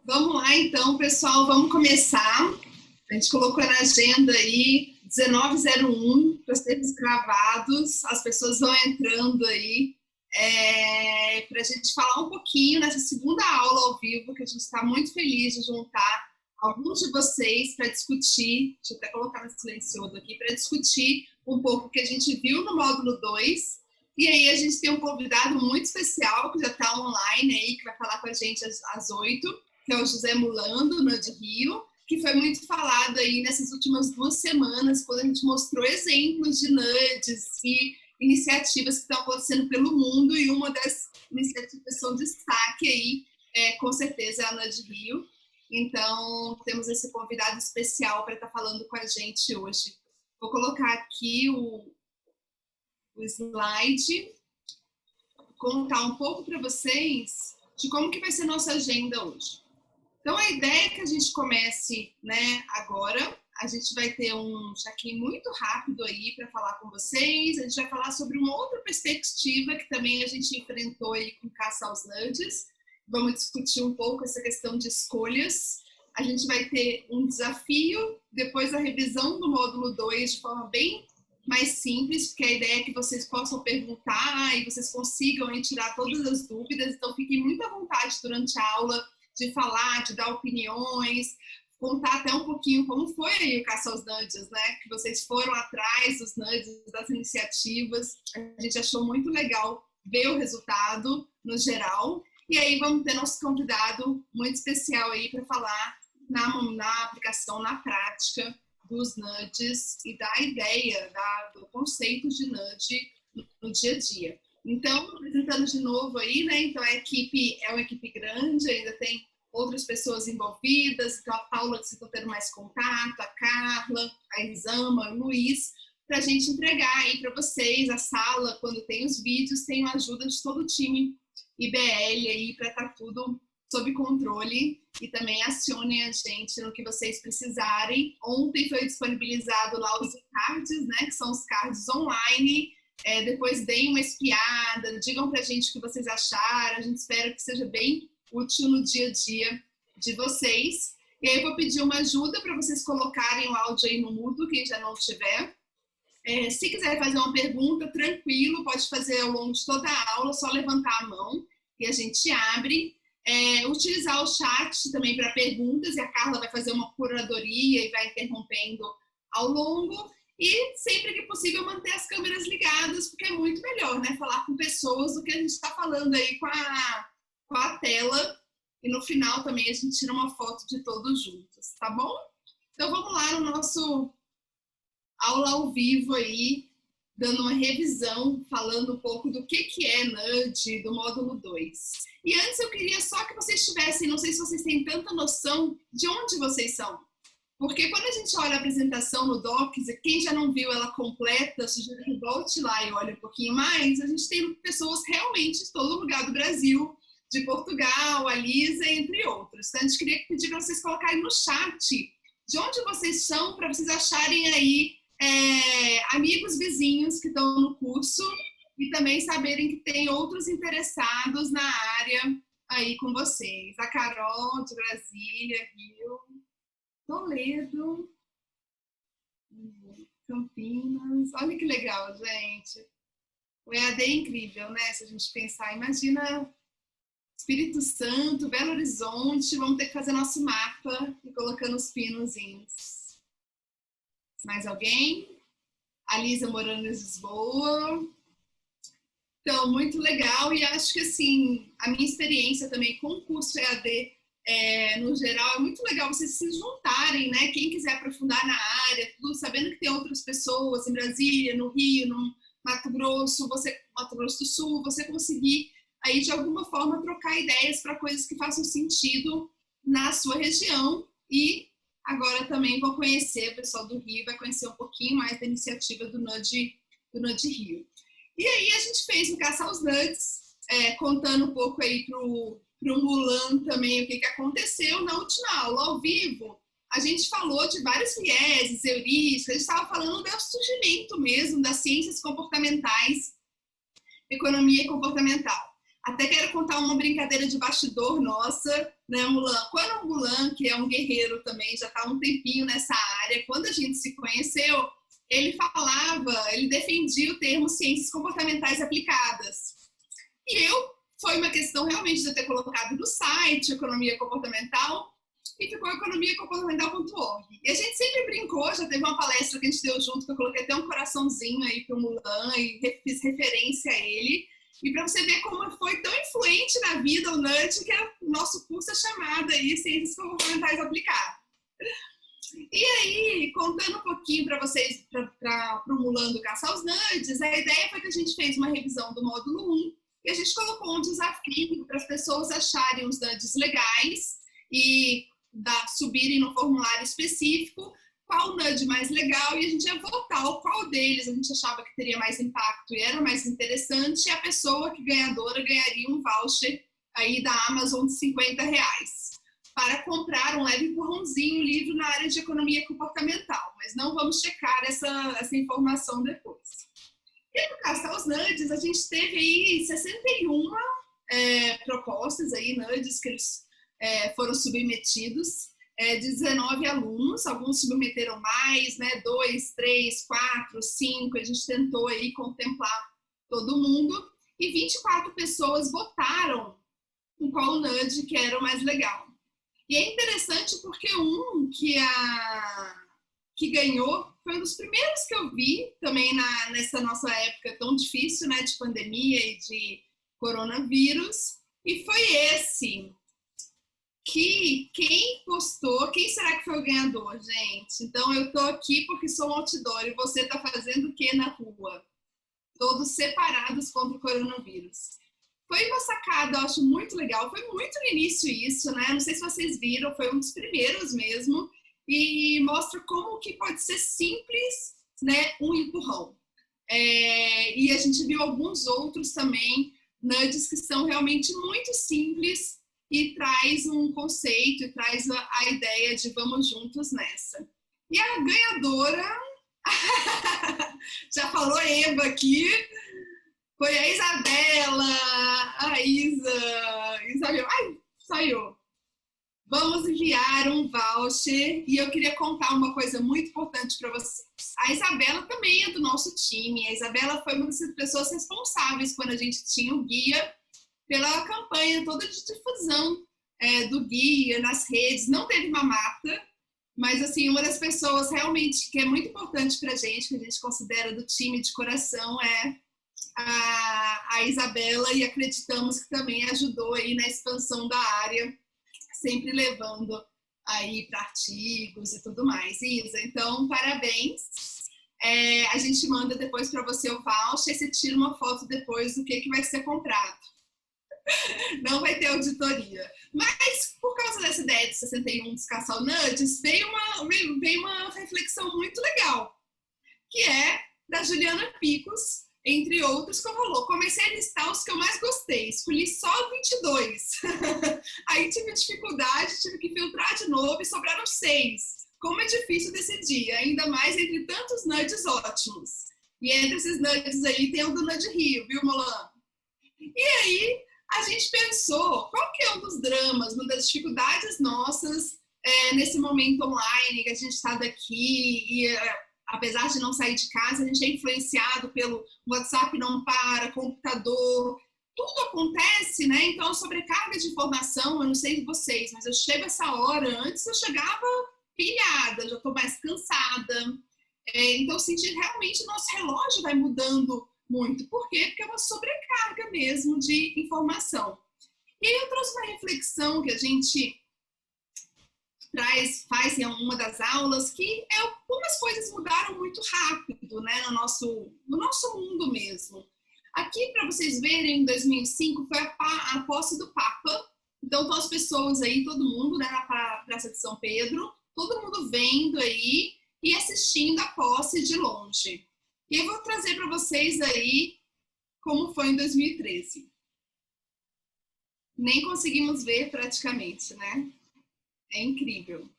Vamos lá, então, pessoal, vamos começar. A gente colocou na agenda aí 19:01 para sermos gravados. As pessoas vão entrando aí para a gente falar um pouquinho nessa segunda aula ao vivo, que a gente está muito feliz de juntar alguns de vocês para discutir, deixa eu até colocar no silencioso aqui, para discutir um pouco o que a gente viu no módulo 2. E aí a gente tem um convidado muito especial, que já está online aí, que vai falar com a gente às 8, que é o José Mulando, no de Rio, que foi muito falado aí nessas últimas 2 semanas, quando a gente mostrou exemplos de NUDs e iniciativas que estão acontecendo pelo mundo, e uma das iniciativas que são destaque aí, com certeza, é a NUD Rio. Então, temos esse convidado especial para estar falando com a gente hoje. Vou colocar aqui o slide, contar um pouco para vocês de como que vai ser nossa agenda hoje. Então, a ideia é que a gente comece, né, agora. A gente vai ter um check-in muito rápido aí para falar com vocês. A gente vai falar sobre uma outra perspectiva que também a gente enfrentou aí com Caça aos NUDs. Vamos discutir um pouco essa questão de escolhas. A gente vai ter um desafio, depois a revisão do módulo 2 de forma bem mais simples, porque a ideia é que vocês possam perguntar e vocês consigam aí tirar todas as dúvidas. Então, fiquem muito à vontade durante a aula de falar, de dar opiniões, contar até um pouquinho como foi aí o Caça aos NUDs, né? Que vocês foram atrás dos NUDs, das iniciativas. A gente achou muito legal ver o resultado no geral. E aí vamos ter nosso convidado muito especial aí para falar na aplicação, na prática dos NUDs e da ideia, do conceito de NUD no dia a dia. Então, apresentando de novo aí, né? Então, a equipe é uma equipe grande, ainda tem outras pessoas envolvidas. Então, a Paula, que vocês estão tendo mais contato, a Carla, a Isama, o Luiz, para a gente entregar aí para vocês a sala, quando tem os vídeos, tem a ajuda de todo o time IBL aí para estar tudo sob controle, e também acionem a gente no que vocês precisarem. Ontem foi disponibilizado lá os cards, né? Que são os cards online. Depois deem uma espiada, digam pra gente o que vocês acharam, a gente espera que seja bem útil no dia a dia de vocês. E aí eu vou pedir uma ajuda para vocês colocarem o áudio aí no mudo, quem já não tiver. Se quiser fazer uma pergunta, tranquilo, pode fazer ao longo de toda a aula, só levantar a mão e a gente abre. Utilizar o chat também para perguntas, e a Carla vai fazer uma curadoria e vai interrompendo ao longo. E sempre que possível manter as câmeras ligadas, porque é muito melhor, né, falar com pessoas do que a gente está falando aí com a tela. E no final também a gente tira uma foto de todos juntos, tá bom? Então vamos lá no nosso aula ao vivo aí, dando uma revisão, falando um pouco do que é NUD, do módulo 2. E antes eu queria só que vocês tivessem, não sei se vocês têm tanta noção de onde vocês são. Porque quando a gente olha a apresentação no Docs, e quem já não viu ela completa, sugiro que volte lá e olhe um pouquinho mais, a gente tem pessoas realmente de todo lugar do Brasil, de Portugal, a Lisa, entre outros. Então, a gente queria pedir para vocês colocarem no chat de onde vocês são, para vocês acharem aí amigos, vizinhos que estão no curso, e também saberem que tem outros interessados na área aí com vocês. A Carol, de Brasília, Rio, Toledo, Campinas. Olha que legal, gente. O EAD é incrível, né? Se a gente pensar, imagina Espírito Santo, Belo Horizonte, vamos ter que fazer nosso mapa e colocando os pinozinhos. Mais alguém? A Lisa morando em Lisboa. Então, muito legal, e acho que assim, a minha experiência também com o curso EAD, no geral, é muito legal vocês se juntarem, né? Quem quiser aprofundar na área, tudo, sabendo que tem outras pessoas em Brasília, no Rio, no Mato Grosso do Sul, você conseguir aí de alguma forma trocar ideias para coisas que façam sentido na sua região. E agora também vou conhecer, o pessoal do Rio vai conhecer um pouquinho mais da iniciativa do NUD Rio. E aí a gente fez o Caça aos NUDs, contando um pouco aí pro Mulan também o que aconteceu na última aula ao vivo. A gente falou de vários vieses, heurísticas, a gente estava falando do surgimento mesmo das ciências comportamentais, economia comportamental. Até quero contar uma brincadeira de bastidor nossa, né, Mulan? Quando o Mulan, que é um guerreiro também, já está há um tempinho nessa área, quando a gente se conheceu, ele defendia o termo ciências comportamentais aplicadas. E foi uma questão realmente de eu ter colocado no site economia comportamental e ficou economiacomportamental.org. E a gente sempre brincou, já teve uma palestra que a gente deu junto, que eu coloquei até um coraçãozinho aí pro Mulan e fiz referência a ele. E para você ver como foi tão influente na vida o Nudge, que o nosso curso é chamado aí Ciências Comportamentais Aplicadas. E aí, contando um pouquinho para vocês, para o Mulan do Caça aos Nudges, a ideia foi que a gente fez uma revisão do módulo 1 e a gente colocou um desafio para as pessoas acharem os nudges legais e subirem no formulário específico qual o nudge mais legal, e a gente ia votar qual deles a gente achava que teria mais impacto e era mais interessante, e a pessoa ganhadora ganharia um voucher aí da Amazon de R$50 para comprar um leve empurrãozinho, livro na área de economia comportamental, mas não vamos checar essa informação depois. E no Caça aos Nudges, a gente teve aí 61 propostas aí, nudges que eles foram submetidos, de 19 alunos, alguns submeteram mais, né, 2, 3, 4, 5, a gente tentou aí contemplar todo mundo, e 24 pessoas votaram em qual nudge que era o mais legal. E é interessante porque que ganhou foi um dos primeiros que eu vi também nessa nossa época tão difícil, né, de pandemia e de coronavírus, e foi esse que quem postou, quem será que foi o ganhador, gente? Então eu tô aqui porque sou um outdoor e você tá fazendo o que na rua? Todos separados contra o coronavírus. Foi uma sacada, eu acho muito legal, foi muito no início isso, né? Não sei se vocês viram, foi um dos primeiros mesmo, e mostra como que pode ser simples, né, um empurrão. E a gente viu alguns outros também, nudges que são realmente muito simples, e traz um conceito, e traz a ideia de vamos juntos nessa. E a ganhadora, já falou Eva aqui, foi a Isabela, a Isabel, saiu. Vamos enviar um voucher, e eu queria contar uma coisa muito importante para vocês. A Isabela também é do nosso time, a Isabela foi uma das pessoas responsáveis quando a gente tinha o guia, pela campanha toda de difusão do guia nas redes. Não teve mamata, mas assim, uma das pessoas realmente que é muito importante para a gente, que a gente considera do time de coração, é a Isabela, e acreditamos que também ajudou aí na expansão da área, sempre levando aí para artigos e tudo mais. Isa, então, parabéns. A gente manda depois para você o voucher, e você tira uma foto depois do que vai ser comprado. Não vai ter auditoria. Mas, por causa dessa ideia de 61 dos Caça Nudges, veio uma reflexão muito legal, que é da Juliana Picos, entre outros, que rolou. Comecei a listar os que eu mais gostei, escolhi só 22. Aí tive dificuldade, tive que filtrar de novo e sobraram 6. Como é difícil decidir, ainda mais entre tantos nudges ótimos. E entre esses nudges aí tem o do Nudge Rio, viu, Molan? E aí, a gente pensou qual que é um dos dramas, uma das dificuldades nossas nesse momento online, que a gente está daqui e apesar de não sair de casa, a gente é influenciado pelo WhatsApp não para, computador, tudo acontece, né? Então, a sobrecarga de informação, eu não sei de vocês, mas eu chego essa hora, antes eu chegava pilhada, já estou mais cansada. Então, eu senti realmente o nosso relógio vai mudando muito. Por quê? Porque é uma sobrecarga mesmo de informação. E aí eu trouxe uma reflexão que a gente faz em uma das aulas, que algumas coisas mudaram muito rápido, né, no nosso mundo mesmo. Aqui, para vocês verem, em 2005 foi a posse do Papa. Então, estão as pessoas aí, todo mundo, né, na Praça de São Pedro, todo mundo vendo aí e assistindo a posse de longe. E eu vou trazer para vocês aí como foi em 2013. Nem conseguimos ver praticamente, né? É incrível.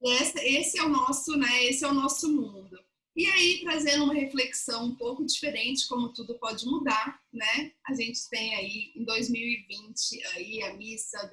Esse é o nosso, né? Esse é o nosso mundo. E aí, trazendo uma reflexão um pouco diferente, como tudo pode mudar, né? A gente tem aí, em 2020, aí a missa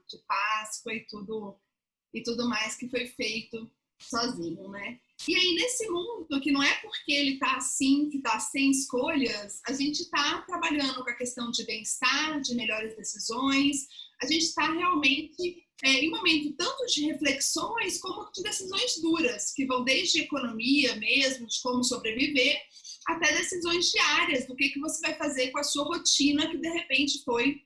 de Páscoa e tudo mais que foi feito sozinho, né? E aí, nesse mundo, que não é porque ele tá assim, que tá sem escolhas, a gente tá trabalhando com a questão de bem-estar, de melhores decisões, a gente está realmente em um momento tanto de reflexões como de decisões duras, que vão desde economia mesmo, de como sobreviver, até decisões diárias, do que você vai fazer com a sua rotina, que de repente foi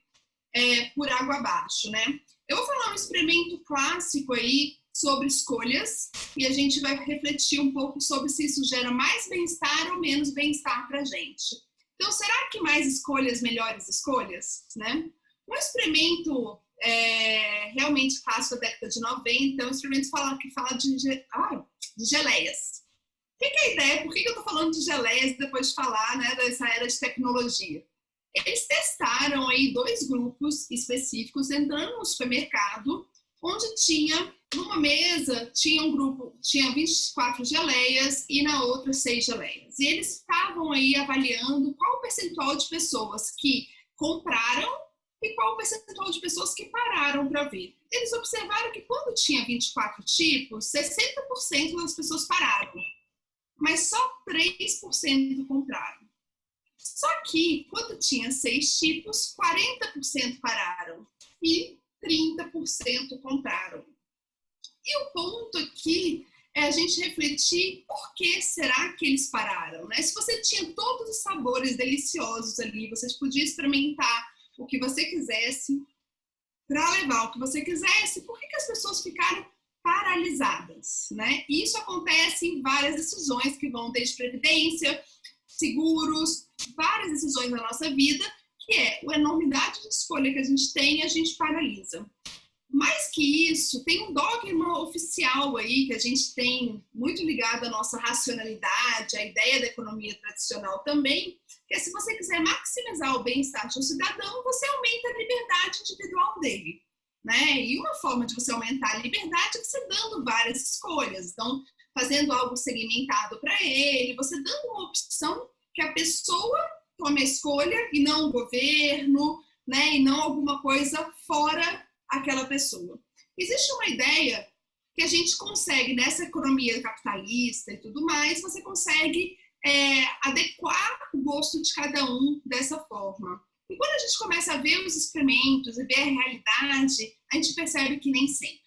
por água abaixo, né? Eu vou falar um experimento clássico aí sobre escolhas e a gente vai refletir um pouco sobre se isso gera mais bem-estar ou menos bem-estar para a gente. Então, será que mais escolhas, melhores escolhas, né? Um experimento realmente clássico da década de 90, é um experimento que fala de geleias. O que é a ideia? Por que eu estou falando de geleias depois de falar, né, dessa era de tecnologia? Eles testaram aí 2 grupos específicos entrando no supermercado, onde tinha, numa mesa, tinha um grupo, tinha 24 geleias e na outra 6 geleias. E eles estavam aí avaliando qual o percentual de pessoas que compraram e qual o percentual de pessoas que pararam para ver. Eles observaram que quando tinha 24 tipos, 60% das pessoas pararam, mas só 3% compraram. Só que, quando tinha 6 tipos, 40% pararam e 30% compraram. E o ponto aqui é a gente refletir por que será que eles pararam, né? Se você tinha todos os sabores deliciosos ali, você podia experimentar o que você quisesse, para levar o que você quisesse, por que as pessoas ficaram paralisadas, né? E isso acontece em várias decisões que vão desde previdência, seguros, várias decisões da nossa vida, que é a enormidade de escolha que a gente tem e a gente paralisa. Mais que isso, tem um dogma oficial aí que a gente tem muito ligado à nossa racionalidade, à ideia da economia tradicional também, que é se você quiser maximizar o bem-estar do cidadão, você aumenta a liberdade individual dele, né? E uma forma de você aumentar a liberdade é você dando várias escolhas. Então, fazendo algo segmentado para ele, você dando uma opção que a pessoa tome a escolha e não o governo, né? E não alguma coisa fora aquela pessoa. Existe uma ideia que a gente consegue, nessa economia capitalista e tudo mais, você consegue adequar o gosto de cada um dessa forma. E quando a gente começa a ver os experimentos e ver a realidade, a gente percebe que nem sempre.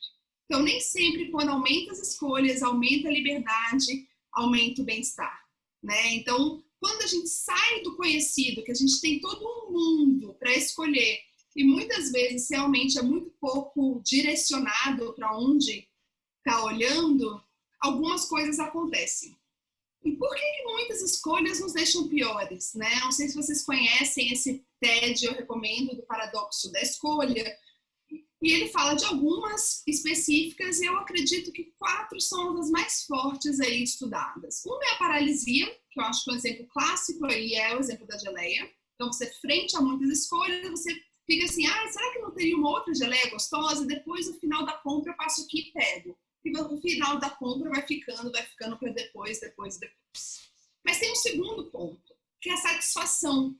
Então, nem sempre, quando aumenta as escolhas, aumenta a liberdade, aumenta o bem-estar, né? Então, quando a gente sai do conhecido, que a gente tem todo um mundo para escolher, e muitas vezes realmente é muito pouco direcionado para onde está olhando, algumas coisas acontecem. E por que muitas escolhas nos deixam piores, né? Não sei se vocês conhecem esse TED, eu recomendo, do paradoxo da escolha. E ele fala de algumas específicas e eu acredito que 4 são as mais fortes aí estudadas. Uma é a paralisia, que eu acho que um exemplo clássico aí é o exemplo da geleia. Então, você frente a muitas escolhas, você fica assim, será que não teria uma outra geleia gostosa? Depois, no final da compra, eu passo aqui e pego. E no final da compra vai ficando para depois. Mas tem um segundo ponto, que é a satisfação.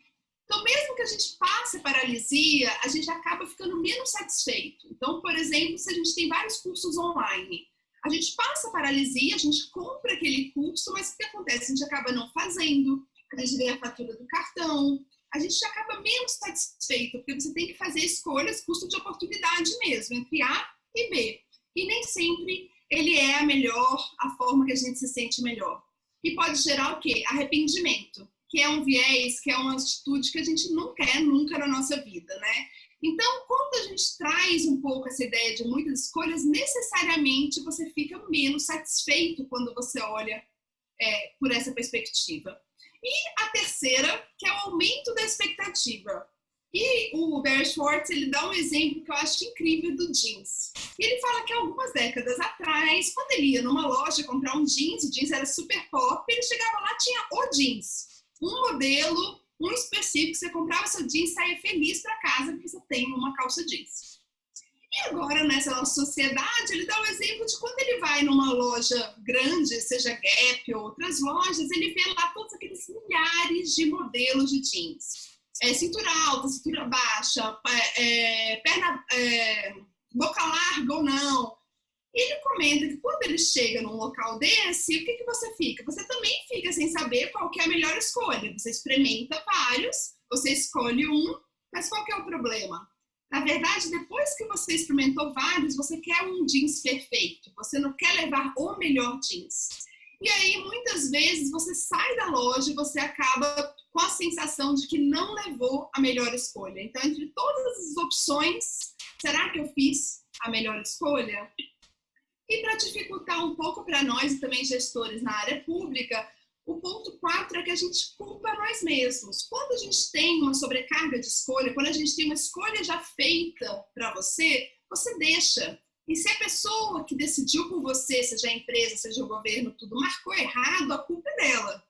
Então, mesmo que a gente passe a paralisia, a gente acaba ficando menos satisfeito. Então, por exemplo, se a gente tem vários cursos online, a gente passa a paralisia, a gente compra aquele curso, mas o que acontece? A gente acaba não fazendo, a gente vê a fatura do cartão, a gente acaba menos satisfeito, porque você tem que fazer escolhas, custo de oportunidade mesmo, entre A e B. E nem sempre ele é a forma que a gente se sente melhor. E pode gerar o quê? Arrependimento, que é um viés, que é uma atitude que a gente não quer nunca na nossa vida, né? Então, quando a gente traz um pouco essa ideia de muitas escolhas, necessariamente você fica menos satisfeito quando você olha por essa perspectiva. E a terceira, que é o aumento da expectativa. E o Barry Schwartz, ele dá um exemplo que eu acho incrível do jeans. Ele fala que algumas décadas atrás, quando ele ia numa loja comprar um jeans, o jeans era super pop, ele chegava lá, tinha o jeans. Um modelo, um específico, você comprava seu jeans e saía feliz para casa porque você tem uma calça jeans. E Agora, nessa nossa sociedade, ele dá o exemplo de quando ele vai numa loja grande, seja Gap ou outras lojas, ele vê lá todos aqueles milhares de modelos de jeans. Cintura alta, cintura baixa, perna, boca larga ou não. Ele comenta que quando ele chega num local desse, o que você fica? Você também fica sem saber qual que é a melhor escolha. Você experimenta vários, você escolhe um, mas qual que é o problema? Na verdade, depois que você experimentou vários, você quer um jeans perfeito. Você não quer levar o melhor jeans. E aí, muitas vezes, você sai da loja e você acaba com a sensação de que não levou a melhor escolha. Então, entre todas as opções, será que eu fiz a melhor escolha? E para dificultar um pouco para nós e também gestores na área pública, o ponto 4 é que a gente culpa nós mesmos. Quando a gente tem uma sobrecarga de escolha, quando a gente tem uma escolha já feita para você, você deixa. E se a pessoa que decidiu por você, seja a empresa, seja o governo, tudo marcou errado, a culpa é dela.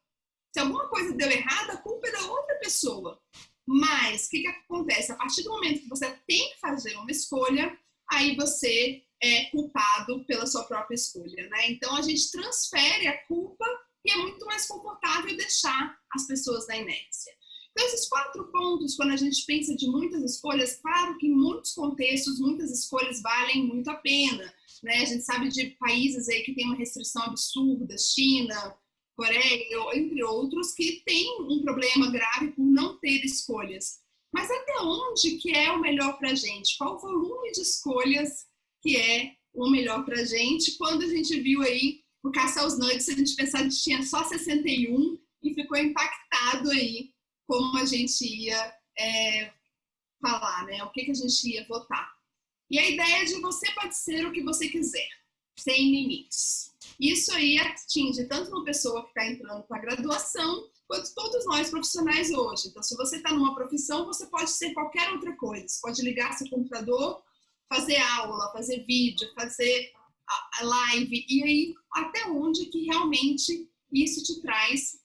Se alguma coisa deu errado, a culpa é da outra pessoa. Mas o que acontece? A partir do momento que você tem que fazer uma escolha, aí você é culpado pela sua própria escolha, né? Então a gente transfere a culpa e é muito mais confortável deixar as pessoas na inércia. Então esses 4 pontos, quando a gente pensa de muitas escolhas, claro que em muitos contextos, muitas escolhas valem muito a pena, né? A gente sabe de países aí que tem uma restrição absurda, China, Coreia, entre outros, que tem um problema grave por não ter escolhas. Mas até onde que é o melhor para a gente? Qual o volume de escolhas que é o melhor para a gente? Quando a gente viu aí o Caça aos Nuggets, a gente pensava que tinha só 61 e ficou impactado aí como a gente ia falar, né? O que a gente ia votar. E a ideia é de você pode ser o que você quiser, sem limites. Isso aí atinge tanto uma pessoa que está entrando para a graduação, quanto todos nós profissionais hoje. Então, se você está numa profissão, você pode ser qualquer outra coisa. Você pode ligar seu computador, fazer aula, fazer vídeo, fazer a live. E aí, até onde que realmente isso te traz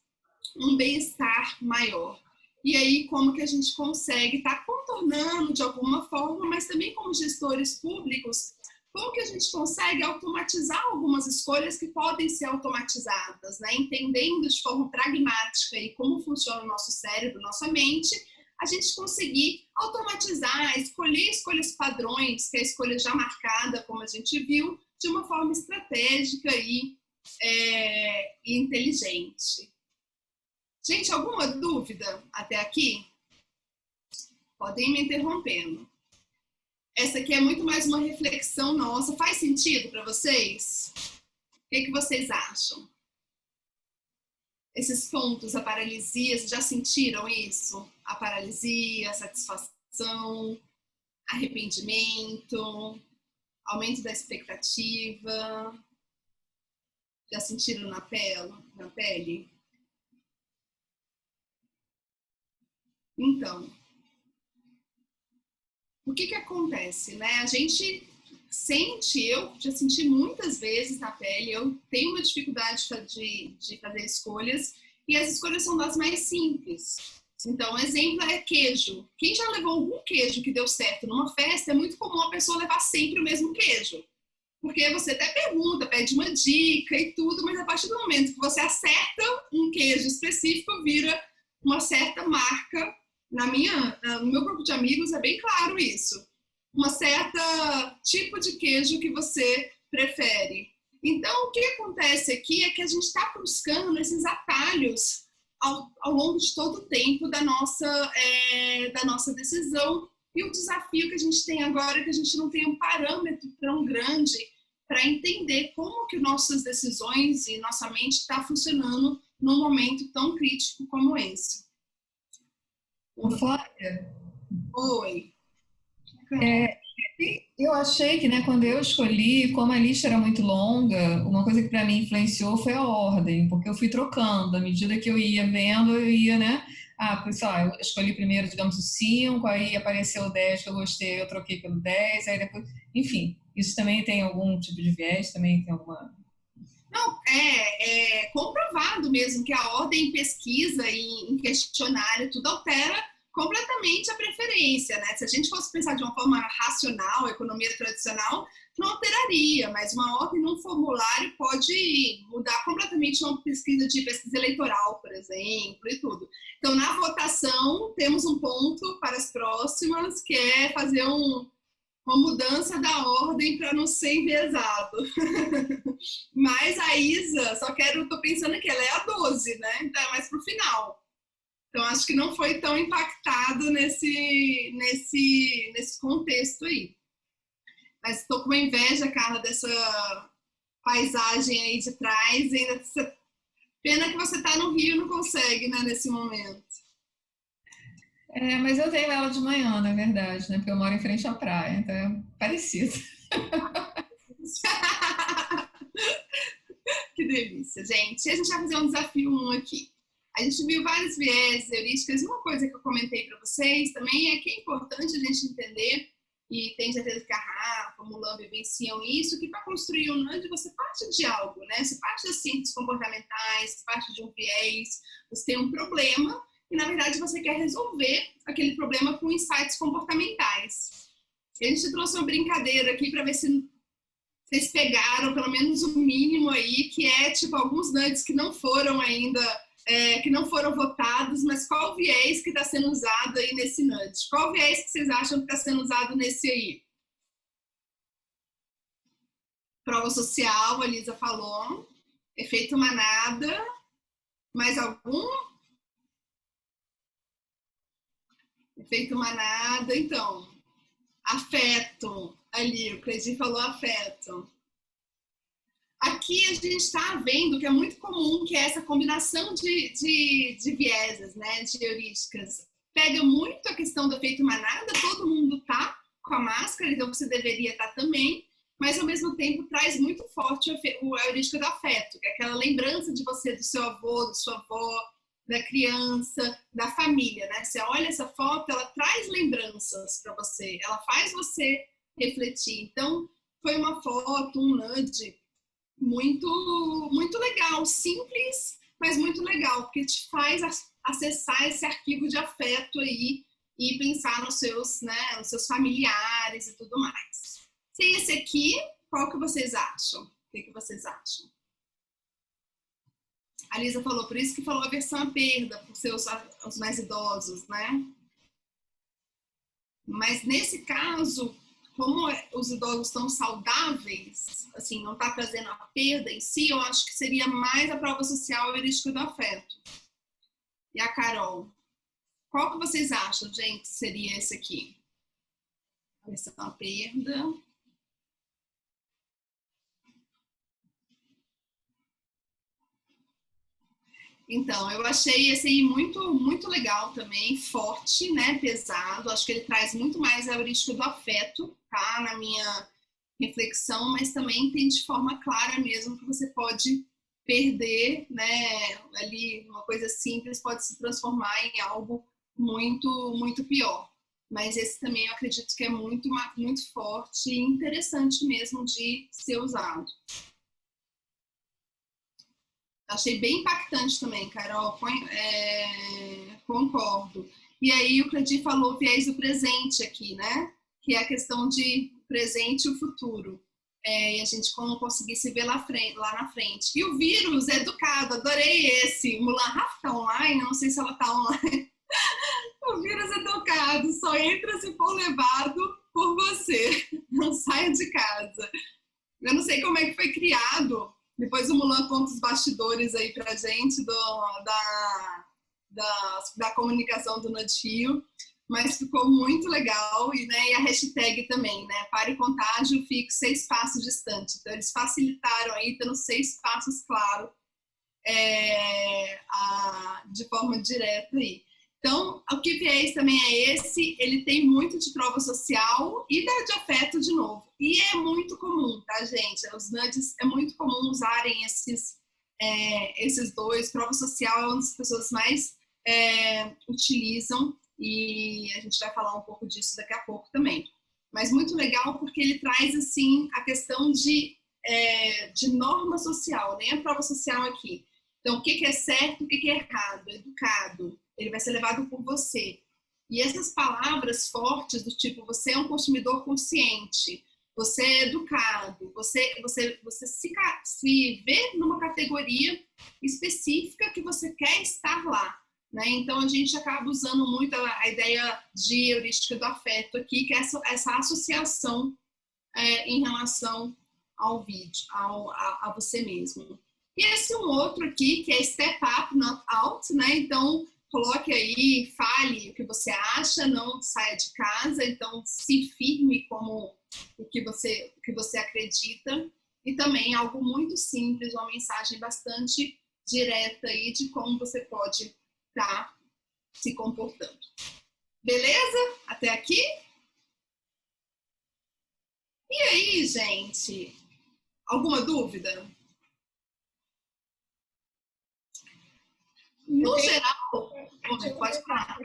um bem-estar maior. E aí, como que a gente consegue estar contornando de alguma forma, mas também como gestores públicos, como que a gente consegue automatizar algumas escolhas que podem ser automatizadas, né? Entendendo de forma pragmática e como funciona o nosso cérebro, nossa mente, a gente conseguir automatizar, escolher escolhas padrões, que é a escolha já marcada, como a gente viu, de uma forma estratégica e inteligente. Gente, alguma dúvida até aqui? Podem me interrompendo. Essa aqui é muito mais uma reflexão nossa. Faz sentido para vocês? O que vocês acham? Esses pontos, a paralisia, vocês já sentiram isso? A paralisia, a satisfação, arrependimento, aumento da expectativa. Já sentiram na pele? Então, o que acontece, né? A gente sente, eu já senti muitas vezes na pele, eu tenho uma dificuldade de fazer escolhas, e as escolhas são das mais simples. Então, um exemplo é queijo. Quem já levou algum queijo que deu certo numa festa, é muito comum a pessoa levar sempre o mesmo queijo. Porque você até pergunta, pede uma dica e tudo, mas a partir do momento que você acerta um queijo específico, vira uma certa marca. No meu grupo de amigos é bem claro isso. Uma certa tipo de queijo que você prefere. Então, o que acontece aqui é que a gente está buscando esses atalhos ao longo de todo o tempo da nossa decisão. E o desafio que a gente tem agora é que a gente não tem um parâmetro tão grande para entender como que nossas decisões e nossa mente está funcionando num momento tão crítico como esse. Flávia? Oi. Eu achei que, né, quando eu escolhi, como a lista era muito longa, uma coisa que para mim influenciou foi a ordem, porque eu fui trocando, à medida que eu ia vendo, eu ia, né? Pessoal, eu escolhi primeiro, digamos, o 5, aí apareceu o 10 que eu gostei, eu troquei pelo 10, aí depois, enfim, isso também tem algum tipo de viés, também tem alguma... Não, é comprovado mesmo que a ordem em pesquisa e em questionário tudo altera completamente a preferência, né? Se a gente fosse pensar de uma forma racional, economia tradicional, não alteraria, mas uma ordem num formulário pode mudar completamente uma pesquisa de pesquisa eleitoral, por exemplo, e tudo. Então, na votação, temos um ponto para as próximas, que é fazer uma mudança da ordem para não ser enviesado. Mas a Isa, tô pensando que ela é a 12, né? Então é mais pro final. Então acho que não foi tão impactado nesse contexto aí. Mas estou com uma inveja, Carla, dessa paisagem aí de trás. Pena que você está no Rio e não consegue, né, nesse momento. Mas eu tenho ela de manhã, na verdade, né? Porque eu moro em frente à praia, então é parecido. Que delícia, gente. A gente vai fazer um desafio 1 aqui. A gente viu vários viés heurísticos. Uma coisa que eu comentei para vocês também é que é importante a gente entender, e tenho certeza que a Rafa, o Mulan vivenciam isso, que para construir um NAD você parte de algo, né? Você parte das ciências comportamentais, você parte de um viés, você tem um problema e, na verdade, você quer resolver aquele problema com insights comportamentais. E a gente trouxe uma brincadeira aqui para ver se vocês pegaram pelo menos o mínimo aí, que é tipo alguns nudes que não foram ainda, que não foram votados, mas qual viés que está sendo usado aí nesse nudge? Qual viés que vocês acham que está sendo usado nesse aí? Prova social, a Lisa falou. Efeito manada. Mais algum? Efeito manada, então. Afeto. Ali, o Cleide falou afeto. Aqui a gente está vendo que é muito comum, que é essa combinação de vieses, né, de heurísticas. Pega muito a questão do efeito manada, todo mundo tá com a máscara, então você deveria estar também, mas ao mesmo tempo traz muito forte a heurística do afeto, que é aquela lembrança de você, do seu avô, da sua avó, da criança, da família, né? Você olha essa foto, ela traz lembranças para você, ela faz você refletir. Então, foi uma foto, um nudge muito, muito legal, simples, mas muito legal, porque te faz acessar esse arquivo de afeto aí e pensar nos seus, né, nos seus familiares e tudo mais. Se esse aqui, qual que vocês acham? O que vocês acham? A Lisa falou, por isso que falou a versão à perda, por ser os mais idosos, né? Mas nesse caso, como os idosos estão saudáveis, assim, não está trazendo a perda em si, eu acho que seria mais a prova social heurística do afeto. E a Carol, qual que vocês acham, gente, seria esse aqui? A versão à perda. Então, eu achei esse aí muito, muito legal também, forte, né, pesado. Acho que ele traz muito mais a heurística do afeto, tá, na minha reflexão, mas também tem de forma clara mesmo que você pode perder, né, ali uma coisa simples pode se transformar em algo muito, muito pior. Mas esse também eu acredito que é muito, muito forte e interessante mesmo de ser usado. Achei bem impactante também, Carol, concordo. E aí o Cledir falou viés do presente aqui, né? Que é a questão de presente e o futuro. E a gente como conseguir se ver lá na frente. E o vírus educado, adorei esse. Mulan Rafa tá online, não sei se ela tá online. O vírus educado, só entra se for levado por você. Não saia de casa. Eu não sei como é que foi criado. Depois o Mulan conta os bastidores aí pra gente da comunicação do Notio, mas ficou muito legal e, né, e a hashtag também, né? Pare o contágio, fique 6 passos distante. Então eles facilitaram aí, tendo 6 passos, claro, de forma direta aí. Então, o que viés também é esse, ele tem muito de prova social e de afeto de novo. E é muito comum, tá, gente? Os nudges, é muito comum usarem esses dois. Prova social é uma das pessoas mais utilizam e a gente vai falar um pouco disso daqui a pouco também. Mas muito legal porque ele traz, assim, a questão de norma social, nem a prova social aqui. Então, o que é certo, o que é errado, educado. Ele vai ser levado por você. E essas palavras fortes do tipo, você é um consumidor consciente, você é educado, você se vê numa categoria específica que você quer estar lá, né? Então, a gente acaba usando muito a ideia de heurística do afeto aqui, que é essa associação em relação ao vídeo, a você mesmo. E esse um outro aqui, que é Step Up, Not Out, né? Então, coloque aí, fale o que você acha, não saia de casa, então se firme como o que você acredita. E também algo muito simples, uma mensagem bastante direta aí de como você pode estar se comportando. Beleza? Até aqui? E aí, gente? Alguma dúvida? No geral, pode falar.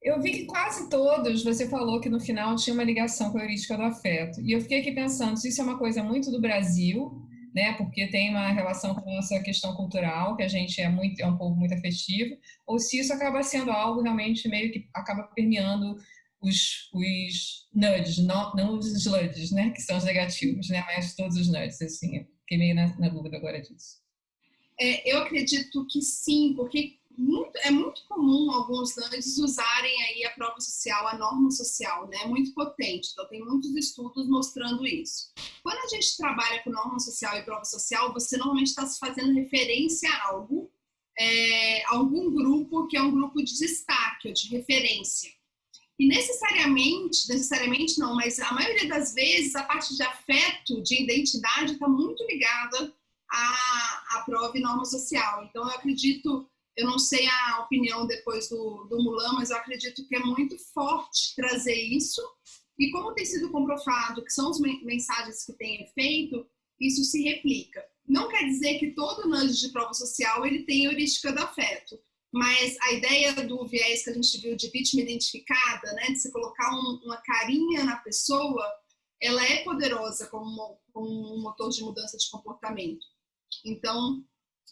Eu vi que quase todos, você falou que no final tinha uma ligação com a heurística do afeto. E eu fiquei aqui pensando se isso é uma coisa muito do Brasil, né? Porque tem uma relação com a nossa questão cultural, que a gente é um povo muito afetivo, ou se isso acaba sendo algo realmente meio que acaba permeando os nudges, não os sludges, né? Que são os negativos, né? Mas todos os nudges, assim. Eu fiquei meio na dúvida agora disso. Eu acredito que sim, porque é muito comum alguns nudges usarem aí a prova social, a norma social, né? Muito potente. Então, tem muitos estudos mostrando isso. Quando a gente trabalha com norma social e prova social, você normalmente está se fazendo referência a algo, algum grupo que é um grupo de destaque ou de referência. E necessariamente não, mas a maioria das vezes a parte de afeto, de identidade, está muito ligada à prova e norma social. Então, eu acredito, eu não sei a opinião depois do Mulan, mas eu acredito que é muito forte trazer isso. E como tem sido comprovado que são as mensagens que têm efeito, isso se replica. Não quer dizer que todo nudge de prova social ele tem heurística do afeto, mas a ideia do viés que a gente viu de vítima identificada, né, de você colocar uma carinha na pessoa, ela é poderosa como um motor de mudança de comportamento. Então,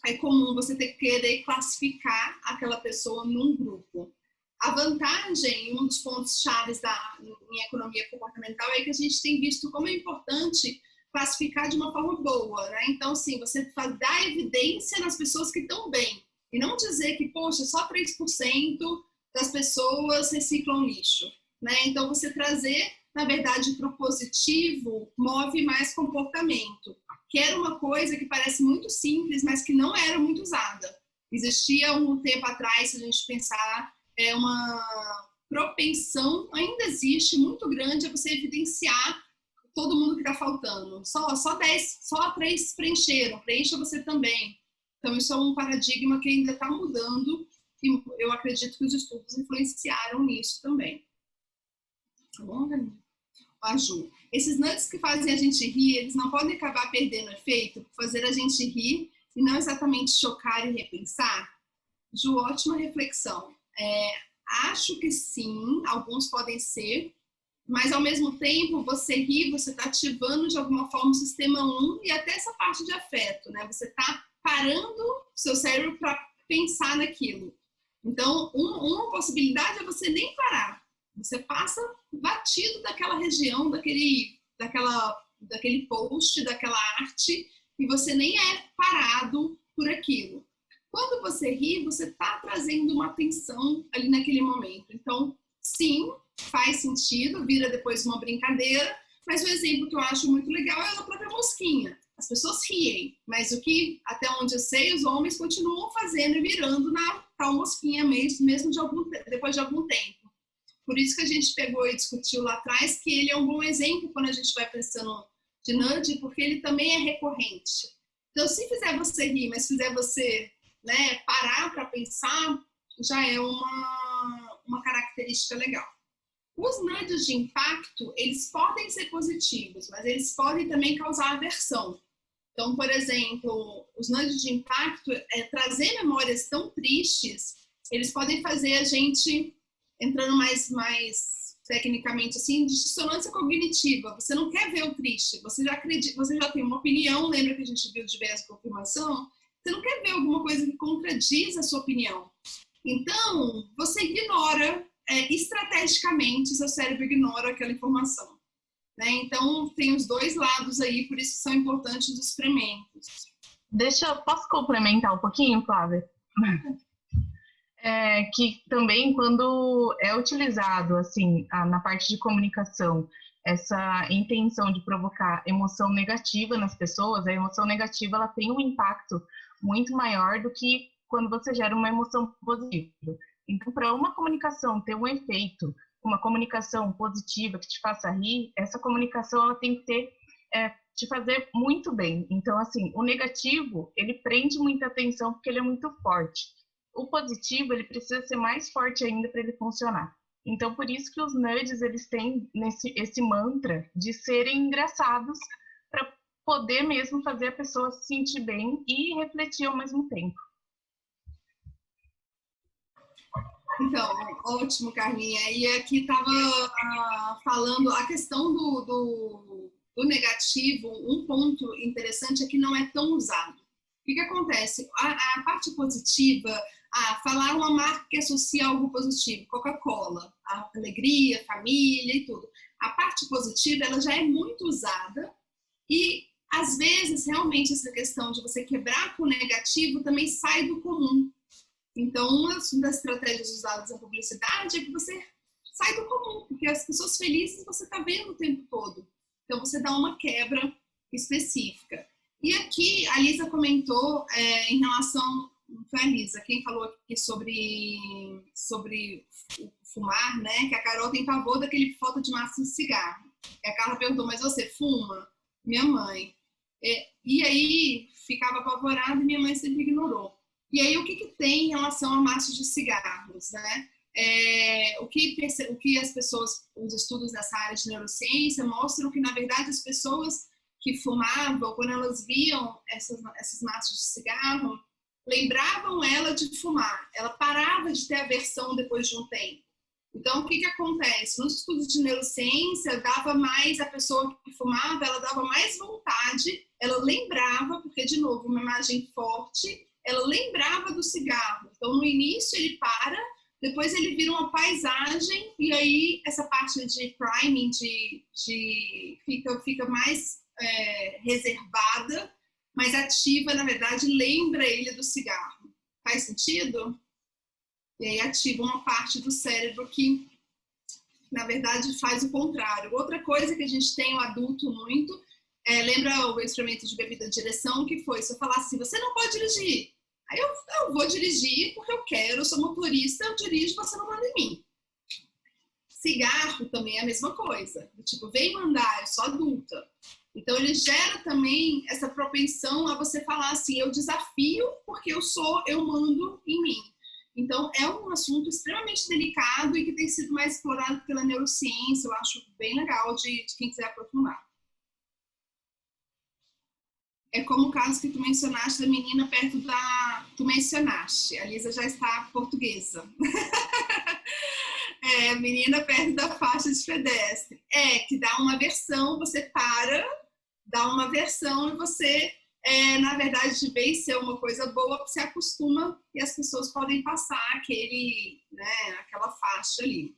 é comum você ter que querer classificar aquela pessoa num grupo. A vantagem, um dos pontos chaves em economia comportamental é que a gente tem visto como é importante classificar de uma forma boa, né? Então, sim, você dá evidência nas pessoas que estão bem. E não dizer que, poxa, só 3% das pessoas reciclam lixo, né? Então, você trazer, na verdade, para o positivo, move mais comportamento. Que era uma coisa que parece muito simples, mas que não era muito usada. Existia um tempo atrás, se a gente pensar, uma propensão, ainda existe, muito grande, a você evidenciar todo mundo que está faltando. Só 3 preencheram, preencha você também. Então, isso é um paradigma que ainda está mudando e eu acredito que os estudos influenciaram nisso também. Tá bom, Dani? A Ju, esses nudges que fazem a gente rir, eles não podem acabar perdendo efeito por fazer a gente rir e não exatamente chocar e repensar? Ju, ótima reflexão. Acho que sim, alguns podem ser, mas ao mesmo tempo, você ri, você está ativando de alguma forma o sistema 1 e até essa parte de afeto, né? Você está parando o seu cérebro para pensar naquilo. Então, uma possibilidade é você nem parar. Você passa batido daquela região, daquele post, daquela arte, e você nem é parado por aquilo. Quando você ri, você está trazendo uma atenção ali naquele momento. Então, sim, faz sentido, vira depois uma brincadeira, mas o exemplo que eu acho muito legal é a própria mosquinha. As pessoas riem, mas o que, até onde eu sei, os homens continuam fazendo e virando na tal mosquinha mesmo depois de algum tempo. Por isso que a gente pegou e discutiu lá atrás que ele é um bom exemplo quando a gente vai pensando de nudge, porque ele também é recorrente. Então, se fizer você rir, mas fizer você, né, parar para pensar, já é uma característica legal. Os nudges de impacto, eles podem ser positivos, mas eles podem também causar aversão. Então, por exemplo, os nudges de impacto, trazer memórias tão tristes, eles podem fazer a gente, entrando mais tecnicamente assim, dissonância cognitiva. Você não quer ver o triste, você já tem uma opinião, lembra que a gente viu de viés de confirmação? Você não quer ver alguma coisa que contradiz a sua opinião. Então, você ignora estrategicamente seu cérebro ignora aquela informação. Né? Então, tem os dois lados aí, por isso são importantes os experimentos. Posso complementar um pouquinho, Flávia? Que também quando é utilizado assim na parte de comunicação essa intenção de provocar emoção negativa nas pessoas, a emoção negativa ela tem um impacto muito maior do que quando você gera uma emoção positiva. Então, para uma comunicação ter um efeito, uma comunicação positiva que te faça rir, essa comunicação ela tem que te fazer muito bem. Então, assim, o negativo, ele prende muita atenção porque ele é muito forte. O positivo, ele precisa ser mais forte ainda para ele funcionar. Então, por isso que os nudges, eles têm esse mantra de serem engraçados para poder mesmo fazer a pessoa se sentir bem e refletir ao mesmo tempo. Então, ótimo, Carlinha. E aqui estava falando a questão do negativo, um ponto interessante é que não é tão usado. O que acontece? A parte positiva, falar uma marca que associa algo positivo, Coca-Cola, a alegria, família e tudo. A parte positiva, ela já é muito usada e, às vezes, realmente, essa questão de você quebrar com o negativo também sai do comum. Então, uma das estratégias usadas na publicidade é que você sai do comum, porque as pessoas felizes você está vendo o tempo todo. Então, você dá uma quebra específica. E aqui, a Lisa comentou em relação... Foi a Lisa quem falou aqui sobre fumar, né? Que a Carol tem pavor daquele foto de maço de cigarro. E a Carla perguntou, mas você fuma? Minha mãe. E aí, ficava apavorada e minha mãe sempre ignorou. E aí, o que tem em relação a maços de cigarros, né? O que as pessoas, os estudos nessa área de neurociência mostram que, na verdade, as pessoas que fumavam, quando elas viam esses maços de cigarro, lembravam ela de fumar. Ela parava de ter aversão depois de um tempo. Então, o que acontece? Nos estudos de neurociência, dava mais, a pessoa que fumava, ela dava mais vontade, ela lembrava, porque, de novo, uma imagem forte, ela lembrava do cigarro. Então, no início, ele para, depois ele vira uma paisagem, e aí essa parte de priming fica mais reservada, mais ativa, na verdade, lembra ele do cigarro. Faz sentido? E aí ativa uma parte do cérebro que, na verdade, faz o contrário. Outra coisa que a gente tem, o adulto, muito, lembra o experimento de bebida de direção, que foi, se eu falar assim, você não pode dirigir. Aí eu vou dirigir porque eu quero, eu sou motorista, eu dirijo, você não manda em mim. Cigarro também é a mesma coisa. Tipo, vem mandar, eu sou adulta. Então, ele gera também essa propensão a você falar assim, eu desafio porque eu mando em mim. Então, é um assunto extremamente delicado e que tem sido mais explorado pela neurociência. Eu acho bem legal de quem quiser aprofundar. É como o caso que tu mencionaste da menina perto da... Tu mencionaste, a Lisa já está portuguesa. Menina perto da faixa de pedestre. Que dá uma aversão, você para, dá uma aversão e você, na verdade, de bem ser uma coisa boa, você acostuma e as pessoas podem passar aquela faixa ali.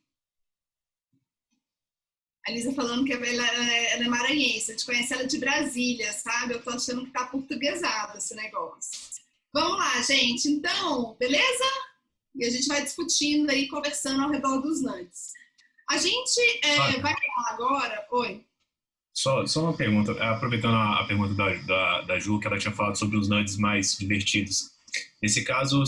A Lisa falando que ela é maranhense, a gente conhece ela de Brasília, sabe? Eu tô achando que tá portuguesado esse negócio. Vamos lá, gente. Então, beleza? E a gente vai discutindo aí, conversando ao redor dos nudes. A gente vai falar agora... Oi? Só uma pergunta, aproveitando a pergunta da Ju, que ela tinha falado sobre os nudes mais divertidos. Nesse caso,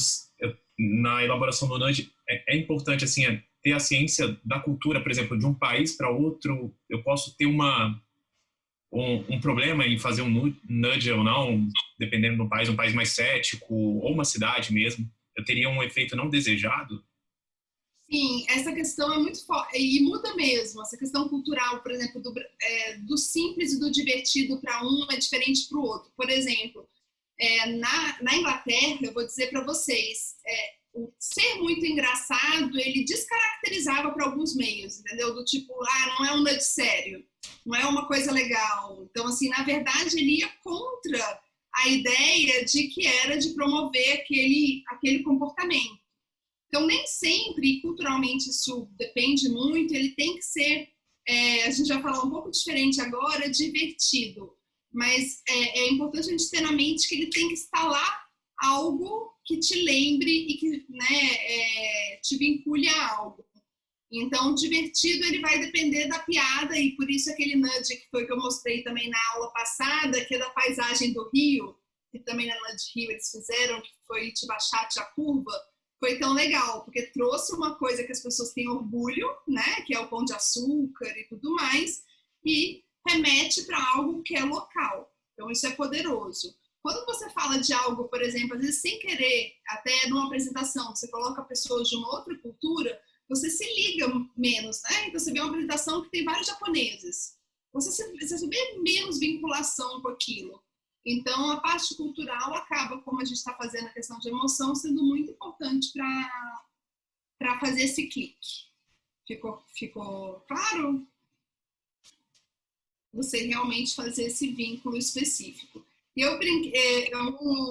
na elaboração do nude, é importante, assim, ter a ciência da cultura, por exemplo, de um país para outro. Eu posso ter um problema em fazer um nude ou não, dependendo do país, um país mais cético, ou uma cidade mesmo. Eu teria um efeito não desejado? Sim, essa questão é muito forte, e muda mesmo, essa questão cultural, por exemplo, do simples e do divertido para um é diferente para o outro. Por exemplo, na Inglaterra, eu vou dizer para vocês, o ser muito engraçado, ele descaracterizava para alguns meios, entendeu? Do tipo, não é um nude sério, não é uma coisa legal. Então, assim, na verdade, ele ia contra a ideia de que era de promover aquele comportamento. Então, nem sempre, culturalmente, isso depende muito, ele tem que ser, a gente vai falar um pouco diferente agora, divertido. Mas é importante a gente ter na mente que ele tem que instalar algo que te lembre e que, né, te vincule a algo. Então, divertido, ele vai depender da piada, e por isso aquele nudge que foi que eu mostrei também na aula passada, que é da paisagem do Rio, que também na Nudge Rio eles fizeram, que foi Tibachate a curva, foi tão legal, porque trouxe uma coisa que as pessoas têm orgulho, né, que é o Pão de Açúcar e tudo mais, e remete para algo que é local. Então, isso é poderoso. Quando você fala de algo, por exemplo, às vezes sem querer, até numa apresentação, você coloca pessoas de uma outra cultura, você se liga menos, né? Então, você vê uma apresentação que tem vários japoneses. Você vê menos vinculação com aquilo. Então, a parte cultural acaba, como a gente está fazendo a questão de emoção, sendo muito importante para fazer esse clique. Ficou claro? Você realmente fazer esse vínculo específico. E eu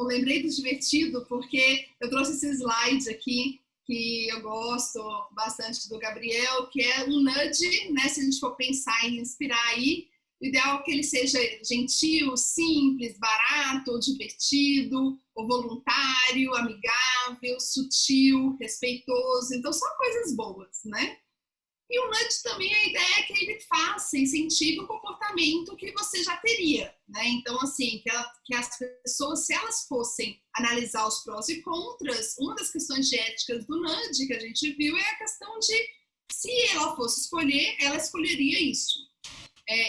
lembrei do divertido porque eu trouxe esse slide aqui, que eu gosto bastante do Gabriel, que é um nudge, né? Se a gente for pensar em inspirar aí, o ideal é que ele seja gentil, simples, barato, ou divertido, ou voluntário, amigável, sutil, respeitoso. Então, são coisas boas, né? E o nudge também, a ideia é que ele faça, incentive um comportamento que você já teria, né? Então, assim, que as pessoas, se elas fossem analisar os prós e contras, uma das questões de éticas do nudge que a gente viu é a questão de, se ela fosse escolher, ela escolheria isso.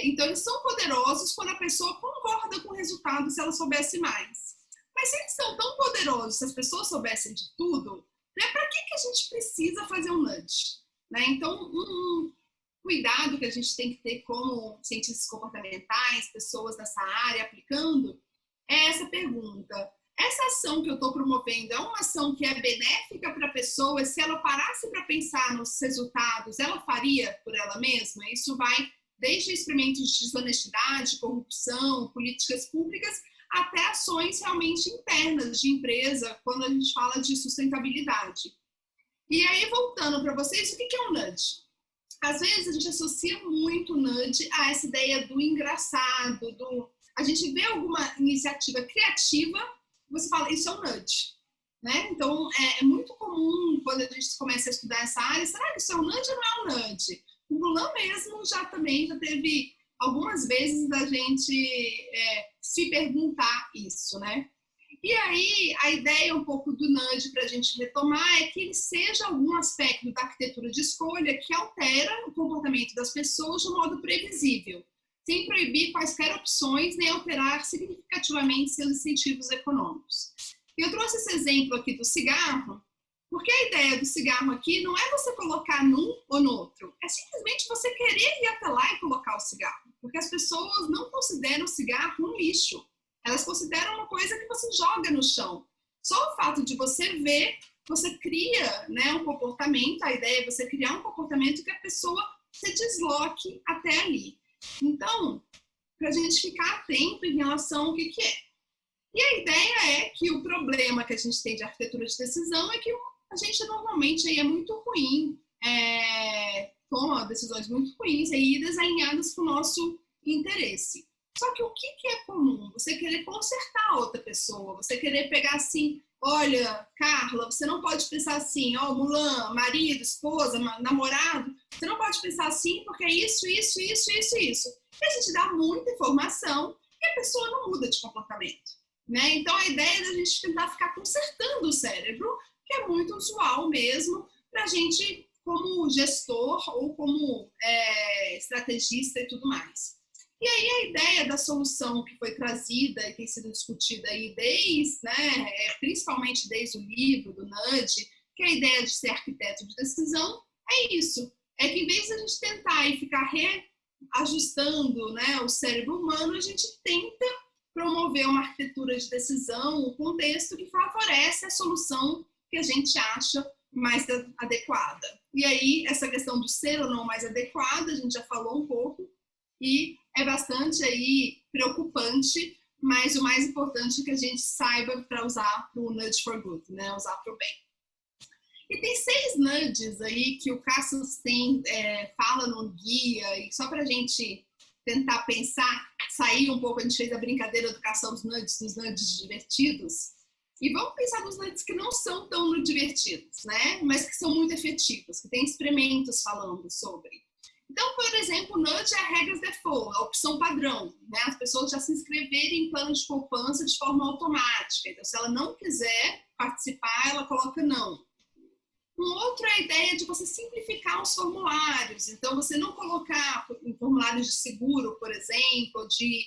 Então, eles são poderosos quando a pessoa concorda com o resultado, se ela soubesse mais. Mas se eles são tão poderosos, se as pessoas soubessem de tudo, né, para que a gente precisa fazer um nudge? Né? Então, um cuidado que a gente tem que ter como cientistas comportamentais, pessoas dessa área aplicando, é essa pergunta. Essa ação que eu estou promovendo é uma ação que é benéfica para a pessoa? Se ela parasse para pensar nos resultados, ela faria por ela mesma? Isso vai desde experimentos de desonestidade, corrupção, políticas públicas, até ações realmente internas de empresa, quando a gente fala de sustentabilidade. E aí, voltando para vocês, o que é um nudge? Às vezes, a gente associa muito o nudge a essa ideia do engraçado, a gente vê alguma iniciativa criativa, você fala, isso é um nudge. Né? Então, é muito comum, quando a gente começa a estudar essa área, será que isso é um nudge ou não é um nudge? O Bulan mesmo já teve algumas vezes da gente se perguntar isso, né? E aí, a ideia um pouco do nudge para a gente retomar é que ele seja algum aspecto da arquitetura de escolha que altera o comportamento das pessoas de um modo previsível, sem proibir quaisquer opções nem alterar significativamente seus incentivos econômicos. Eu trouxe esse exemplo aqui do cigarro, porque a ideia do cigarro aqui não é você colocar num ou no outro, é simplesmente você querer ir até lá e colocar o cigarro, porque as pessoas não consideram o cigarro um lixo. Elas consideram uma coisa que você joga no chão. Só o fato de você ver, você cria, né, um comportamento, a ideia é você criar um comportamento que a pessoa se desloque até ali. Então, para a gente ficar atento em relação ao que é. E a ideia é que o problema que a gente tem de arquitetura de decisão é que a gente normalmente aí é muito ruim, toma decisões muito ruins e desalinhadas com o nosso interesse. Só que o que é comum? Você querer consertar a outra pessoa, você querer pegar assim, olha, Carla, você não pode pensar assim, ó, Mulan, marido, esposa, namorado, você não pode pensar assim porque é isso. E a gente dá muita informação e a pessoa não muda de comportamento, né? Então a ideia é da gente tentar ficar consertando o cérebro, que é muito usual mesmo para a gente como gestor ou como estrategista e tudo mais. E aí a ideia da solução que foi trazida e tem sido discutida aí principalmente desde o livro do Nudge, que é a ideia de ser arquiteto de decisão, é isso. É que em vez de a gente tentar e ficar reajustando, né, o cérebro humano, a gente tenta promover uma arquitetura de decisão, um contexto que favorece a solução que a gente acha mais adequada. E aí essa questão do ser ou não mais adequado, a gente já falou um pouco, e é bastante aí preocupante, mas o mais importante é que a gente saiba para usar para o Nudge for Good, né? Usar para o bem. E tem 6 nudges aí que o Cassius fala no guia, e só para a gente tentar pensar, sair um pouco, a gente fez a brincadeira do caçar dos nudges divertidos, e vamos pensar nos nudges que não são tão divertidos, né? Mas que são muito efetivos, que tem experimentos falando sobre. Então, por exemplo, o nudge é a regra default, a opção padrão, né? As pessoas já se inscreverem em plano de poupança de forma automática. Então, se ela não quiser participar, ela coloca não. Um outro é a ideia de você simplificar os formulários. Então, você não colocar em formulários de seguro, por exemplo, de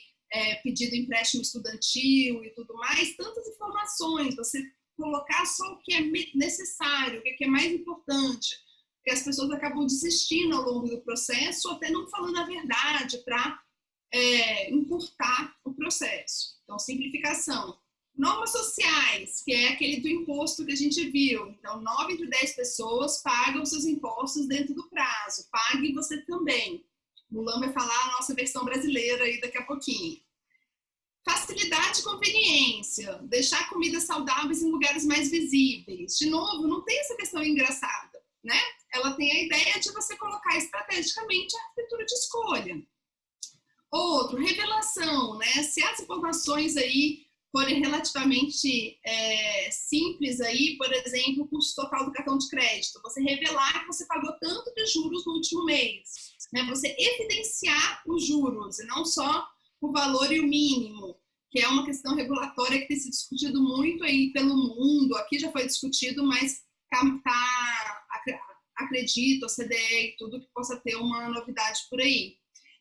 pedido de empréstimo estudantil e tudo mais, tantas informações. Você colocar só o que é necessário, o que é mais importante. Porque as pessoas acabam desistindo ao longo do processo, até não falando a verdade para encurtar o processo. Então, simplificação. Normas sociais, que é aquele do imposto que a gente viu. Então, 9 entre 10 pessoas pagam seus impostos dentro do prazo. Pague você também. O Mulan vai falar a nossa versão brasileira aí daqui a pouquinho. Facilidade e conveniência. Deixar comidas saudáveis em lugares mais visíveis. De novo, não tem essa questão engraçada, né? Ela tem a ideia de você colocar estrategicamente a arquitetura de escolha. Outro, revelação, né? Se as informações aí forem relativamente simples aí, por exemplo, o custo total do cartão de crédito, você revelar que você pagou tanto de juros no último mês, né? Você evidenciar os juros e não só o valor e o mínimo, que é uma questão regulatória que tem se discutido muito aí pelo mundo, aqui já foi discutido, mas acredito, a CDE e tudo que possa ter uma novidade por aí.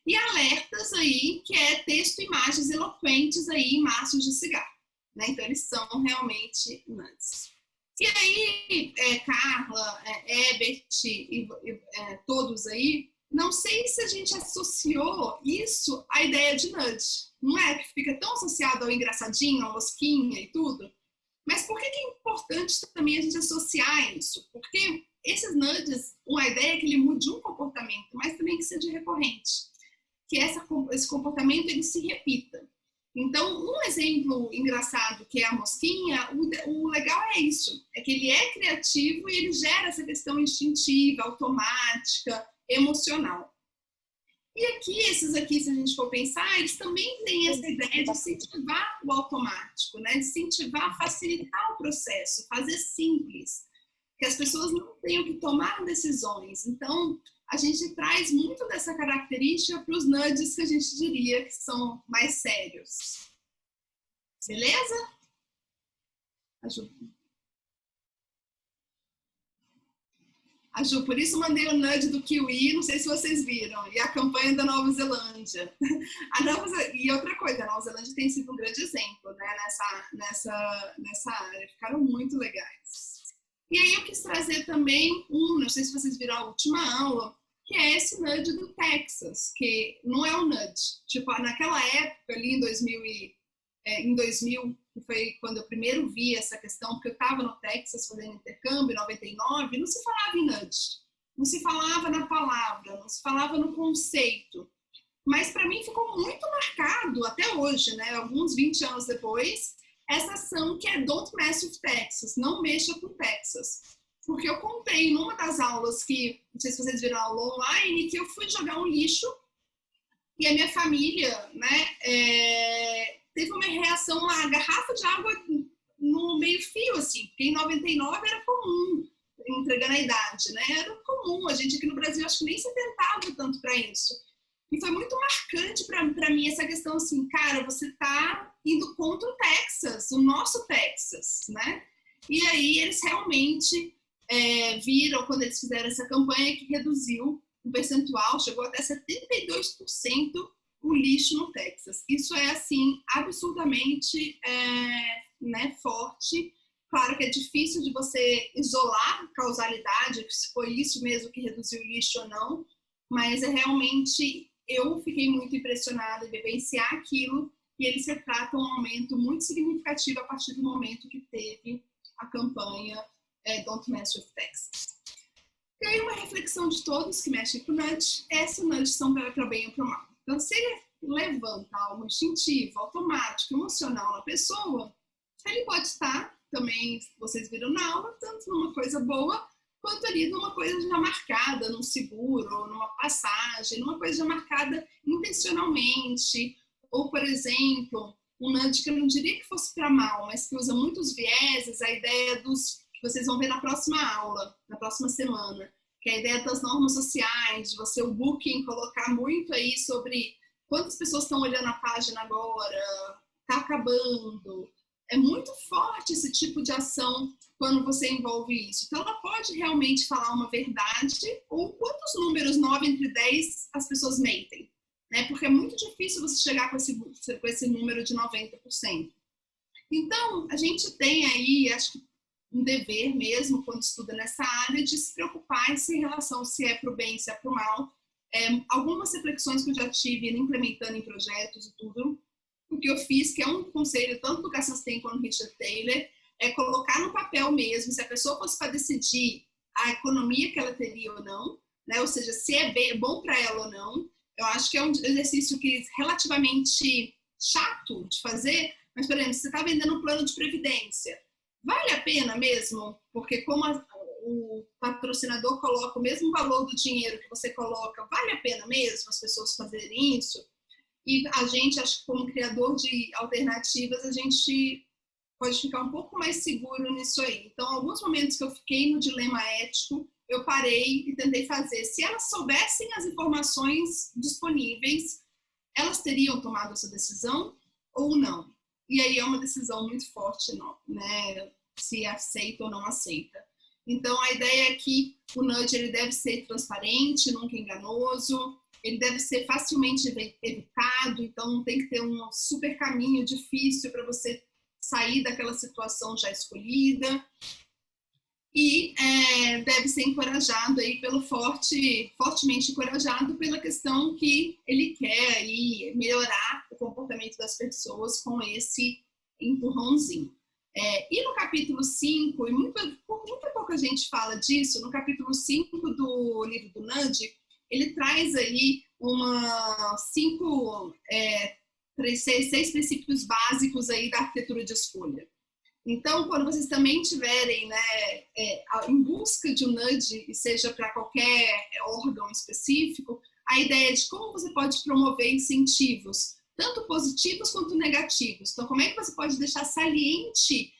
E alertas aí, que é texto e imagens eloquentes aí em maços de cigarro, né? Então, eles são realmente nudges. E aí, Carla, Ebert e todos aí, não sei se a gente associou isso à ideia de nudge. Não é que fica tão associado ao engraçadinho, ao mosquinha e tudo? Mas por que é importante também a gente associar isso? Porque esses nudges, uma ideia é que ele mude um comportamento, mas também que seja recorrente. Que esse comportamento ele se repita. Então, um exemplo engraçado que é a mosquinha, o legal é isso, é que ele é criativo e ele gera essa questão instintiva, automática, emocional. E aqui, esses aqui, se a gente for pensar, eles também têm essa ideia de incentivar o automático, né? De incentivar, facilitar o processo, fazer simples, que as pessoas não tenham que tomar decisões. Então, a gente traz muito dessa característica para os nudges que a gente diria que são mais sérios. Beleza? A Ju, por isso mandei o nudge do Kiwi, não sei se vocês viram, e a campanha da Nova Zelândia. E outra coisa, a Nova Zelândia tem sido um grande exemplo, né, nessa área, ficaram muito legais. E aí eu quis trazer também não sei se vocês viram a última aula, que é esse nudge do Texas, que não é um nudge. Tipo, naquela época, ali em 2000, que foi quando eu primeiro vi essa questão, porque eu estava no Texas fazendo intercâmbio, em 99, não se falava em nudge. Não se falava na palavra, não se falava no conceito. Mas para mim ficou muito marcado, até hoje, né, alguns 20 anos depois, essa ação que é Don't Mess with Texas, não mexa com Texas. Porque eu contei numa das aulas que, não sei se vocês viram a aula online, que eu fui jogar um lixo e a minha família, né, teve uma reação, uma garrafa de água no meio-fio, assim, porque em 99 era comum, entregando a idade, né, era comum, a gente aqui no Brasil acho que nem se tentava tanto para isso. E foi muito marcante para mim essa questão assim, cara, você tá indo contra o Texas, o nosso Texas, né? E aí eles realmente viram, quando eles fizeram essa campanha, que reduziu o percentual, chegou até 72% o lixo no Texas. Isso é, assim, absurdamente né, forte. Claro que é difícil de você isolar a causalidade, se foi isso mesmo que reduziu o lixo ou não, mas realmente, eu fiquei muito impressionada em vivenciar aquilo, e eles retratam um aumento muito significativo a partir do momento que teve a campanha Don't Mess with Texas. E aí uma reflexão de todos que mexem com o nudge é se o nudge são para bem ou para mal. Então, se ele levanta algo instintivo, automático, emocional na pessoa, ele pode estar também vocês viram na aula, tanto numa coisa boa, quanto ali numa coisa já marcada, num seguro, numa passagem, numa coisa já marcada intencionalmente, ou, por exemplo, um nudge que eu não diria que fosse para mal, mas que usa muitos vieses, a ideia dos, que vocês vão ver na próxima aula, na próxima semana, que é a ideia das normas sociais, de você, o Booking, colocar muito aí sobre quantas pessoas estão olhando a página agora, está acabando. É muito forte esse tipo de ação quando você envolve isso. Então, ela pode realmente falar uma verdade, ou quantos números 9 entre 10 as pessoas mentem, né? Porque é muito difícil você chegar com esse número de 90%. Então, a gente tem aí, acho que um dever mesmo, quando estuda nessa área, de se preocupar em relação se é para o bem, se é para o mal. Algumas reflexões que eu já tive implementando em projetos e tudo, o que eu fiz, que é um conselho tanto do Kassastein quanto do Richard Taylor, é colocar no papel mesmo, se a pessoa fosse para decidir a economia que ela teria ou não, né? Ou seja, se é bom para ela ou não. Eu acho que é um exercício que é relativamente chato de fazer, mas, por exemplo, se você está vendendo um plano de previdência, vale a pena mesmo? Porque como o patrocinador coloca o mesmo valor do dinheiro que você coloca, vale a pena mesmo as pessoas fazerem isso? E a gente, acho que como criador de alternativas, a gente pode ficar um pouco mais seguro nisso aí. Então, alguns momentos que eu fiquei no dilema ético, eu parei e tentei fazer. Se elas soubessem as informações disponíveis, elas teriam tomado essa decisão ou não? E aí é uma decisão muito forte, não, né? Se aceita ou não aceita. Então, a ideia é que o nudge ele deve ser transparente, nunca enganoso, ele deve ser facilmente evitado, então não tem que ter um super caminho difícil para você sair daquela situação já escolhida. E deve ser encorajado aí fortemente encorajado pela questão que ele quer aí melhorar o comportamento das pessoas com esse empurrãozinho. E no capítulo 5, e muita pouca gente fala disso, no capítulo 5 do livro do Nudge, ele traz aí seis princípios básicos aí da arquitetura de escolha. Então, quando vocês também estiverem, né, em busca de um nudge, e seja para qualquer órgão específico, a ideia é de como você pode promover incentivos, tanto positivos quanto negativos. Então, como é que você pode deixar saliente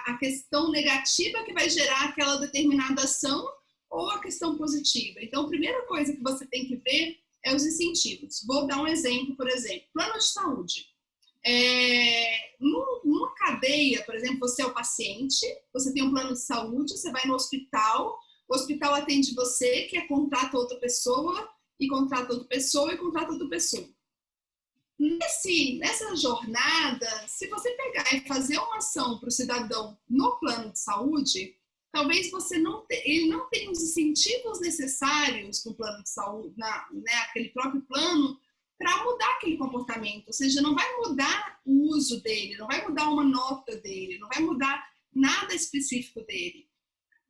a questão negativa que vai gerar aquela determinada ação ou a questão positiva? Então, a primeira coisa que você tem que ver é os incentivos. Vou dar um exemplo, por exemplo, plano de saúde. Numa cadeia, por exemplo, você é o paciente, você tem um plano de saúde, você vai no hospital, o hospital atende você, que contrata outra pessoa, e contrata outra pessoa, e contrata outra pessoa. Nessa jornada, se você pegar e fazer uma ação para o cidadão no plano de saúde, talvez ele não tenha os incentivos necessários no plano de saúde, aquele próprio plano, para mudar aquele comportamento. Ou seja, não vai mudar o uso dele, não vai mudar uma nota dele, não vai mudar nada específico dele.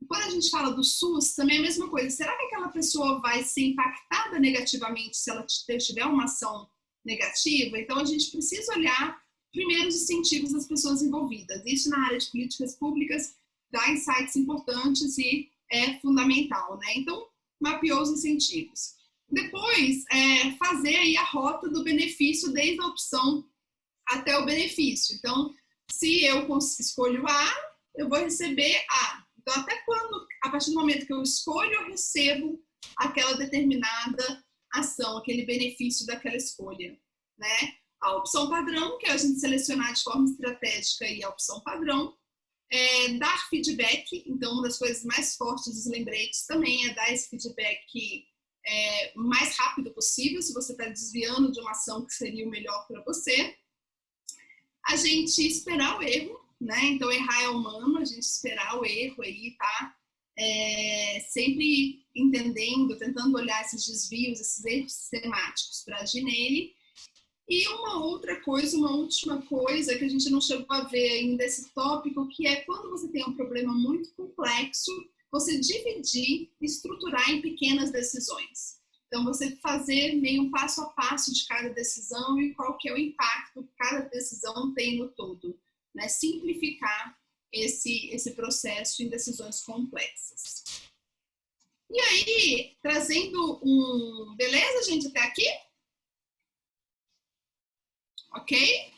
Quando a gente fala do SUS, também é a mesma coisa. Será que aquela pessoa vai ser impactada negativamente se ela tiver uma ação negativa? Então, a gente precisa olhar primeiro os incentivos das pessoas envolvidas. Isso na área de políticas públicas dá insights importantes e é fundamental, né? Então, mapeou os incentivos. Depois, fazer aí a rota do benefício desde a opção até o benefício. Então, se eu escolho A, eu vou receber A. Então, até quando, a partir do momento que eu escolho, eu recebo aquela determinada ação, aquele benefício daquela escolha, né? A opção padrão, que é a gente selecionar de forma estratégica aí a opção padrão. Dar feedback. Então, uma das coisas mais fortes dos lembretes também é dar esse feedback o mais rápido possível, se você está desviando de uma ação que seria o melhor para você. A gente esperar o erro, né? Então, errar é humano, a gente esperar o erro aí, tá? Sempre entendendo, tentando olhar esses desvios, esses erros sistemáticos para agir nele. E uma outra coisa, uma última coisa que a gente não chegou a ver ainda esse tópico, que é quando você tem um problema muito complexo, você dividir, estruturar em pequenas decisões. Então, você fazer meio um passo a passo de cada decisão e qual que é o impacto que cada decisão tem no todo, né? Simplificar esse processo em decisões complexas. E aí, trazendo beleza, gente, até aqui? Ok?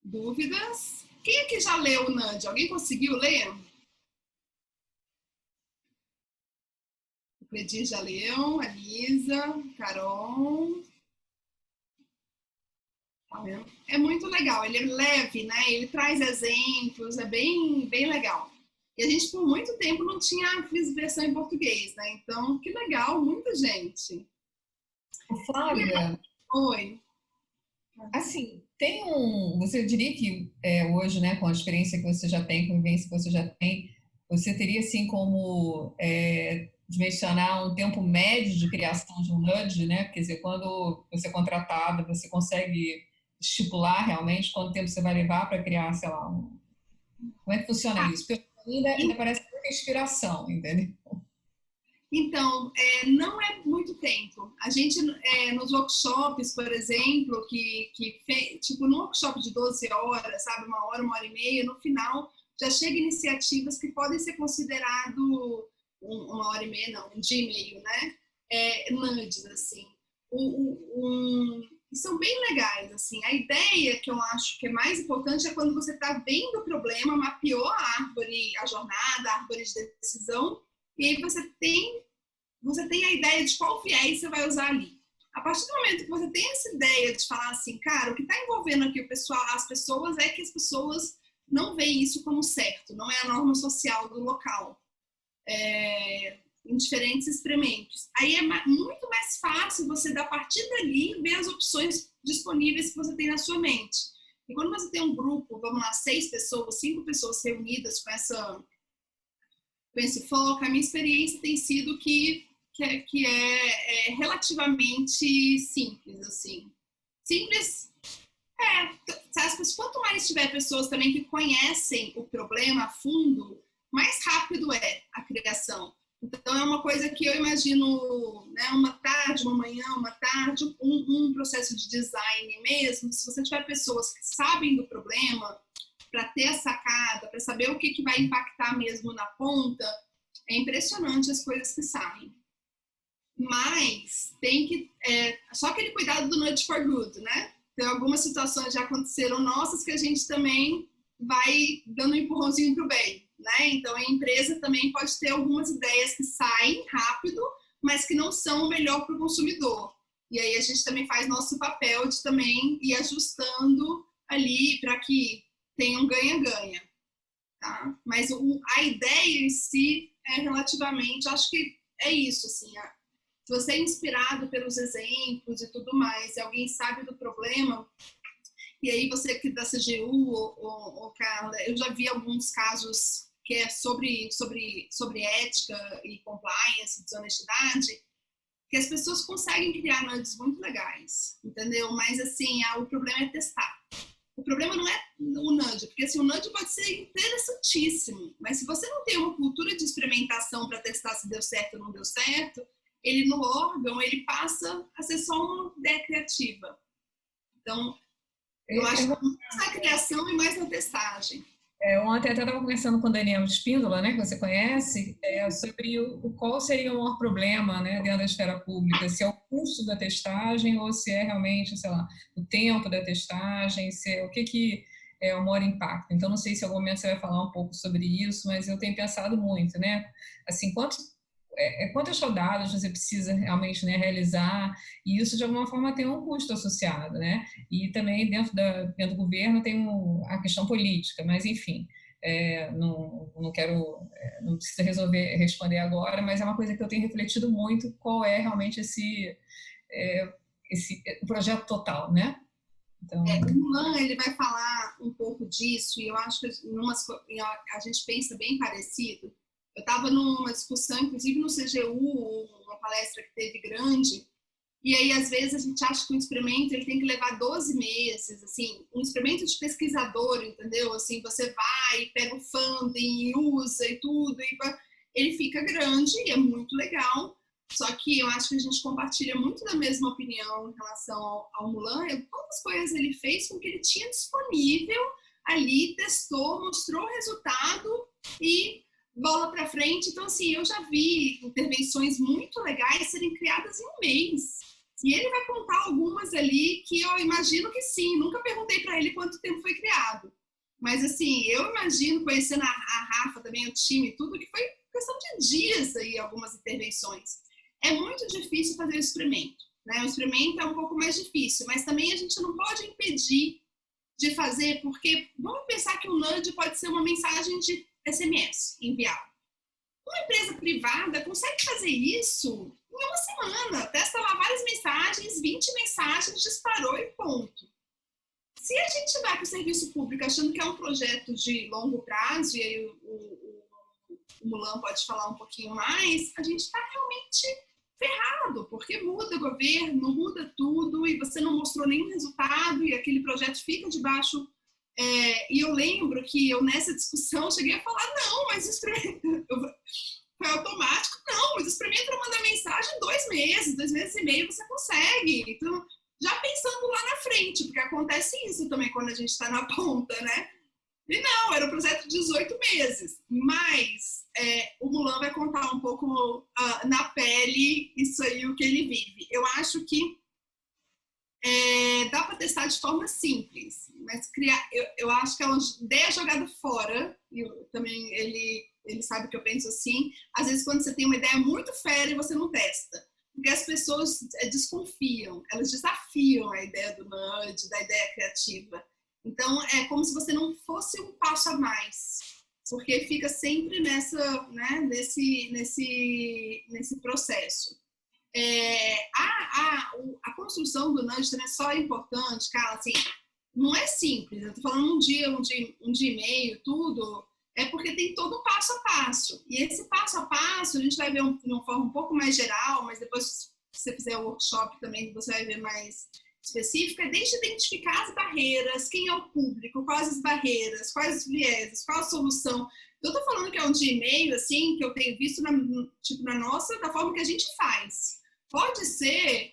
Dúvidas? Quem aqui já leu o nudge? Alguém conseguiu ler? O Cledir já leu, a Lisa, Carol. Tá vendo? É muito legal, ele é leve, né? Ele traz exemplos, é bem legal. E a gente, por muito tempo, não tinha versão em português, né? Então, que legal, muita gente. Flávia, oi. Assim, você diria que hoje, né, com a experiência que você já tem, com a vivência que você já tem, você teria, assim, como dimensionar um tempo médio de criação de um nudge, né? Quer dizer, quando você é contratada, você consegue estipular realmente quanto tempo você vai levar para criar, sei lá, como é que funciona isso? Porque ainda parece muita inspiração, entendeu? Então, não é muito tempo. A gente, nos workshops, por exemplo, tipo, num workshop de 12 horas, sabe, 1 hora e meia, no final, já chega iniciativas que podem ser considerado 1 hora e meia, não, 1 dia e meio, né? Nudges, assim. São bem legais, assim. A ideia que eu acho que é mais importante é quando você está vendo o problema, mapeou a árvore, a jornada, a árvore de decisão, e aí você tem a ideia de qual viés você vai usar ali. A partir do momento que você tem essa ideia de falar assim, cara, o que está envolvendo aqui as pessoas é que as pessoas não veem isso como certo, não é a norma social do local. Em diferentes experimentos. Aí é muito mais fácil você, a partir dali, ver as opções disponíveis que você tem na sua mente. E quando você tem um grupo, vamos lá, 6 pessoas, 5 pessoas reunidas com esse foco, a minha experiência tem sido que é relativamente simples, assim. Simples, quanto mais tiver pessoas também que conhecem o problema a fundo, mais rápido é a criação. Então, é uma coisa que eu imagino, né, uma tarde, uma manhã, uma tarde, um processo de design mesmo. Se você tiver pessoas que sabem do problema, para ter a sacada, para saber o que vai impactar mesmo na ponta, é impressionante as coisas que saem. Mas tem que... só aquele cuidado do nudge for good, né? Tem algumas situações já aconteceram nossas que a gente também vai dando um empurrãozinho para o bem, né? Então, a empresa também pode ter algumas ideias que saem rápido, mas que não são o melhor para o consumidor. E aí a gente também faz nosso papel de também ir ajustando ali para que tenha um ganha-ganha, tá? Mas a ideia em si é relativamente, acho que é isso, assim, se você é inspirado pelos exemplos e tudo mais, e alguém sabe do problema, e aí você que da CGU ou Carla, eu já vi alguns casos que é sobre ética e compliance, desonestidade, que as pessoas conseguem criar nudges muito legais, entendeu? Mas, assim, o problema é testar. O problema não é o nudge, porque assim, o nudge pode ser interessantíssimo, mas se você não tem uma cultura de experimentação para testar se deu certo ou não deu certo, ele no órgão, ele passa a ser só uma ideia criativa. Então, eu acho que mais na criação e mais na testagem. Ontem até estava conversando com o Daniel Espíndola, né, que você conhece, sobre qual seria o maior problema, né, dentro da esfera pública, se é o custo da testagem ou se é realmente, sei lá, o tempo da testagem, se é, o que é o maior impacto. Então, não sei se em algum momento você vai falar um pouco sobre isso, mas eu tenho pensado muito, né, assim, quantas rodadas você precisa realmente, né, realizar, e isso de alguma forma tem um custo associado, né? E também dentro do governo tem a questão política, mas enfim, não precisa responder agora, mas é uma coisa que eu tenho refletido muito, qual é realmente esse projeto total, né? Então... o Mulan, ele vai falar um pouco disso, e eu acho que a gente pensa bem parecido. Eu estava numa discussão, inclusive no CGU, uma palestra que teve grande, e aí às vezes a gente acha que um experimento ele tem que levar 12 meses, assim, um experimento de pesquisador, entendeu? Assim, você vai, pega o funding, usa e tudo, e ele fica grande e é muito legal, só que eu acho que a gente compartilha muito da mesma opinião em relação ao Mulan, quantas coisas ele fez com o que ele tinha disponível ali, testou, mostrou o resultado e bola para frente. Então, assim, eu já vi intervenções muito legais serem criadas em um mês. E ele vai contar algumas ali que eu imagino que sim. Nunca perguntei para ele quanto tempo foi criado. Mas, assim, eu imagino, conhecendo a Rafa também, o time, tudo, que foi questão de dias aí, algumas intervenções. É muito difícil fazer o experimento, né? O experimento é um pouco mais difícil, mas também a gente não pode impedir de fazer, porque vamos pensar que o nudge pode ser uma mensagem de SMS enviada. Uma empresa privada consegue fazer isso em uma semana. Testa lá várias mensagens, 20 mensagens, disparou e ponto. Se a gente vai para o serviço público achando que é um projeto de longo prazo, e aí o Mulan pode falar um pouquinho mais, a gente está realmente ferrado, porque muda o governo, muda tudo, e você não mostrou nenhum resultado, e aquele projeto fica debaixo. E eu lembro que eu, nessa discussão, cheguei a falar, não, mas o experimento foi automático. Não, mas o experimento para mandar mensagem 2 meses, 2 meses e meio você consegue. Então, já pensando lá na frente, porque acontece isso também quando a gente está na ponta, né? E não, era um projeto de 18 meses. Mas o Mulan vai contar um pouco na pele isso aí, o que ele vive. Eu acho que dá para testar de forma simples, mas eu acho que é uma ideia jogada fora, e também ele sabe que eu penso assim, às vezes quando você tem uma ideia muito fera e você não testa, porque as pessoas desconfiam, elas desafiam a ideia do nudge, da ideia criativa. Então é como se você não fosse um passo a mais, porque fica sempre nesse processo. A construção do nudge também é só importante, cara, assim, não é simples. Eu tô falando um dia e meio, tudo, é porque tem todo um passo a passo. E esse passo a passo a gente vai ver de uma forma um pouco mais geral, mas depois, se você fizer o workshop também, você vai ver mais específica, desde identificar as barreiras, quem é o público, quais as barreiras, quais os vieses, qual a solução. Eu tô falando que é um dia e meio, assim, que eu tenho visto na nossa, da forma que a gente faz. Pode ser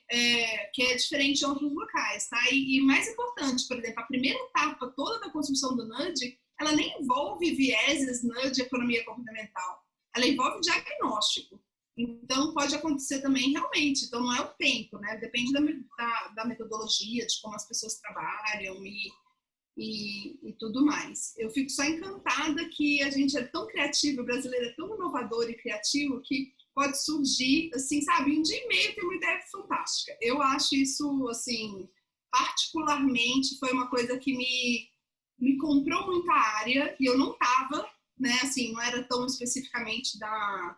que é diferente em outros locais, tá? E mais importante, por exemplo, a primeira etapa toda da construção do nudge, ela nem envolve vieses, nudge, economia comportamental. Ela envolve diagnóstico. Então, pode acontecer também realmente. Então, não é o tempo, né? Depende da metodologia, de como as pessoas trabalham e tudo mais. Eu fico só encantada que a gente é tão criativo, o brasileiro é tão inovador e criativo que pode surgir, assim, sabe, em um dia e meio tem uma ideia fantástica. Eu acho isso, assim, particularmente, foi uma coisa que me comprou muita área e eu não estava, né, assim, não era tão especificamente da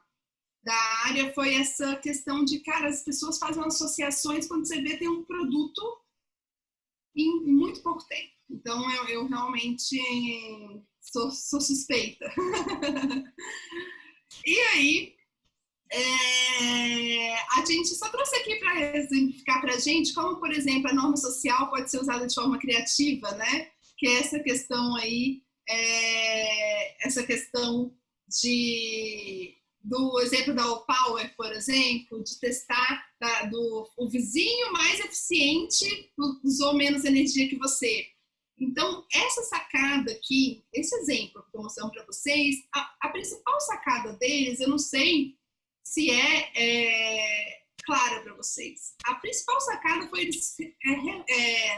área, foi essa questão de, cara, as pessoas fazem associações quando você vê tem um produto em muito pouco tempo. Então, eu realmente sou suspeita. E aí, a gente só trouxe aqui para exemplificar para a gente como, por exemplo, a norma social pode ser usada de forma criativa, né? Que é essa questão aí, essa questão do exemplo da Opower, por exemplo, de testar o vizinho mais eficiente usou menos energia que você. Então, essa sacada aqui, esse exemplo que eu estou mostrando para vocês, a principal sacada deles, eu não sei se é clara para vocês. A principal sacada foi eles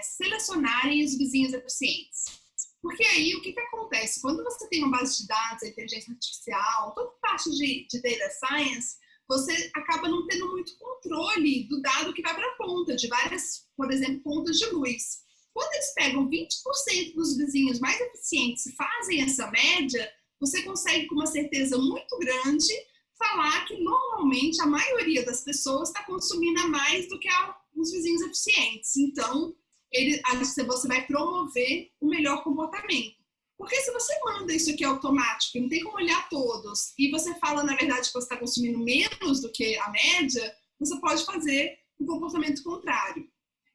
selecionarem os vizinhos eficientes. Porque aí, o que acontece? Quando você tem uma base de dados, a inteligência artificial, toda parte de data science, você acaba não tendo muito controle do dado que vai para a ponta, de várias, por exemplo, pontas de luz. Quando eles pegam 20% dos vizinhos mais eficientes e fazem essa média, você consegue, com uma certeza muito grande, falar que normalmente a maioria das pessoas está consumindo a mais do que os vizinhos eficientes. Então, você vai promover o melhor comportamento. Porque se você manda isso aqui automático, não tem como olhar todos, e você fala, na verdade, que você está consumindo menos do que a média, você pode fazer um comportamento contrário.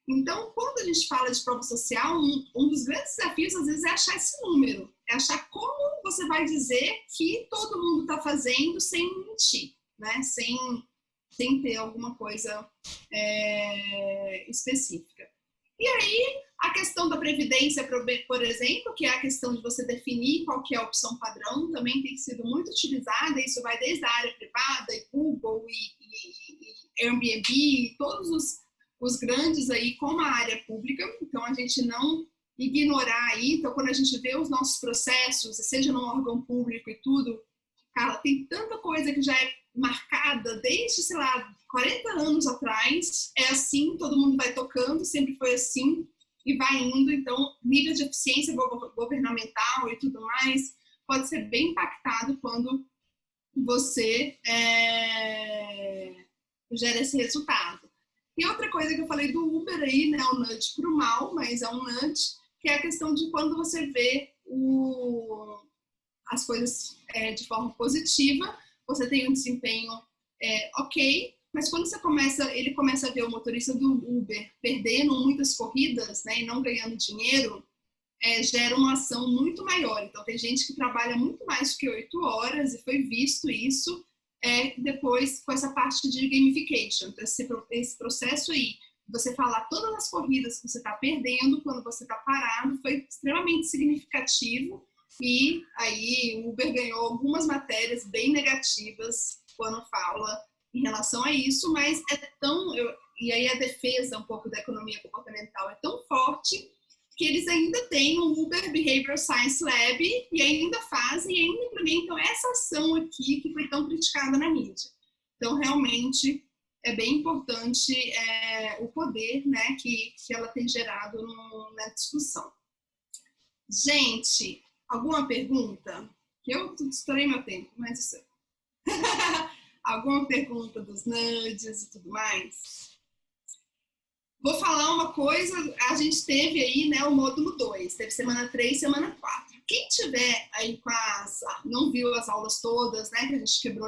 Então, quando a gente fala de prova social, um dos grandes desafios, às vezes, é achar esse número. É achar como você vai dizer que todo mundo está fazendo sem mentir, né? Sem ter alguma coisa específica. E aí, A questão da previdência, por exemplo, que é a questão de você definir qual que é a opção padrão, também tem sido muito utilizada. Isso vai desde a área privada, e Google, e Airbnb, e todos os grandes aí, como a área pública. Então, a gente não ignorar aí. Então, quando a gente vê os nossos processos, seja num órgão público e tudo, cara, tem tanta coisa que já é marcada desde, sei lá, 40 anos atrás. É assim, todo mundo vai tocando, sempre foi assim. E vai indo, então, nível de eficiência governamental e tudo mais pode ser bem impactado quando você gera esse resultado. E outra coisa que eu falei do Uber aí, né, o nudge para o mal, mas é um nudge, que é a questão de quando você vê as coisas de forma positiva, você tem um desempenho ok, mas quando ele começa a ver o motorista do Uber perdendo muitas corridas, né, e não ganhando dinheiro, gera uma ação muito maior. Então, tem gente que trabalha muito mais que 8 horas, e foi visto isso depois com essa parte de gamification. Então, esse processo aí, você falar todas as corridas que você está perdendo quando você está parado, foi extremamente significativo, e aí o Uber ganhou algumas matérias bem negativas quando fala em relação a isso, mas e aí a defesa um pouco da economia comportamental é tão forte que eles ainda têm o Uber Behavioral Science Lab e ainda fazem e ainda implementam essa ação aqui que foi tão criticada na mídia. Então, realmente, é bem importante o poder, né, que ela tem gerado na discussão. Gente, alguma pergunta? Eu estourei meu tempo, mas isso é. Alguma pergunta dos nudges e tudo mais? Vou falar uma coisa, a gente teve aí, né, o módulo 2, teve semana 3, semana 4. Quem tiver aí não viu as aulas todas, né, que a gente quebrou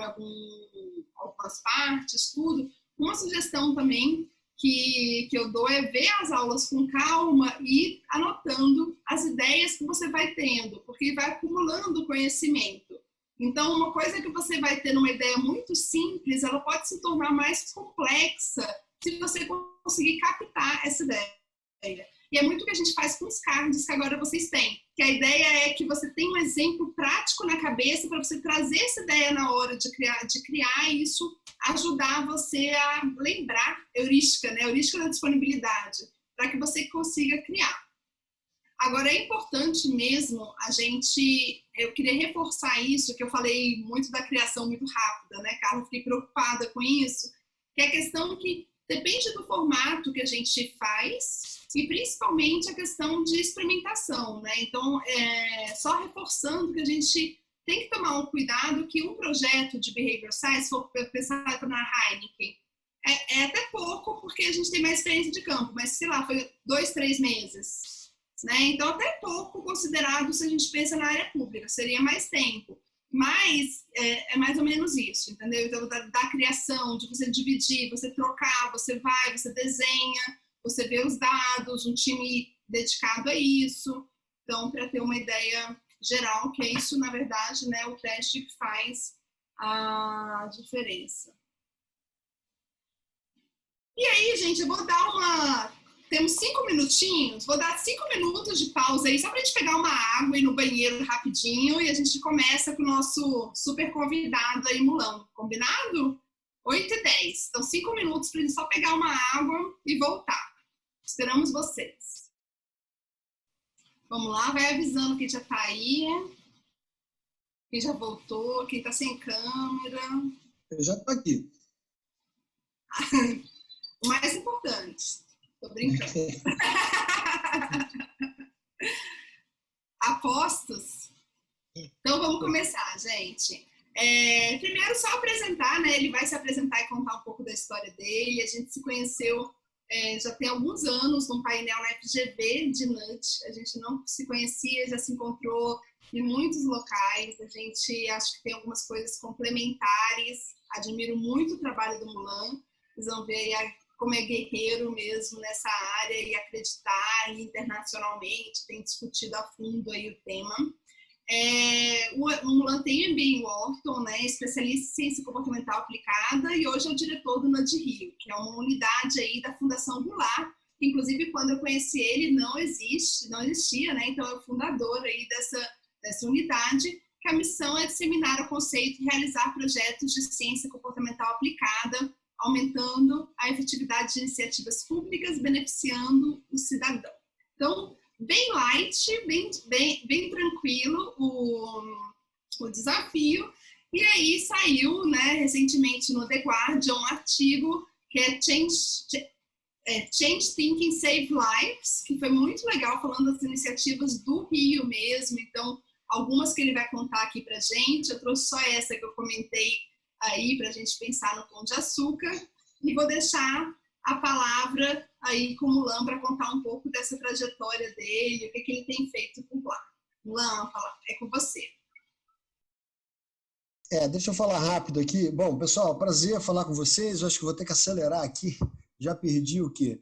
algumas partes, tudo, uma sugestão também que eu dou é ver as aulas com calma e anotando as ideias que você vai tendo, porque vai acumulando conhecimento. Então, uma coisa que você vai ter numa ideia muito simples, ela pode se tornar mais complexa se você conseguir captar essa ideia. E é muito o que a gente faz com os cards que agora vocês têm. Que a ideia é que você tenha um exemplo prático na cabeça para você trazer essa ideia na hora de criar e isso ajudar você a lembrar heurística, né? Heurística da disponibilidade, para que você consiga criar. Agora, é importante mesmo eu queria reforçar isso, que eu falei muito da criação muito rápida, né, Carla? Fiquei preocupada com isso, que é a questão que depende do formato que a gente faz e principalmente a questão de experimentação, né? Então, só reforçando que a gente tem que tomar um cuidado que um projeto de Behavioral Science, se for pensado na Heineken, é até pouco, porque a gente tem mais experiência de campo, mas, sei lá, foi 2, 3 meses. Né? Então, até pouco considerado se a gente pensa na área pública, seria mais tempo. Mas é mais ou menos isso, entendeu? Então, da criação, de você dividir, você trocar, você vai, você desenha, você vê os dados, um time dedicado a isso. Então, para ter uma ideia geral, que é isso, na verdade, né, o teste que faz a diferença. E aí, gente, eu vou dar Temos 5 minutinhos, vou dar 5 minutos de pausa aí, só para a gente pegar uma água e ir no banheiro rapidinho, e a gente começa com o nosso super convidado aí, Mulan. Combinado? 8h10. Então, 5 minutos para a gente só pegar uma água e voltar. Esperamos vocês. Vamos lá, vai avisando quem já está aí, quem já voltou, quem está sem câmera. Eu já estou aqui. O mais importante. Tô brincando. Apostos? Então vamos começar, gente. Primeiro só apresentar, né? Ele vai se apresentar e contar um pouco da história dele. A gente se conheceu já tem alguns anos num painel na FGV de Nudge. A gente não se conhecia, já se encontrou em muitos locais. A gente acho que tem algumas coisas complementares. Admiro muito o trabalho do Mulan. Vocês vão ver aí como é guerreiro mesmo nessa área e acreditar internacionalmente, tem discutido a fundo aí o tema. O Mulan tem MBA em Wharton, né, especialista em ciência comportamental aplicada e hoje é o diretor do Nudge Rio, que é uma unidade aí da Fundação Goulart, que inclusive quando eu conheci ele não existia, né? Então é o fundador aí dessa unidade, que a missão é disseminar o conceito e realizar projetos de ciência comportamental aplicada, aumentando a efetividade de iniciativas públicas, beneficiando o cidadão. Então, bem light, bem tranquilo o desafio. E aí saiu, né, recentemente no The Guardian um artigo que é Change Thinking Save Lives, que foi muito legal, falando das iniciativas do Rio mesmo. Então, algumas que ele vai contar aqui pra gente. Eu trouxe só essa que eu comentei aí pra gente pensar no Pão de Açúcar. E vou deixar a palavra aí com o Mulan para contar um pouco dessa trajetória dele, o que ele tem feito por lá. Mulan, é com você. Deixa eu falar rápido aqui. Bom, pessoal, prazer falar com vocês. Eu acho que vou ter que acelerar aqui. Já perdi o quê?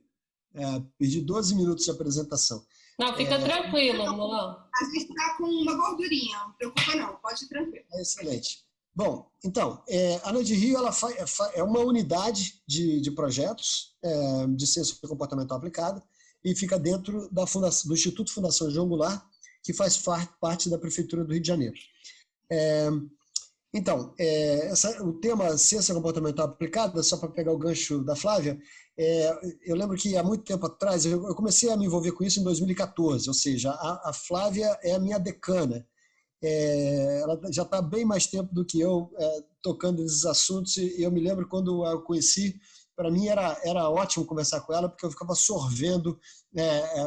Perdi 12 minutos de apresentação. Não, fica tranquilo, Mulan. A gente está com uma gordurinha, não preocupa não, pode ir tranquilo. Excelente. Bom, então, a Noite Rio ela é uma unidade de projetos de ciência comportamental aplicada e fica dentro do Instituto Fundação João Goulart, que faz parte da Prefeitura do Rio de Janeiro. Então, o tema ciência comportamental aplicada, só para pegar o gancho da Flávia, eu lembro que há muito tempo atrás, eu comecei a me envolver com isso em 2014, ou seja, a Flávia é a minha decana. Ela já está bem mais tempo do que eu tocando nesses assuntos, e eu me lembro quando eu conheci, para mim era ótimo conversar com ela, porque eu ficava sorvendo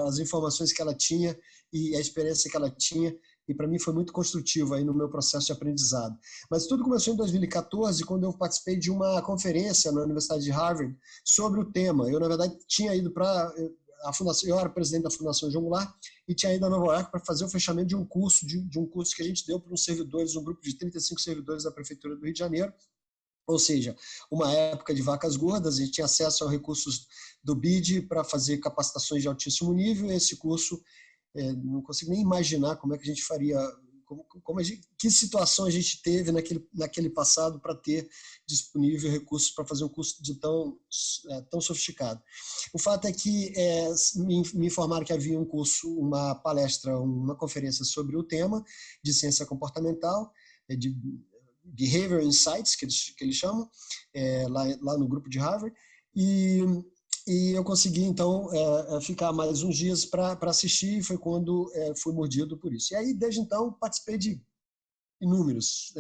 as informações que ela tinha e a experiência que ela tinha, e para mim foi muito construtivo aí no meu processo de aprendizado. Mas tudo começou em 2014, quando eu participei de uma conferência na Universidade de Harvard sobre o tema. Eu, na verdade, tinha ido para a Fundação, eu era presidente da Fundação João Goulart, e tinha ido a Nova York para fazer o fechamento de um curso, que a gente deu para uns servidores, um grupo de 35 servidores da Prefeitura do Rio de Janeiro, ou seja, uma época de vacas gordas, a gente tinha acesso a recursos do BID para fazer capacitações de altíssimo nível, e esse curso, não consigo nem imaginar como é que a gente faria, que situação a gente teve naquele passado para ter disponível recursos para fazer um curso tão sofisticado. O fato é que me informaram que havia um curso, uma palestra, uma conferência sobre o tema de ciência comportamental, de Behavioral Insights, que eles chamam, lá no grupo de Harvard, e eu consegui, então, ficar mais uns dias para assistir, e foi quando fui mordido por isso. E aí, desde então, participei de inúmeros.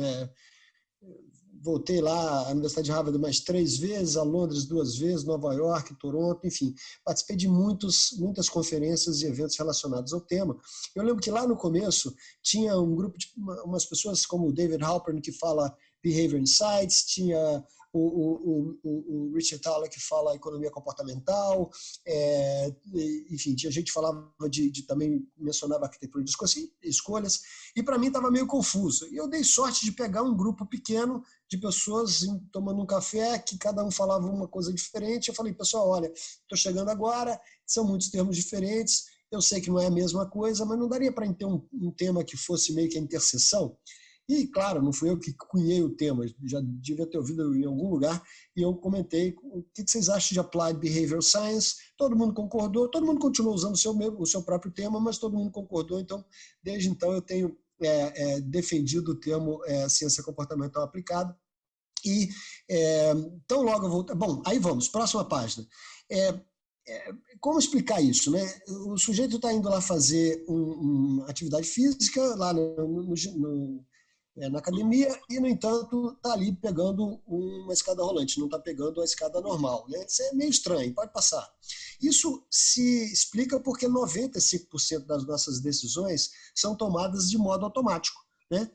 Voltei lá à Universidade de Harvard mais 3 vezes, a Londres 2 vezes, Nova York, Toronto, enfim. Participei de muitas conferências e eventos relacionados ao tema. Eu lembro que lá no começo tinha um grupo de umas pessoas como o David Halpern, que fala Behavior Insights, tinha o Richard Thaler, que fala economia comportamental, enfim, tinha gente que falava também mencionava arquitetura de escolhas, e para mim estava meio confuso. E eu dei sorte de pegar um grupo pequeno de pessoas tomando um café, que cada um falava uma coisa diferente. Eu falei, pessoal, olha, estou chegando agora, são muitos termos diferentes, eu sei que não é a mesma coisa, mas não daria para ter um tema que fosse meio que a interseção? E, claro, não fui eu que cunhei o tema, já devia ter ouvido em algum lugar, e eu comentei o que vocês acham de Applied Behavioral Science. Todo mundo concordou, todo mundo continuou usando o seu próprio tema, mas todo mundo concordou. Então, desde então, eu tenho defendido o termo ciência comportamental aplicada. E, tão logo eu vou... Bom, aí vamos, próxima página. Como explicar isso, né? O sujeito está indo lá fazer uma atividade física, lá na academia, e, no entanto, está ali pegando uma escada rolante, não está pegando a escada normal, né? Isso é meio estranho, pode passar. Isso se explica porque 95% das nossas decisões são tomadas de modo automático, né?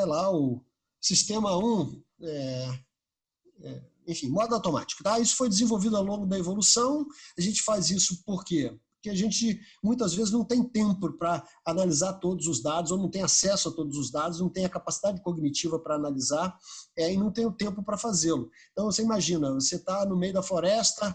Lá o sistema 1, enfim, modo automático. Tá? Isso foi desenvolvido ao longo da evolução. A gente faz isso por quê? Porque a gente, muitas vezes, não tem tempo para analisar todos os dados, ou não tem acesso a todos os dados, não tem a capacidade cognitiva para analisar, e não tem o tempo para fazê-lo. Então, você imagina, você está no meio da floresta,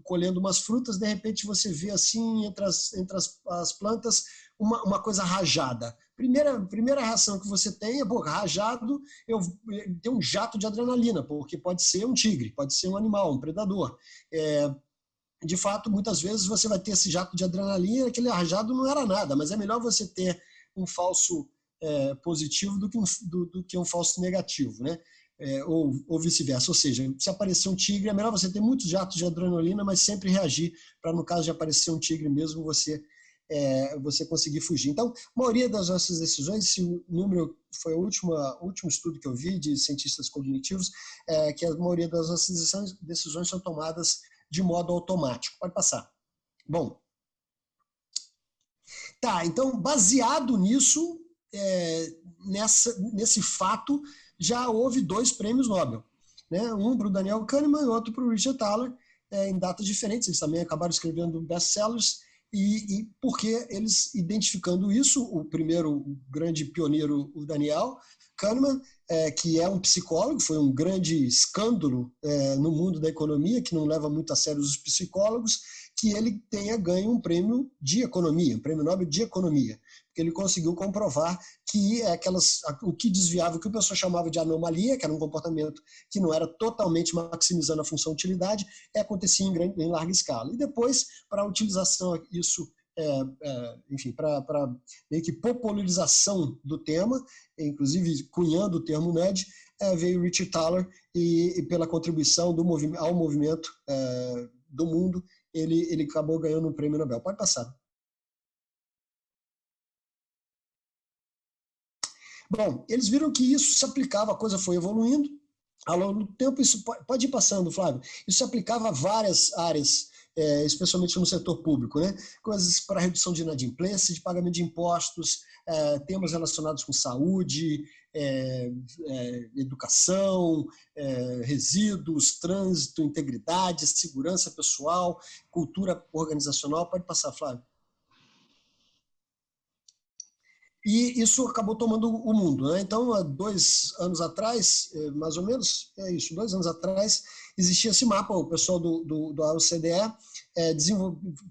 colhendo umas frutas, de repente você vê assim, entre as plantas, uma coisa rajada. Primeira reação que você tem é, rajado, tem um jato de adrenalina, porque pode ser um tigre, pode ser um animal, um predador. de fato, muitas vezes você vai ter esse jato de adrenalina, aquele rajado não era nada, mas é melhor você ter um falso positivo do que um falso negativo, né? Ou vice-versa. Ou seja, se aparecer um tigre, é melhor você ter muitos jatos de adrenalina, mas sempre reagir para, no caso de aparecer um tigre mesmo, você conseguir fugir. Então, a maioria das nossas decisões, esse número foi o último estudo que eu vi de cientistas cognitivos, que a maioria das nossas decisões são tomadas de modo automático. Pode passar. Bom, tá, então, baseado nisso, nesse fato, já houve 2 prêmios Nobel, né? Um para o Daniel Kahneman e outro para o Richard Thaler, em datas diferentes. Eles também acabaram escrevendo best-sellers, e porque eles, identificando isso, o primeiro grande pioneiro, o Daniel Kahneman, que é um psicólogo, foi um grande escândalo no mundo da economia, que não leva muito a sério os psicólogos, que ele tenha ganho um prêmio de economia, um prêmio Nobel de economia, porque ele conseguiu comprovar que o que desviava, o que o pessoal chamava de anomalia, que era um comportamento que não era totalmente maximizando a função utilidade, acontecia em larga escala. E depois, para a utilização isso, enfim, para meio que popularização do tema, inclusive cunhando o termo nudge, veio Richard Thaler e pela contribuição ao movimento do mundo, ele acabou ganhando um prêmio Nobel. Pode passar. Bom, eles viram que isso se aplicava, a coisa foi evoluindo, ao longo do tempo, isso pode ir passando, Flávio, isso se aplicava a várias áreas, especialmente no setor público, né? Coisas para redução de inadimplência, de pagamento de impostos, temas relacionados com saúde, educação, resíduos, trânsito, integridade, segurança pessoal, cultura organizacional. Pode passar, Flávio. E isso acabou tomando o mundo, né? Então, há 2 anos atrás, mais ou menos, 2 anos atrás, existia esse mapa, o pessoal do OCDE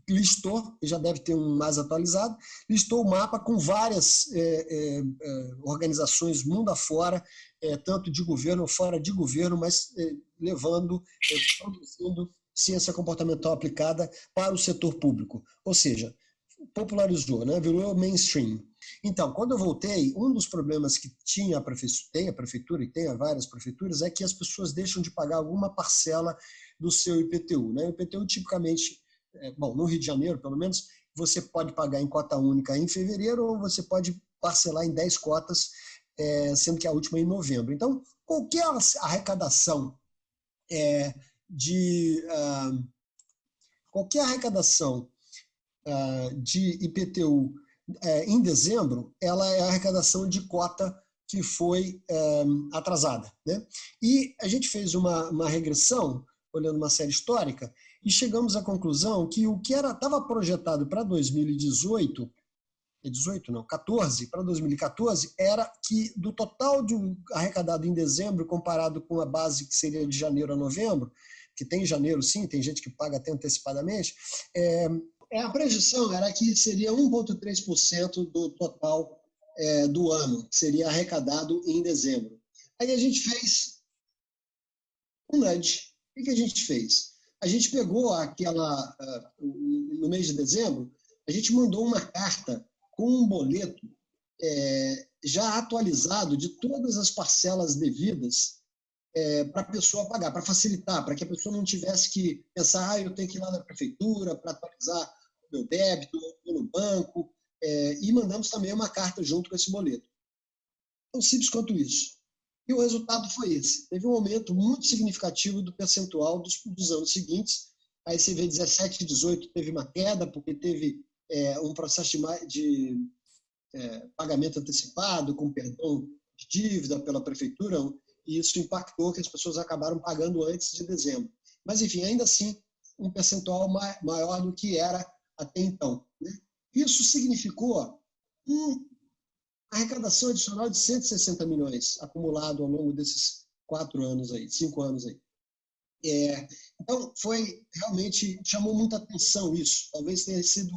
listou, já deve ter um mais atualizado, listou o mapa com várias organizações mundo afora, tanto de governo, fora de governo, mas produzindo ciência comportamental aplicada para o setor público. Ou seja, popularizou, né? Virou mainstream. Então, quando eu voltei, um dos problemas que tem a prefeitura, e tem várias prefeituras, é que as pessoas deixam de pagar alguma parcela do seu IPTU, né? O IPTU, tipicamente, no Rio de Janeiro, pelo menos, você pode pagar em cota única em fevereiro ou você pode parcelar em 10 cotas, sendo que a última é em novembro. Então, qualquer arrecadação de IPTU em dezembro, ela é a arrecadação de cota que foi atrasada, né? E a gente fez uma regressão, olhando uma série histórica, e chegamos à conclusão que o que estava projetado para 2018, 14, para 2014, era que do total arrecadado em dezembro, comparado com a base que seria de janeiro a novembro, que tem em janeiro sim, tem gente que paga até antecipadamente, a projeção era que seria 1,3% do total do ano, que seria arrecadado em dezembro. Aí a gente fez um nudge. O que a gente fez? A gente pegou no mês de dezembro, a gente mandou uma carta com um boleto já atualizado de todas as parcelas devidas para a pessoa pagar, para facilitar, para que a pessoa não tivesse que pensar, eu tenho que ir lá na prefeitura para atualizar o meu débito, ou no banco, e mandamos também uma carta junto com esse boleto. Tão simples quanto isso. E o resultado foi esse. Teve um aumento muito significativo do percentual dos anos seguintes. Aí você vê 17 e 18 teve uma queda, porque teve um processo de pagamento antecipado, com perdão de dívida pela prefeitura, e isso impactou que as pessoas acabaram pagando antes de dezembro. Mas, enfim, ainda assim, um percentual maior do que era até então, né? Isso significou uma arrecadação adicional de 160 milhões acumulado ao longo desses 5 anos aí. Então, realmente chamou muita atenção isso. Talvez tenha sido,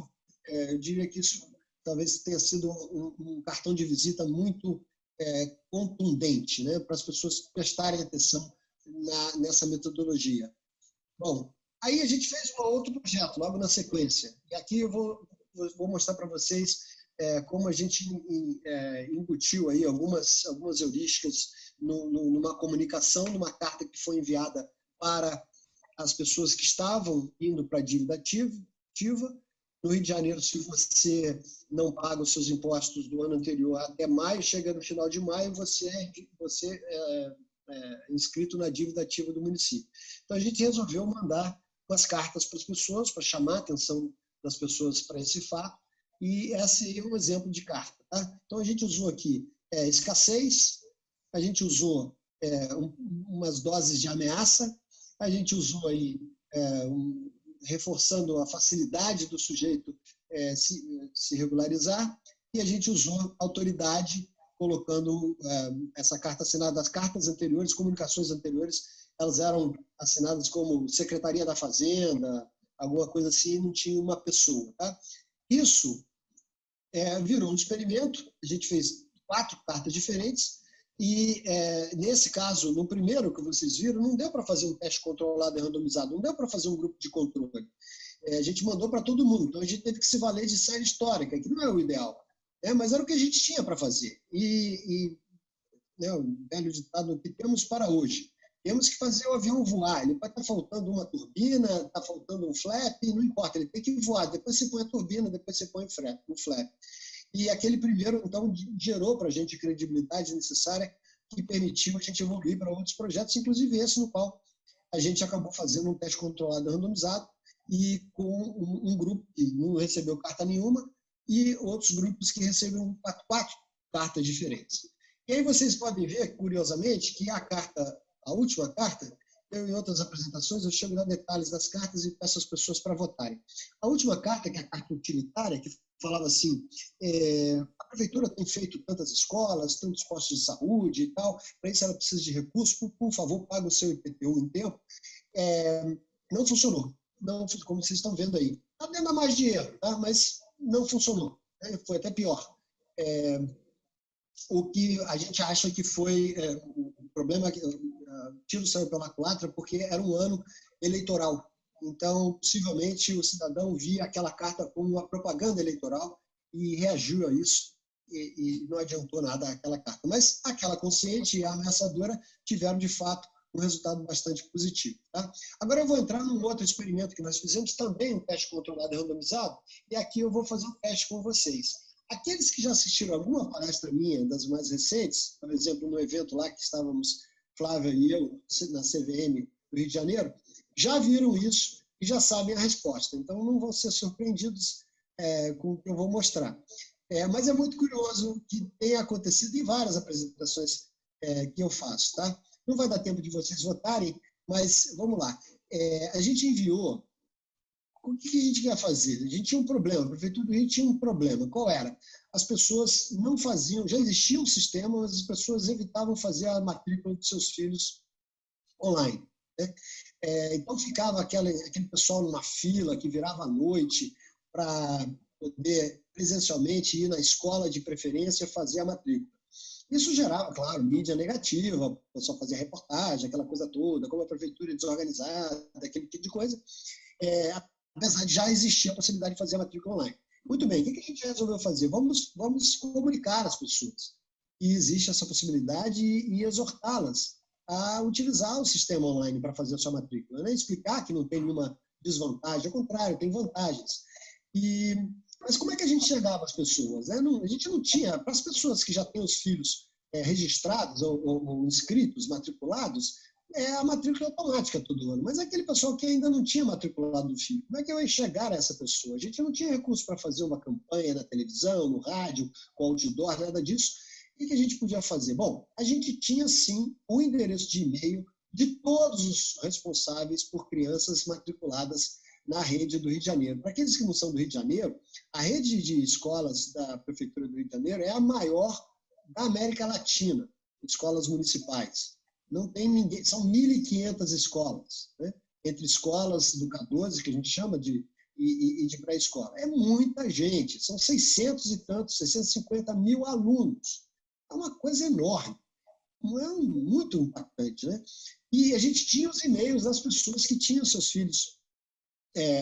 eu diria que isso talvez tenha sido um cartão de visita muito contundente, né, para as pessoas prestarem atenção nessa metodologia. Bom, Aí a gente fez um outro projeto, logo na sequência. E aqui eu vou mostrar para vocês como a gente embutiu aí algumas heurísticas numa comunicação, numa carta que foi enviada para as pessoas que estavam indo para a dívida ativa. No Rio de Janeiro, se você não paga os seus impostos do ano anterior até maio, chega no final de maio, você é inscrito na dívida ativa do município. Então, a gente resolveu mandar umas cartas para as pessoas, para chamar a atenção das pessoas para esse fato, e esse é um exemplo de carta. Tá? Então, a gente usou aqui escassez, a gente usou umas doses de ameaça, a gente usou aí reforçando a facilidade do sujeito se regularizar, e a gente usou autoridade, colocando essa carta assinada. As cartas anteriores, comunicações anteriores, elas eram assinadas como Secretaria da Fazenda, alguma coisa assim, não tinha uma pessoa. Tá? Isso virou um experimento, a gente fez 4 cartas diferentes, e nesse caso, no primeiro que vocês viram, não deu para fazer um teste controlado e randomizado, não deu para fazer um grupo de controle. A gente mandou para todo mundo, então a gente teve que se valer de série histórica, que não é o ideal, mas era o que a gente tinha para fazer. O velho ditado que temos para hoje. Temos que fazer o avião voar, ele pode estar faltando uma turbina, está faltando um flap, não importa, ele tem que voar, depois você põe a turbina, depois você põe o flap. E aquele primeiro, então, gerou para a gente a credibilidade necessária que permitiu a gente evoluir para outros projetos, inclusive esse no qual a gente acabou fazendo um teste controlado e randomizado, e com um grupo que não recebeu carta nenhuma e outros grupos que receberam 4 cartas diferentes. E aí vocês podem ver, curiosamente, que a última carta, eu em outras apresentações, eu chego a dar detalhes das cartas e peço às pessoas para votarem. A última carta, que é a carta utilitária, que falava assim, a prefeitura tem feito tantas escolas, tantos postos de saúde e tal, para isso ela precisa de recursos, por favor, pague o seu IPTU em tempo. Não funcionou, não, como vocês estão vendo aí. Está dando mais dinheiro, tá? Mas não funcionou, foi até pior. O que a gente acha que foi o problema, o tiro saiu pela culatra porque era um ano eleitoral. Então, possivelmente, o cidadão via aquela carta como uma propaganda eleitoral e reagiu a isso, e não adiantou nada aquela carta. Mas aquela consciente e a ameaçadora tiveram, de fato, um resultado bastante positivo. Tá? Agora eu vou entrar num outro experimento que nós fizemos, também um teste controlado e randomizado, e aqui eu vou fazer um teste com vocês. Aqueles que já assistiram alguma palestra minha, das mais recentes, por exemplo, no evento lá que estávamos, Flávia e eu, na CVM do Rio de Janeiro, já viram isso e já sabem a resposta. Então, não vão ser surpreendidos com o que eu vou mostrar. Mas é muito curioso que tenha acontecido em várias apresentações que eu faço. Tá? Não vai dar tempo de vocês votarem, mas vamos lá. A gente enviou... O que a gente quer fazer? A gente tinha um problema, a Prefeitura do Rio tinha um problema. Qual era? As pessoas não faziam, já existia um sistema, mas as pessoas evitavam fazer a matrícula de seus filhos online. Né? Então ficava aquele pessoal numa fila que virava à noite para poder presencialmente ir na escola de preferência fazer a matrícula. Isso gerava, claro, mídia negativa, o pessoal fazia reportagem, aquela coisa toda, como a prefeitura é desorganizada, aquele tipo de coisa. Apesar de já existir a possibilidade de fazer a matrícula online. Muito bem, o que a gente resolveu fazer? Vamos comunicar as pessoas. E existe essa possibilidade e exortá-las a utilizar o sistema online para fazer a sua matrícula. Né? Explicar que não tem nenhuma desvantagem, ao contrário, tem vantagens. Mas como é que a gente chegava às pessoas? Né? A gente não tinha, para as pessoas que já têm os filhos registrados ou inscritos, matriculados, a matrícula automática todo ano. Mas aquele pessoal que ainda não tinha matriculado o filho, como é que eu ia chegar a essa pessoa? A gente não tinha recurso para fazer uma campanha na televisão, no rádio, com outdoor, nada disso. O que a gente podia fazer? Bom, a gente tinha, sim, o endereço de e-mail de todos os responsáveis por crianças matriculadas na rede do Rio de Janeiro. Para aqueles que não são do Rio de Janeiro, a rede de escolas da Prefeitura do Rio de Janeiro é a maior da América Latina, escolas municipais. Não tem ninguém, são 1.500 escolas, né? Entre escolas do K12, que a gente chama de pré-escola. É muita gente, são 650 mil alunos. É uma coisa enorme, não é muito impactante, né? E a gente tinha os e-mails das pessoas que tinham seus filhos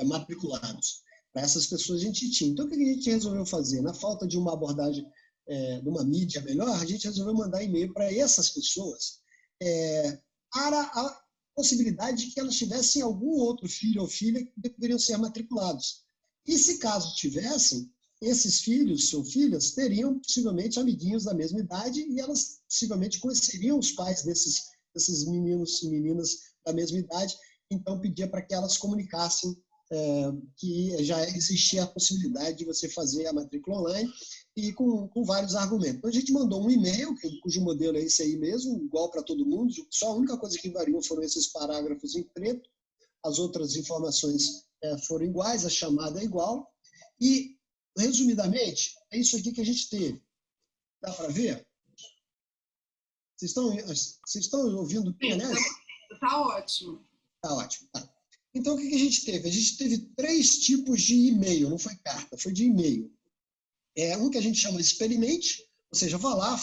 matriculados. Para essas pessoas a gente tinha. Então, o que a gente resolveu fazer? Na falta de uma abordagem, de uma mídia melhor, a gente resolveu mandar e-mail para essas pessoas para a possibilidade de que elas tivessem algum outro filho ou filha que deveriam ser matriculados. E se caso tivessem, esses filhos ou filhas teriam possivelmente amiguinhos da mesma idade e elas possivelmente conheceriam os pais desses meninos e meninas da mesma idade. Então, pedia para que elas comunicassem que já existia a possibilidade de você fazer a matrícula online e com vários argumentos. Então, a gente mandou um e-mail, cujo modelo é esse aí mesmo, igual para todo mundo, só a única coisa que variou foram esses parágrafos em preto, as outras informações foram iguais, a chamada é igual, e, resumidamente, é isso aqui que a gente teve. Dá para ver? Vocês estão ouvindo bem, né? Está ótimo. Está ótimo, tá. Então, o que a gente teve? A gente teve 3 tipos de e-mail, não foi carta, foi de e-mail. Um que a gente chama de experimente, ou seja, vá lá,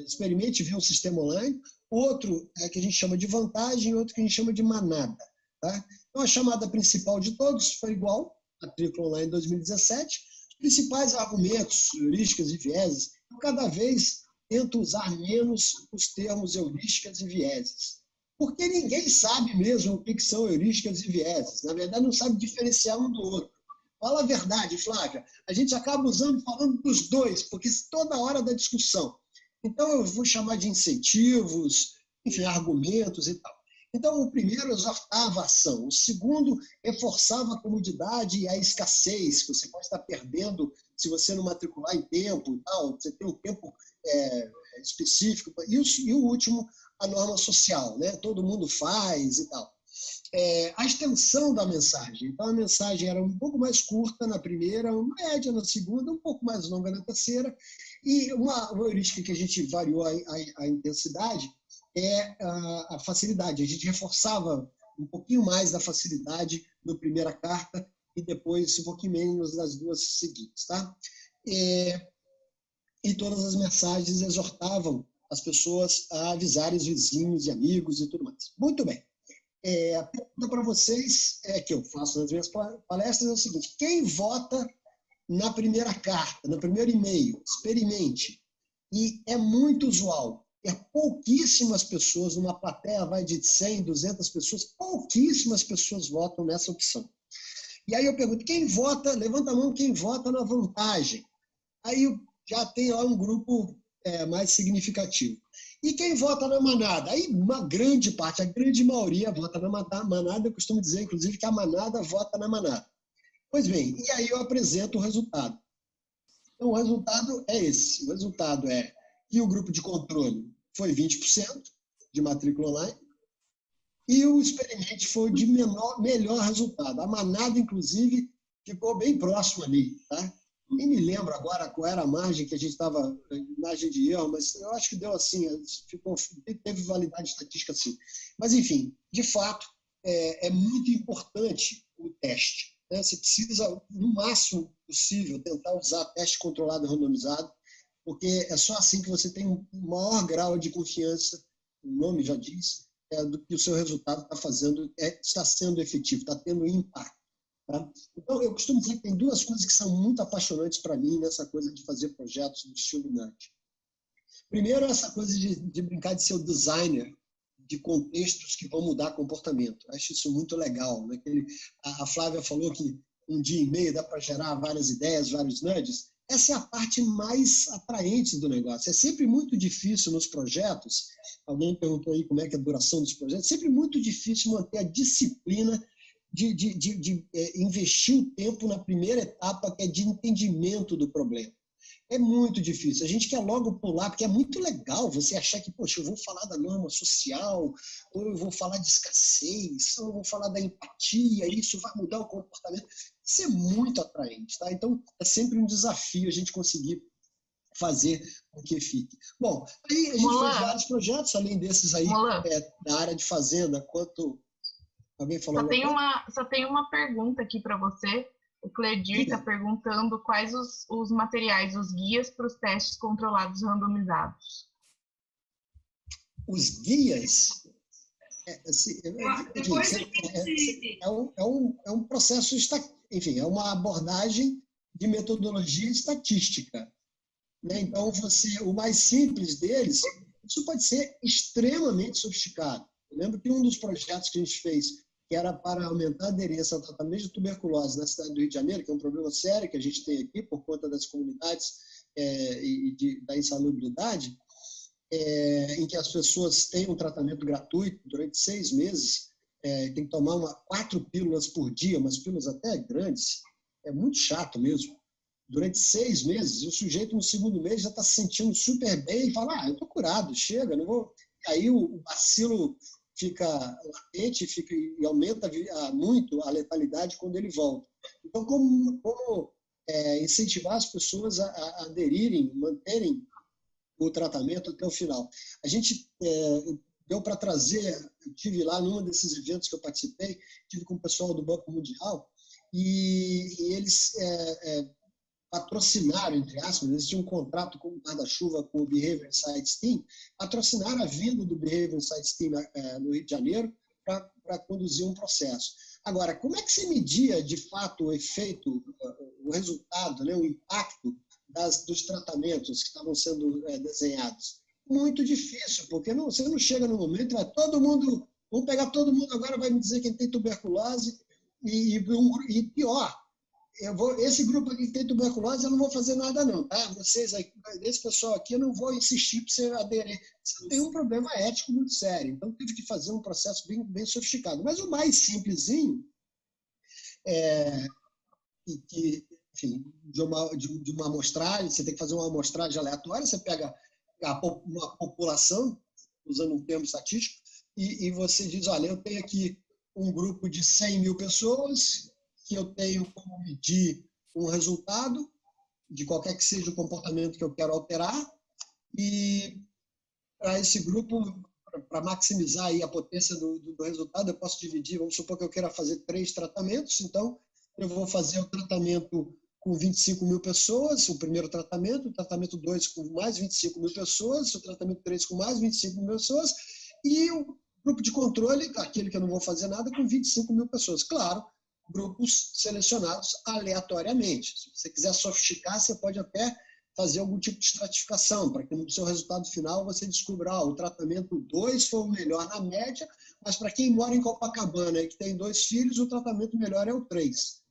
experimente, vê um sistema online. Outro que a gente chama de vantagem, outro que a gente chama de manada. Tá? Então, a chamada principal de todos foi igual, matrícula online 2017. Os principais argumentos, heurísticas e vieses, eu cada vez tento usar menos os termos heurísticas e vieses. Porque ninguém sabe mesmo o que são heurísticas e vieses. Na verdade, não sabe diferenciar um do outro. Fala a verdade, Flávia. A gente acaba falando dos dois, porque toda hora da discussão. Então, eu vou chamar de incentivos, enfim, argumentos e tal. Então, o primeiro exortava a ação. O segundo reforçava a comodidade e a escassez, que você pode estar perdendo se você não matricular em tempo e tal. Você tem um tempo específico. E o último, a norma social, né? Todo mundo faz e tal. A extensão da mensagem. Então, a mensagem era um pouco mais curta na primeira, média na segunda, um pouco mais longa na terceira. E uma heurística que a gente variou a intensidade é a facilidade. A gente reforçava um pouquinho mais da facilidade na primeira carta e depois um pouquinho menos nas duas seguintes. Tá? E todas as mensagens exortavam as pessoas a avisarem os vizinhos e amigos e tudo mais. Muito bem. A pergunta para vocês, que eu faço nas minhas palestras, é o seguinte: quem vota na primeira carta, no primeiro e-mail, experimente. E é muito usual. Pouquíssimas pessoas, numa plateia vai de 100, 200 pessoas, pouquíssimas pessoas votam nessa opção. E aí eu pergunto, quem vota, levanta a mão quem vota na vantagem. Aí já tem lá um grupo mais significativo. E quem vota na manada? Aí uma grande parte, a grande maioria vota na manada. Eu costumo dizer, inclusive, que a manada vota na manada. Pois bem, e aí eu apresento o resultado. Então, o resultado é esse. O resultado é que o grupo de controle foi 20% de matrícula online e o experimente foi de melhor resultado. A manada, inclusive, ficou bem próximo ali. Tá? Nem me lembro agora qual era a margem que a gente estava, margem de erro, mas eu acho que deu assim, teve validade estatística assim. Mas, enfim, de fato, é muito importante o teste. Você precisa, no máximo possível, tentar usar teste controlado e randomizado, porque é só assim que você tem um maior grau de confiança, o nome já diz, do que o seu resultado está sendo efetivo, está tendo impacto. Tá? Então, eu costumo dizer que tem 2 coisas que são muito apaixonantes para mim nessa coisa de fazer projetos do estilo NUT. Primeiro, essa coisa de brincar de ser o designer de contextos que vão mudar comportamento. Acho isso muito legal. Né? A Flávia falou que 1 dia e meio dá para gerar várias ideias, vários nudges. Essa é a parte mais atraente do negócio. É sempre muito difícil nos projetos, alguém perguntou aí como é que é a duração dos projetos, é sempre muito difícil manter a disciplina de investir o tempo na primeira etapa, que é de entendimento do problema. É muito difícil. A gente quer logo pular, porque é muito legal você achar que, poxa, eu vou falar da norma social, ou eu vou falar de escassez, ou eu vou falar da empatia, isso vai mudar o comportamento. Isso é muito atraente, tá? Então, é sempre um desafio a gente conseguir fazer com que fique. Bom, aí a gente fez vários projetos, além desses aí, da área de fazenda, quanto... Alguém falou só tem uma pergunta aqui para você. O Cledir está perguntando quais os materiais, os guias para os testes controlados randomizados. Os guias? Depois a gente... É um processo, enfim, é uma abordagem de metodologia estatística, né? Então, o mais simples deles, isso pode ser extremamente sofisticado. Eu lembro que um dos projetos que a gente fez, que era para aumentar a aderência ao tratamento de tuberculose na cidade do Rio de Janeiro, que é um problema sério que a gente tem aqui por conta das comunidades da insalubridade, em que as pessoas têm um tratamento gratuito durante 6 meses, tem que tomar 4 pílulas por dia, umas pílulas até grandes, é muito chato mesmo. Durante 6 meses, e o sujeito no segundo mês já está se sentindo super bem e fala, eu estou curado, chega, não vou... Aí o bacilo fica latente e aumenta muito a letalidade quando ele volta. Então, como incentivar as pessoas a aderirem, manterem o tratamento até o final? A gente deu para trazer, eu tive lá num desses eventos que eu participei, tive com o pessoal do Banco Mundial, e eles patrocinaram, entre aspas, eles tinham um contrato com o guarda-chuva com o Behavior Insights Team, patrocinaram a vinda do Behavior Insights Team no Rio de Janeiro para conduzir um processo. Agora, como é que se media, de fato, o efeito, o resultado, né, o impacto dos tratamentos que estavam sendo desenhados? Muito difícil, porque você não chega no momento, vamos pegar todo mundo agora, vai me dizer quem tem tuberculose, e pior, esse grupo aqui que tem tuberculose, eu não vou fazer nada não, tá? Vocês aí, esse pessoal aqui, eu não vou insistir para você aderir. Você tem um problema ético muito sério, então teve que fazer um processo bem, bem sofisticado. Mas o mais simplesinho, enfim, de uma amostragem, você tem que fazer uma amostragem aleatória, você pega uma população, usando um termo estatístico, e você diz, olha, eu tenho aqui um grupo de 100 mil pessoas, que eu tenho como medir um resultado, de qualquer que seja o comportamento que eu quero alterar, e para esse grupo, para maximizar aí a potência do resultado, eu posso dividir, vamos supor que eu queira fazer 3 tratamentos, então eu vou fazer o tratamento com 25 mil pessoas, o primeiro tratamento, o tratamento 2 com mais 25 mil pessoas, o tratamento 3 com mais 25 mil pessoas, e o grupo de controle, aquele que eu não vou fazer nada, com 25 mil pessoas. Claro, grupos selecionados aleatoriamente. Se você quiser sofisticar, você pode até fazer algum tipo de estratificação, para que no seu resultado final você descubra, o tratamento 2 foi o melhor na média, mas para quem mora em Copacabana e que tem 2 filhos, o tratamento melhor é o 3.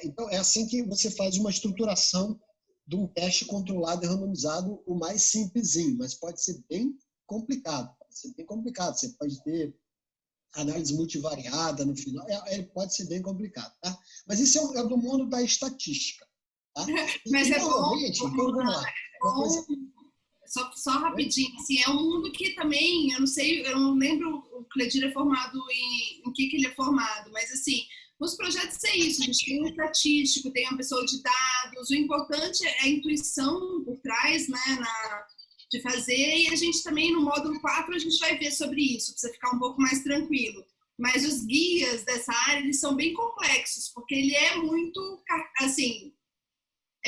Então, é assim que você faz uma estruturação de um teste controlado e randomizado, o mais simplesinho, mas pode ser bem complicado. Você pode ter análise multivariada no final, pode ser bem complicado, tá? Mas isso é do mundo da estatística, tá? Mas é bom, vamos lá. Só rapidinho, assim, é um mundo que também, eu não lembro o Cledir é formado em que ele é formado, mas assim, nos projetos é isso, a gente tem um estatístico, tem uma pessoa de dados, o importante é a intuição por trás, né, de fazer, e a gente também, no módulo 4, a gente vai ver sobre isso, para você ficar um pouco mais tranquilo. Mas os guias dessa área, eles são bem complexos, porque ele é muito, assim,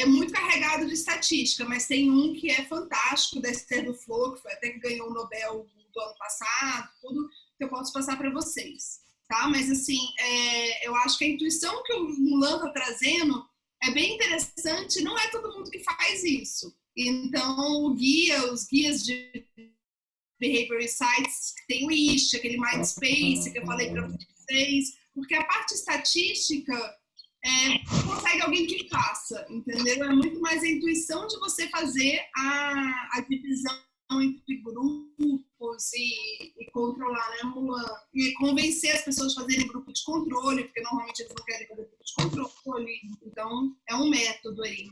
muito carregado de estatística, mas tem um que é fantástico, da Esther Duflo, que foi até que ganhou o Nobel do ano passado, tudo que eu posso passar para vocês, tá? Mas, assim, eu acho que a intuição que o Mulan está trazendo é bem interessante, não é todo mundo que faz isso. Então, os guias de Behavior Insights, tem o ISH, aquele Mindspace que eu falei para vocês, porque a parte estatística consegue alguém que faça, entendeu? É muito mais a intuição de você fazer a divisão entre grupos e controlar, né, Mulan? E convencer as pessoas a fazerem grupo de controle, porque normalmente eles não querem fazer grupo de controle. Então, é um método aí.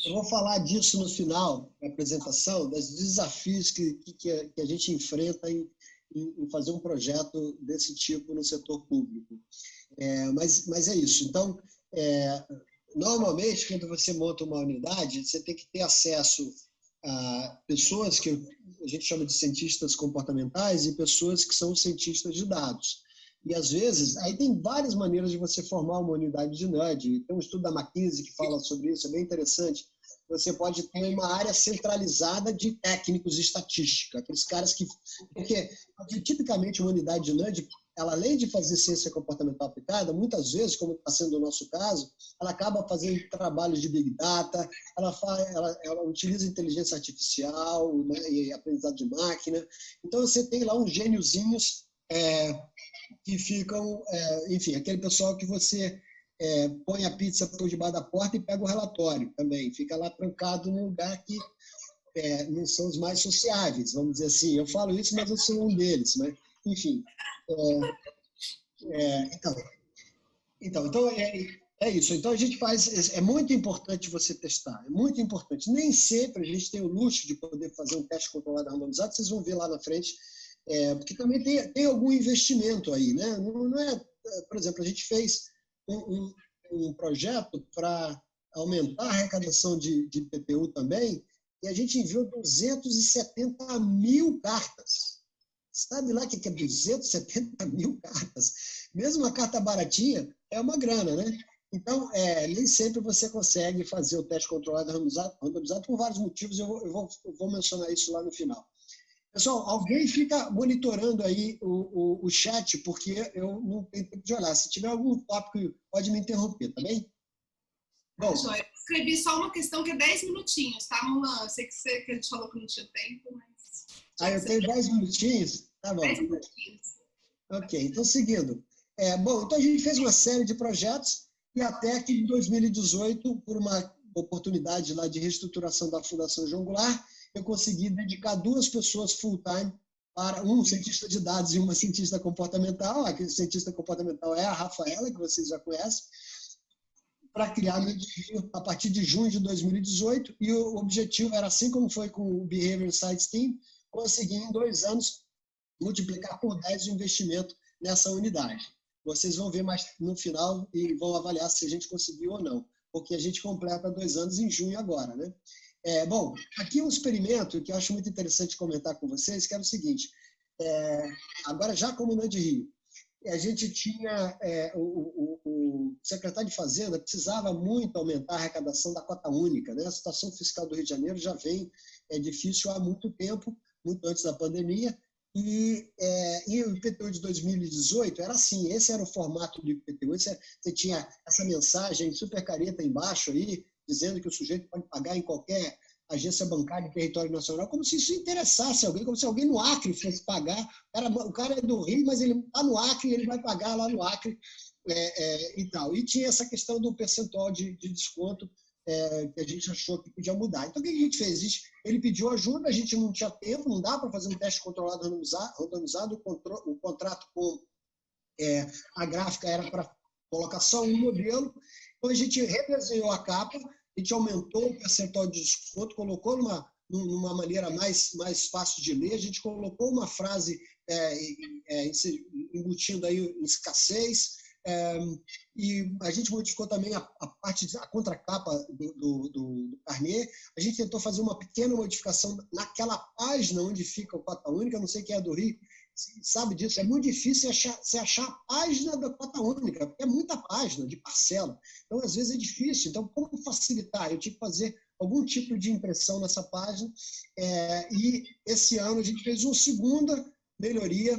Eu vou falar disso no final da apresentação, dos desafios que a gente enfrenta em fazer um projeto desse tipo no setor público. Mas é isso. Então, normalmente, quando você monta uma unidade, você tem que ter acesso a pessoas que a gente chama de cientistas comportamentais e pessoas que são cientistas de dados. E, às vezes, aí tem várias maneiras de você formar uma unidade de nudge. Tem um estudo da McKinsey que fala sobre isso, é bem interessante. você pode ter uma área centralizada de técnicos de estatística, aqueles caras que... Porque, tipicamente, uma unidade de NUD, ela, além de fazer ciência comportamental aplicada, muitas vezes, como está sendo o nosso caso, ela acaba fazendo trabalhos de Big Data, ela utiliza inteligência artificial, né, e aprendizado de máquina. Então, você tem lá uns gêniozinhos que ficam... enfim, aquele pessoal que você... põe a pizza por debaixo da porta e pega o relatório também. Fica lá trancado num lugar que não são os mais sociáveis, vamos dizer assim. Eu falo isso, mas eu sou um deles. Mas, enfim. Então é isso. Então, a gente faz... É muito importante você testar. É muito importante. Nem sempre a gente tem o luxo de poder fazer um teste controlado randomizado. Vocês vão ver lá na frente. Porque também tem algum investimento aí, né? Não é... Por exemplo, a gente fez um projeto para aumentar a arrecadação de IPTU também, e a gente enviou 270 mil cartas. Sabe lá o que é 270 mil cartas? Mesmo uma carta baratinha é uma grana, né? Então, nem sempre você consegue fazer o teste controlado randomizado por vários motivos, eu vou mencionar isso lá no final. Pessoal, alguém fica monitorando aí o chat, porque eu não tenho tempo de olhar. Se tiver algum tópico, pode me interromper, tá bem? Bom, eu escrevi só uma questão que é 10 minutinhos, tá, Mulan? Eu sei que a gente falou que não tinha tempo, mas... eu tenho 10 minutinhos? Tá bom. 10 minutinhos. Ok, então seguindo. Bom, então a gente fez uma série de projetos e até que em 2018, por uma oportunidade lá de reestruturação da Fundação João Goulart, eu consegui dedicar 2 pessoas full-time para um cientista de dados e uma cientista comportamental. Aquele cientista comportamental é a Rafaela, que vocês já conhecem, para criar a partir de junho de 2018. E o objetivo era, assim como foi com o Behavior Insights Team, conseguir em 2 anos multiplicar por 10 o investimento nessa unidade. Vocês vão ver mais no final e vão avaliar se a gente conseguiu ou não, porque a gente completa 2 anos em junho agora, né? Bom, aqui um experimento que eu acho muito interessante comentar com vocês, que era o seguinte, agora já como NUD Rio, a gente tinha, o secretário de Fazenda precisava muito aumentar a arrecadação da cota única, né? A situação fiscal do Rio de Janeiro já vem difícil há muito tempo, muito antes da pandemia, e o IPTU de 2018 era assim, esse era o formato do IPTU, você tinha essa mensagem super careta embaixo aí, dizendo que o sujeito pode pagar em qualquer agência bancária em território nacional, como se isso interessasse alguém, como se alguém no Acre fosse pagar. O cara é do Rio, mas ele está no Acre e ele vai pagar lá no Acre e tal. E tinha essa questão do percentual de desconto que a gente achou que podia mudar. Então, o que a gente fez? Ele pediu ajuda, a gente não tinha tempo, não dá para fazer um teste controlado randomizado, o contrato com a gráfica era para colocar só um modelo. Então, a gente redesenhou a capa, a gente aumentou o percentual de desconto, colocou numa maneira mais fácil de ler, a gente colocou uma frase embutindo aí em escassez, e a gente modificou também a contracapa do carnê. A gente tentou fazer uma pequena modificação naquela página onde fica o cota única, não sei quem é do Rio, sabe disso, é muito difícil você achar a página da cota única, porque é muita página de parcela, então às vezes é difícil. Então, como facilitar? Eu tive que fazer algum tipo de impressão nessa página, e esse ano a gente fez uma segunda melhoria,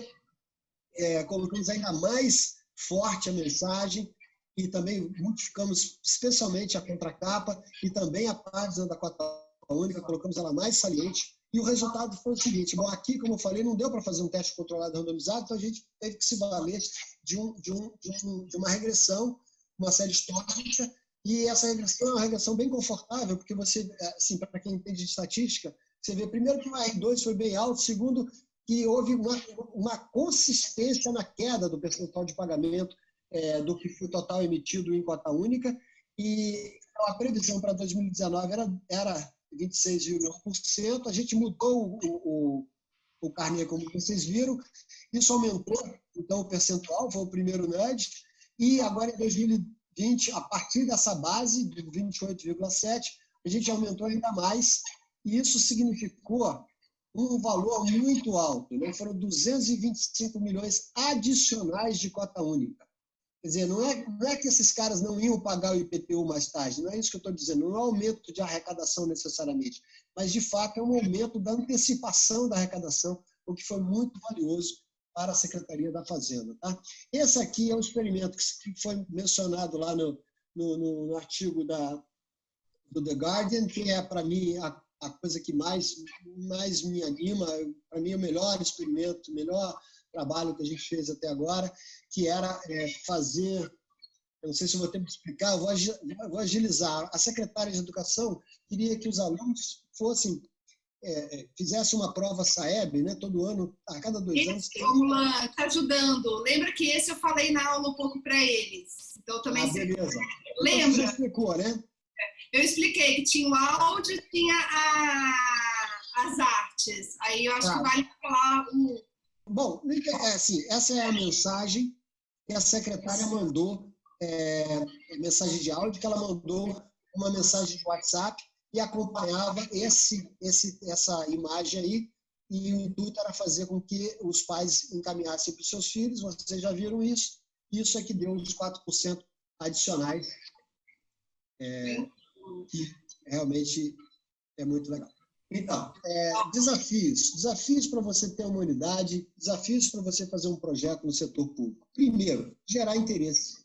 colocamos ainda mais forte a mensagem e também modificamos especialmente a contracapa e também a página da cota única, colocamos ela mais saliente. E o resultado foi o seguinte: bom, aqui, como eu falei, não deu para fazer um teste controlado randomizado, então a gente teve que se valer de uma regressão, uma série histórica, e essa regressão é uma regressão bem confortável, porque você, assim, para quem entende de estatística, você vê, primeiro, que o R2 foi bem alto, segundo, que houve uma consistência na queda do percentual de pagamento do que foi total emitido em cota única, e a previsão para 2019 era 26,1%, a gente mudou o carnê, como vocês viram, isso aumentou, então, o percentual, foi o primeiro NUD, e agora em 2020, a partir dessa base, de 28,7%, a gente aumentou ainda mais, e isso significou um valor muito alto, né? Foram 225 milhões adicionais de cota única. Quer dizer, não é que esses caras não iam pagar o IPTU mais tarde, não é isso que eu estou dizendo, não é um aumento de arrecadação necessariamente, mas, de fato, é um aumento da antecipação da arrecadação, o que foi muito valioso para a Secretaria da Fazenda. Tá? Esse aqui é um experimento que foi mencionado lá no artigo do The Guardian, que é, para mim, a coisa que mais me anima, para mim, é o melhor experimento, o melhor trabalho que a gente fez até agora, que era fazer, eu não sei se eu vou ter que explicar, eu vou agilizar. A secretária de Educação queria que os alunos fizessem uma prova SAEB, né, todo ano, a cada 2 anos. Luan, está ajudando. Lembra que esse eu falei na aula um pouco para eles. Então, também beleza. Lembra? Então, você explicou, né? Eu expliquei que tinha o áudio, tinha as artes. Aí eu acho que vale falar Bom, assim, essa é a mensagem que a secretária mandou, mensagem de áudio, que ela mandou uma mensagem de WhatsApp e acompanhava essa imagem aí, e o intuito era fazer com que os pais encaminhassem para os seus filhos. Vocês já viram isso? Isso é que deu os 4% adicionais, que realmente é muito legal. Então, desafios para você ter uma unidade, desafios para você fazer um projeto no setor público. Primeiro, gerar interesse.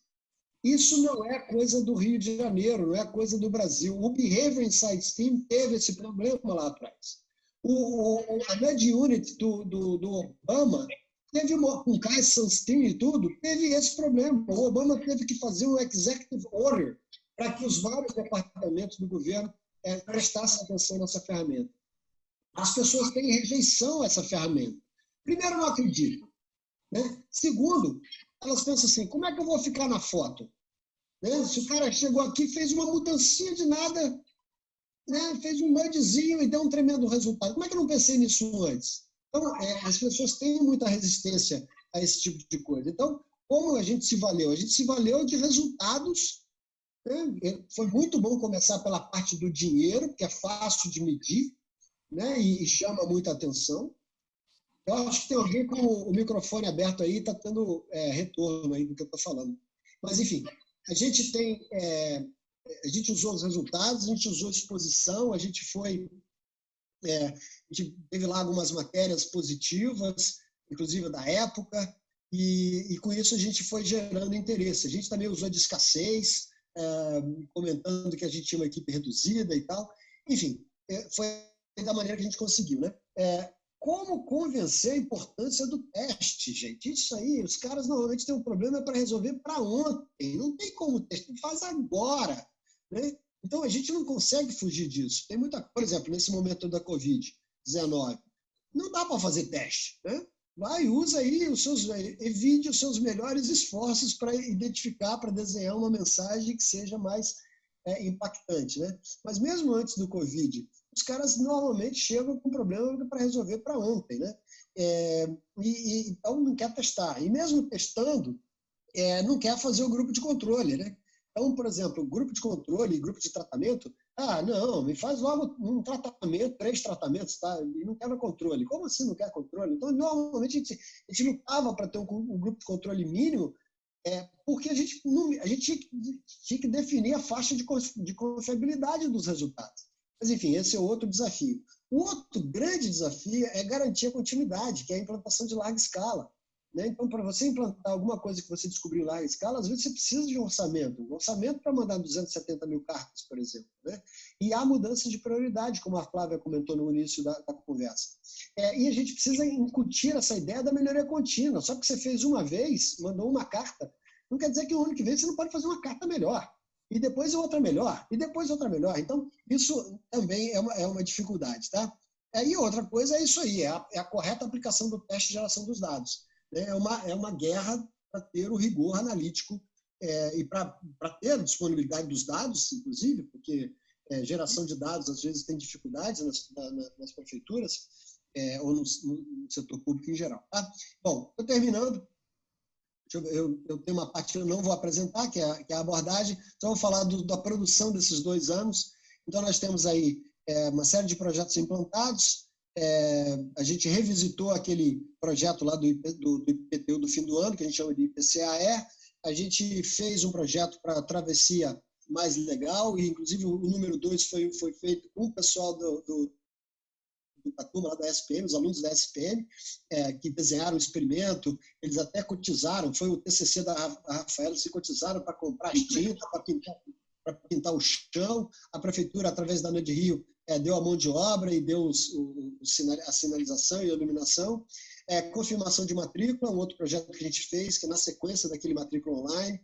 Isso não é coisa do Rio de Janeiro, não é coisa do Brasil. O Behavior Insights Team teve esse problema lá atrás. A Nudge Unit do Obama teve com Kai Sunstein e tudo, teve esse problema. O Obama teve que fazer um executive order para que os vários departamentos do governo prestassem atenção nessa ferramenta. As pessoas têm rejeição a essa ferramenta. Primeiro, não acreditam. Né? Segundo, elas pensam assim, como é que eu vou ficar na foto? Né? Se o cara chegou aqui, fez uma mudancinha de nada, né? Fez um nudgezinho e deu um tremendo resultado. Como é que eu não pensei nisso antes? Então, as pessoas têm muita resistência a esse tipo de coisa. Então, como a gente se valeu? A gente se valeu de resultados. Né? Foi muito bom começar pela parte do dinheiro, que é fácil de medir, né? E chama muita atenção. Eu acho que tem alguém com o microfone aberto aí, está tendo retorno aí do que eu estou falando. Mas, enfim, a gente usou os resultados, a gente usou exposição, a gente teve lá algumas matérias positivas, inclusive da época, e com isso a gente foi gerando interesse. A gente também usou de escassez, comentando que a gente tinha uma equipe reduzida e tal. Enfim, foi da maneira que a gente conseguiu, né? Como convencer a importância do teste, gente? Isso aí, os caras normalmente têm um problema para resolver para ontem. Não tem como teste, faz agora. Né? Então, a gente não consegue fugir disso. Tem muita, por exemplo, nesse momento da Covid-19, não dá para fazer teste. Né? Vai, usa aí evite os seus melhores esforços para identificar, para desenhar uma mensagem que seja mais impactante. Né? Mas mesmo antes do Covid, os caras normalmente chegam com problema para resolver para ontem, né? Então não quer testar. E mesmo testando, não quer fazer o grupo de controle, né? Então, por exemplo, grupo de controle e grupo de tratamento, não, me faz logo um tratamento, 3 tratamentos, tá? E não quer controle. Como assim não quer controle? Então, normalmente, a gente lutava para ter um grupo de controle mínimo, porque a gente tinha que definir a faixa de confiabilidade dos resultados. Mas, enfim, esse é outro desafio. O outro grande desafio é garantir a continuidade, que é a implantação de larga escala. Né? Então, para você implantar alguma coisa que você descobriu em larga escala, às vezes você precisa de um orçamento para mandar 270 mil cartas, por exemplo. Né? E há mudanças de prioridade, como a Flávia comentou no início da conversa. E a gente precisa incutir essa ideia da melhoria contínua. Só que você fez uma vez, mandou uma carta, não quer dizer que o ano que vem você não pode fazer uma carta melhor. E depois outra melhor, e depois outra melhor. Então, isso também é uma dificuldade. Tá? E outra coisa é isso aí, é a correta aplicação do teste de geração dos dados. É uma guerra para ter o rigor analítico e para ter a disponibilidade dos dados, inclusive, porque geração de dados, às vezes, tem dificuldades nas prefeituras ou no setor público em geral. Tá? Bom, estou terminando. Eu tenho uma parte que eu não vou apresentar, que é a abordagem, então vou falar da produção desses 2 anos. Então, nós temos aí uma série de projetos implantados. A gente revisitou aquele projeto lá do IPTU do fim do ano, que a gente chama de IPCAE, a gente fez um projeto para a travessia mais legal, e inclusive o número 2 foi feito com o pessoal da turma lá da SPM, os alunos da SPM, que desenharam o experimento, eles até cotizaram, foi o TCC da Rafaela, se cotizaram para comprar as tintas, para pintar o chão. A prefeitura, através da NAD Rio, deu a mão de obra e deu a sinalização e a iluminação. Confirmação de matrícula, um outro projeto que a gente fez, que é na sequência daquele matrícula online.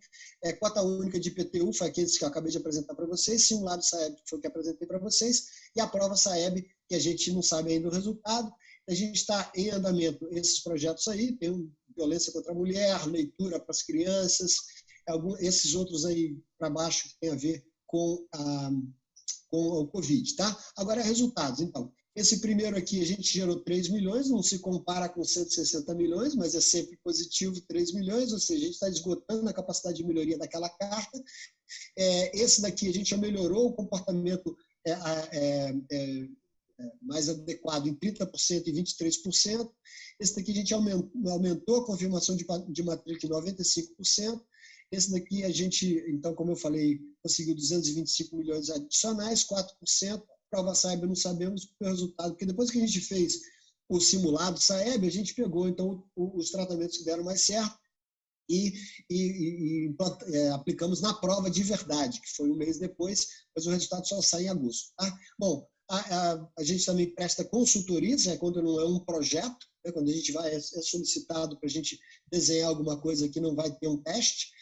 Cota única de IPTU, foi aqueles que eu acabei de apresentar para vocês. Simulado SAEB, que foi o que apresentei para vocês. E a prova SAEB, que a gente não sabe ainda o resultado. A gente está em andamento esses projetos aí. Tem violência contra a mulher, leitura para as crianças, esses outros aí para baixo que tem a ver com o Covid, tá? Agora, resultados, então. Esse primeiro aqui, a gente gerou 3 milhões, não se compara com 160 milhões, mas é sempre positivo 3 milhões, ou seja, a gente está esgotando a capacidade de melhoria daquela carta. Esse daqui, a gente já melhorou o comportamento mais adequado em 30% e 23%. Esse daqui, a gente aumentou a confirmação de matrícula em 95%. Esse daqui, a gente, então, como eu falei, conseguiu 225 milhões adicionais, 4%. Prova SAEB não sabemos o resultado, porque depois que a gente fez o simulado SAEB, a gente pegou então os tratamentos que deram mais certo e aplicamos na prova de verdade, que foi um mês depois, mas o resultado só sai em agosto. Tá? Bom, a gente também presta consultorias, quando não é um projeto, quando a gente é solicitado para a gente desenhar alguma coisa que não vai ter um teste,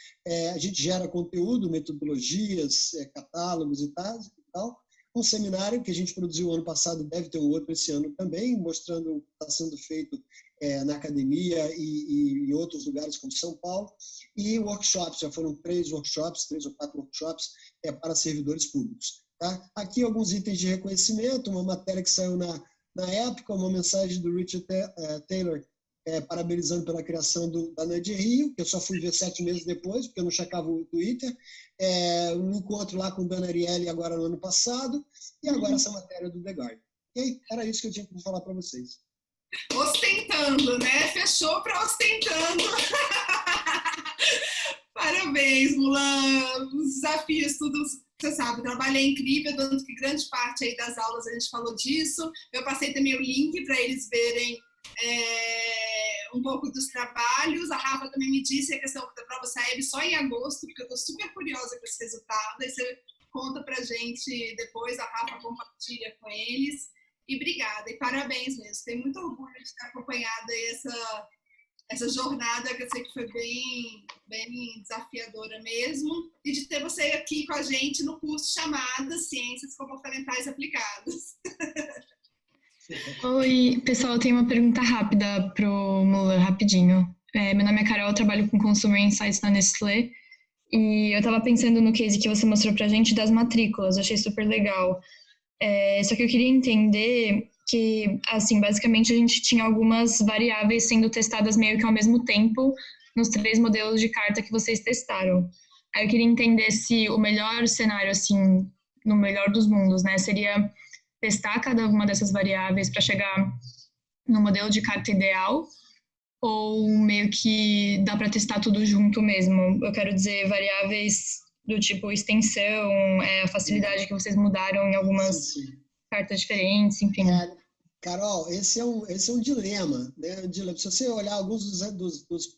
a gente gera conteúdo, metodologias, catálogos e tal. Um seminário que a gente produziu ano passado, deve ter um outro esse ano também, mostrando o que está sendo feito na academia e em outros lugares como São Paulo. E workshops, já foram 3 ou 4 workshops para servidores públicos. Tá? Aqui alguns itens de reconhecimento, uma matéria que saiu na época, uma mensagem do Richard Taylor, parabenizando pela criação da NAD Rio, que eu só fui ver 7 meses depois, porque eu não checava o Twitter. Um encontro lá com Dona Arielle agora no ano passado, e agora essa matéria do The Guardian. E aí, era isso que eu tinha que falar para vocês. Ostentando, né? Fechou para ostentando. Parabéns, Mulan. Os desafios, tudo, você sabe, o trabalho é incrível, tanto que grande parte aí das aulas a gente falou disso. Eu passei também o link para eles verem um pouco dos trabalhos. A Rafa também me disse a questão da prova SAEB só em agosto, porque eu estou super curiosa com esse resultado. Aí você conta pra gente depois, a Rafa compartilha com eles. E obrigada, e parabéns mesmo. Tenho muito orgulho de ter acompanhado essa jornada, que eu sei que foi bem desafiadora mesmo, e de ter você aqui com a gente no curso chamado Ciências Comportamentais Aplicadas. Oi, pessoal, eu tenho uma pergunta rápida para o Mulan, rapidinho. Meu nome é Carol, eu trabalho com Consumer Insights na Nestlé, e eu estava pensando no case que você mostrou para a gente das matrículas, eu achei super legal. Só que eu queria entender que, assim, basicamente a gente tinha algumas variáveis sendo testadas meio que ao mesmo tempo nos 3 modelos de carta que vocês testaram. Aí eu queria entender se o melhor cenário, assim, no melhor dos mundos, né, seria testar cada uma dessas variáveis para chegar no modelo de carta ideal, ou meio que dá para testar tudo junto mesmo? Eu quero dizer, variáveis do tipo extensão, a facilidade que vocês mudaram em algumas cartas diferentes, enfim. Carol, esse é um dilema, né? Se você olhar alguns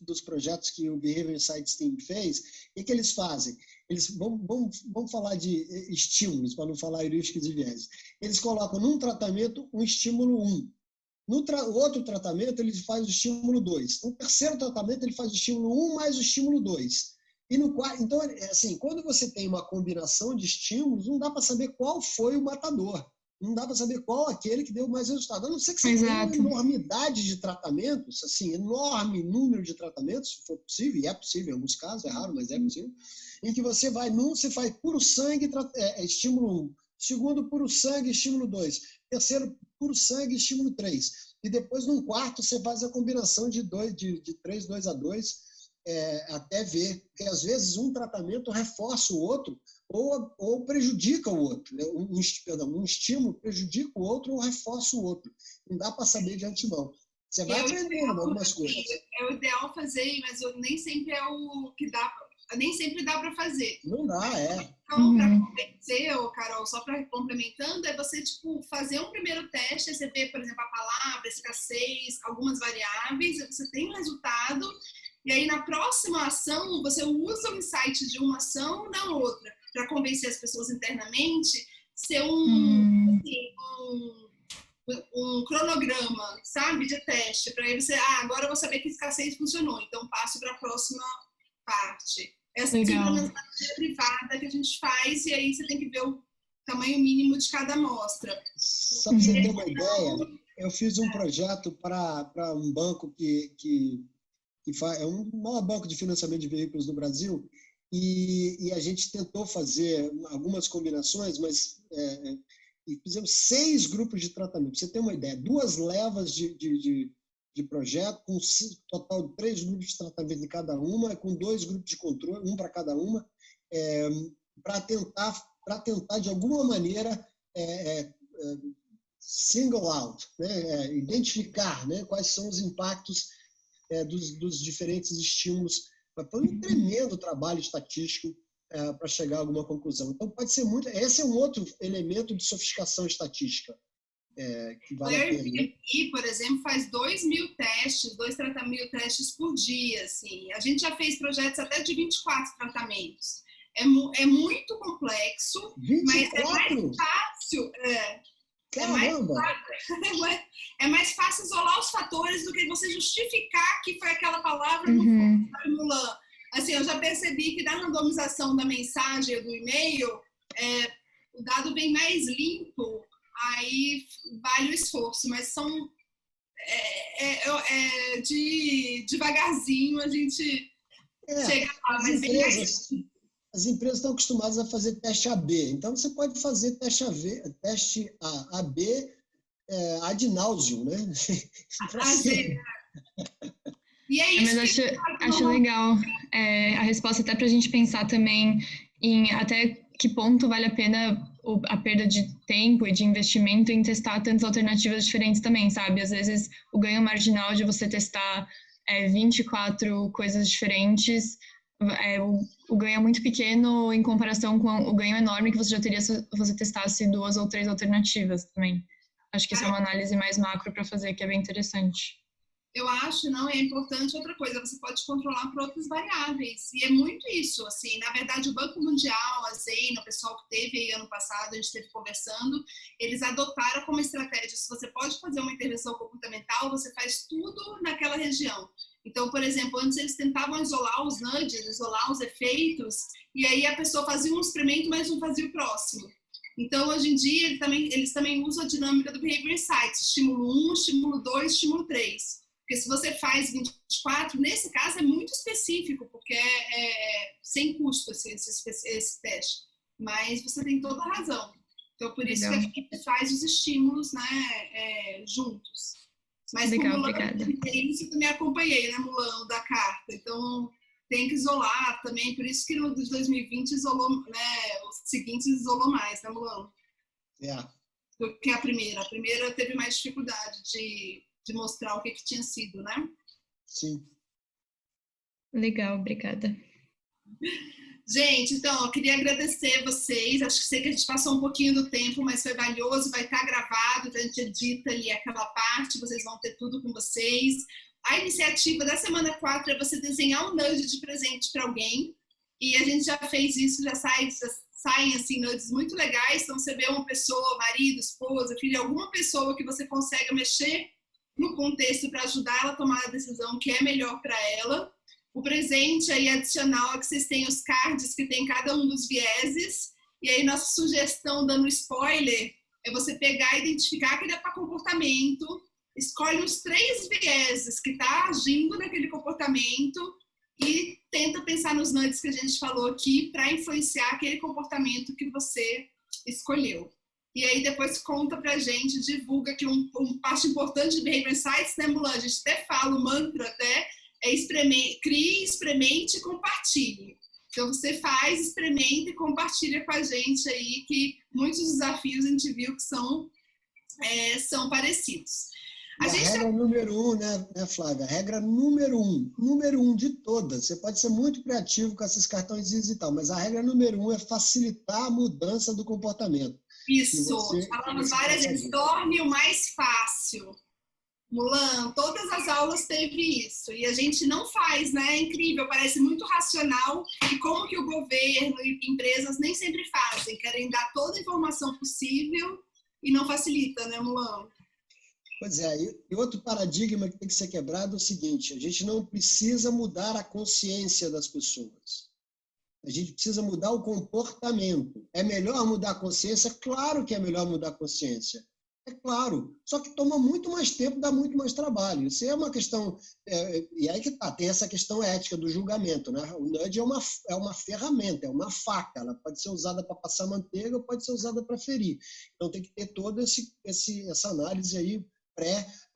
dos projetos que o Behavior Insights Team fez, o que eles fazem? Eles vamos falar de estímulos, para não falar heurísticos e vieses. Eles colocam num tratamento um estímulo 1. No outro tratamento, ele faz o estímulo 2. No terceiro tratamento, ele faz o estímulo 1 mais o estímulo 2. E no quarto, então, assim, quando você tem uma combinação de estímulos, não dá para saber qual foi o matador. Não dá para saber qual aquele que deu mais resultado. A não ser que você tenha uma enormidade de tratamentos, assim, enorme número de tratamentos, se for possível, e é possível em alguns casos, é raro, mas é possível, em que você vai você faz puro sangue, estímulo 1. Segundo, puro sangue, estímulo 2. Terceiro, puro sangue, estímulo 3. E depois, num quarto, você faz a combinação de 3, 2 a 2, até ver. Porque, às vezes, um tratamento reforça o outro ou prejudica o outro. Né? Um estímulo prejudica o outro ou reforça o outro. Não dá para saber de antemão. Você vai aprendendo algumas coisas. É o ideal fazer, mas nem sempre é o que dá, nem sempre dá para fazer. Não dá, Então, para convencer, Carol, só para complementando, é você tipo, fazer um primeiro teste, aí você vê, por exemplo, a palavra, escassez, algumas variáveis, aí você tem um resultado, e aí na próxima ação, você usa o insight de uma ação na outra, para convencer as pessoas internamente, ser um cronograma, sabe, de teste, para aí você, agora eu vou saber que escassez funcionou, então passo para a próxima parte. Essa implementação privada que a gente faz, e aí você tem que ver o tamanho mínimo de cada amostra. Só para você ter uma ideia, eu fiz um projeto para um banco que é um maior banco de financiamento de veículos no Brasil, e a gente tentou fazer algumas combinações, mas e fizemos 6 grupos de tratamento. Pra você ter uma ideia, 2 levas de projeto, com total de 3 grupos de tratamento em cada uma, com 2 grupos de controle, um para cada uma, para tentar, de alguma maneira, single out, né? Identificar, né, quais são os impactos dos diferentes estímulos. Foi um tremendo trabalho estatístico para chegar a alguma conclusão. Então, pode ser muito... Esse é um outro elemento de sofisticação estatística que vale a pena. O Airbnb, por exemplo, faz 2.000 testes, 2.000 testes por dia. Assim. A gente já fez projetos até de 24 tratamentos. É muito complexo, 24? mas é mais fácil. É mais fácil isolar os fatores do que você justificar que foi aquela palavra no Mulan. Assim, eu já percebi que na randomização da mensagem do e-mail, o dado vem mais limpo, aí vale o esforço, mas são devagarzinho a gente chega lá, mas bem mais... As empresas estão acostumadas a fazer teste AB, então você pode fazer teste AB ad nauseam, né? E é isso. Mas acho legal a resposta, até para a gente pensar também em até que ponto vale a pena a perda de tempo e de investimento em testar tantas alternativas diferentes também, sabe? Às vezes o ganho marginal de você testar 24 coisas diferentes, o ganho é muito pequeno em comparação com o ganho enorme que você já teria se você testasse 2 ou 3 alternativas também. Acho que isso é uma análise mais macro para fazer, que é bem interessante. Eu acho, não, é importante outra coisa, você pode controlar por outras variáveis, e é muito isso, assim, na verdade o Banco Mundial, a Zeina, o pessoal que teve aí ano passado, a gente esteve conversando, eles adotaram como estratégia, se você pode fazer uma intervenção comportamental, você faz tudo naquela região. Então, por exemplo, antes eles tentavam isolar os nudges, isolar os efeitos, e aí a pessoa fazia um experimento, mas não fazia o próximo. Então, hoje em dia, eles também usam a dinâmica do Behavior Insights, estímulo 1, estímulo 2, estímulo 3. Porque se você faz 24, nesse caso é muito específico, porque é sem custo esse teste. Mas você tem toda a razão. Então, por isso que a gente faz os estímulos, né, juntos. Mas com o Mulan, eu também acompanhei, né, Mulan, da carta. Então, tem que isolar também. Por isso que no de 2020 isolou, né, os seguintes isolou mais, né, Mulan? Do que a primeira. A primeira teve mais dificuldade de mostrar o que tinha sido, né? Sim. Legal, obrigada. Gente, então, eu queria agradecer vocês. Sei que a gente passou um pouquinho do tempo, mas foi valioso, vai estar gravado, a gente edita ali aquela parte, vocês vão ter tudo com vocês. A iniciativa da semana 4 é você desenhar um nudge de presente para alguém, e a gente já fez isso, já saem assim, nudes muito legais. Então, você vê uma pessoa, marido, esposa, filho, alguma pessoa que você consegue mexer no contexto para ajudar ela a tomar a decisão que é melhor para ela. O presente aí adicional é que vocês têm os cards que tem cada um dos vieses, e aí nossa sugestão, dando spoiler, é você pegar e identificar que ele é para comportamento, escolhe os 3 vieses que está agindo naquele comportamento e tenta pensar nos nudges que a gente falou aqui para influenciar aquele comportamento que você escolheu. E aí depois conta pra gente, divulga que um parte importante de Behavior Insights, né, Mulan? A gente até fala, o mantra até, crie, experimente e compartilhe. Então você faz, experimenta e compartilha com a gente aí, que muitos desafios a gente viu que são parecidos. A regra número 1, né, Flávia? A regra número um de todas. Você pode ser muito criativo com esses cartões e tal, mas a regra número 1 é facilitar a mudança do comportamento. Isso, falamos várias vezes, torne-o mais fácil. Mulan, todas as aulas teve isso, e a gente não faz, né? É incrível, parece muito racional, e como que o governo e empresas nem sempre fazem, querem dar toda a informação possível e não facilita, né, Mulan? Pois é, e outro paradigma que tem que ser quebrado é o seguinte: a gente não precisa mudar a consciência das pessoas. A gente precisa mudar o comportamento. É melhor mudar a consciência? Claro que é melhor mudar a consciência. É claro. Só que toma muito mais tempo, dá muito mais trabalho. Isso é uma questão... e aí que tá, tem essa questão ética do julgamento, né? O nudge é uma ferramenta, é uma faca. Ela pode ser usada para passar manteiga ou pode ser usada para ferir. Então tem que ter toda essa análise aí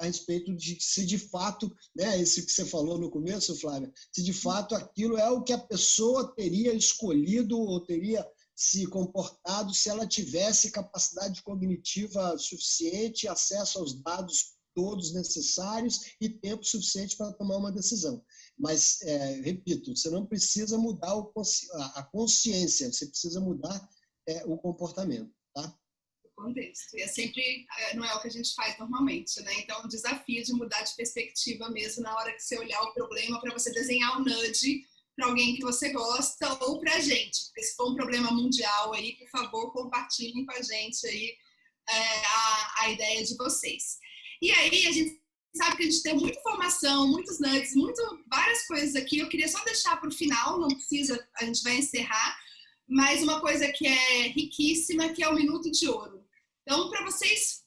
a respeito de se de fato, né, isso que você falou no começo, Flávia, se de fato aquilo é o que a pessoa teria escolhido ou teria se comportado se ela tivesse capacidade cognitiva suficiente, acesso aos dados todos necessários e tempo suficiente para tomar uma decisão. Mas, repito, você não precisa mudar a consciência, você precisa mudar o comportamento, tá? Contexto. E sempre não é o que a gente faz normalmente, né? Então, o desafio de mudar de perspectiva mesmo na hora que você olhar o problema para você desenhar um nudge para alguém que você gosta ou para a gente. Porque se for um problema mundial aí, por favor, compartilhem com a gente aí a ideia de vocês. E aí, a gente sabe que a gente tem muita informação, muitos nudges, várias coisas aqui. Eu queria só deixar para o final, não precisa, a gente vai encerrar, mas uma coisa que é riquíssima, que é o Minuto de Ouro. Então, para vocês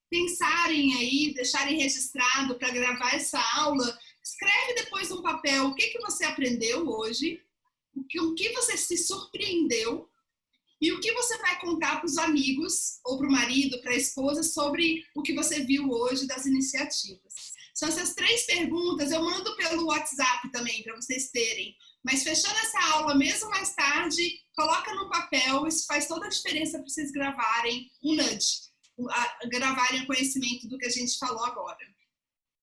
pensarem aí, deixarem registrado para gravar essa aula, escreve depois num papel o que você aprendeu hoje, o que você se surpreendeu e o que você vai contar para os amigos, ou para o marido, para a esposa, sobre o que você viu hoje das iniciativas. São essas 3 perguntas, eu mando pelo WhatsApp também, para vocês terem. Mas fechando essa aula, mesmo mais tarde, coloca no papel, isso faz toda a diferença para vocês gravarem um nudge, gravarem o conhecimento do que a gente falou agora.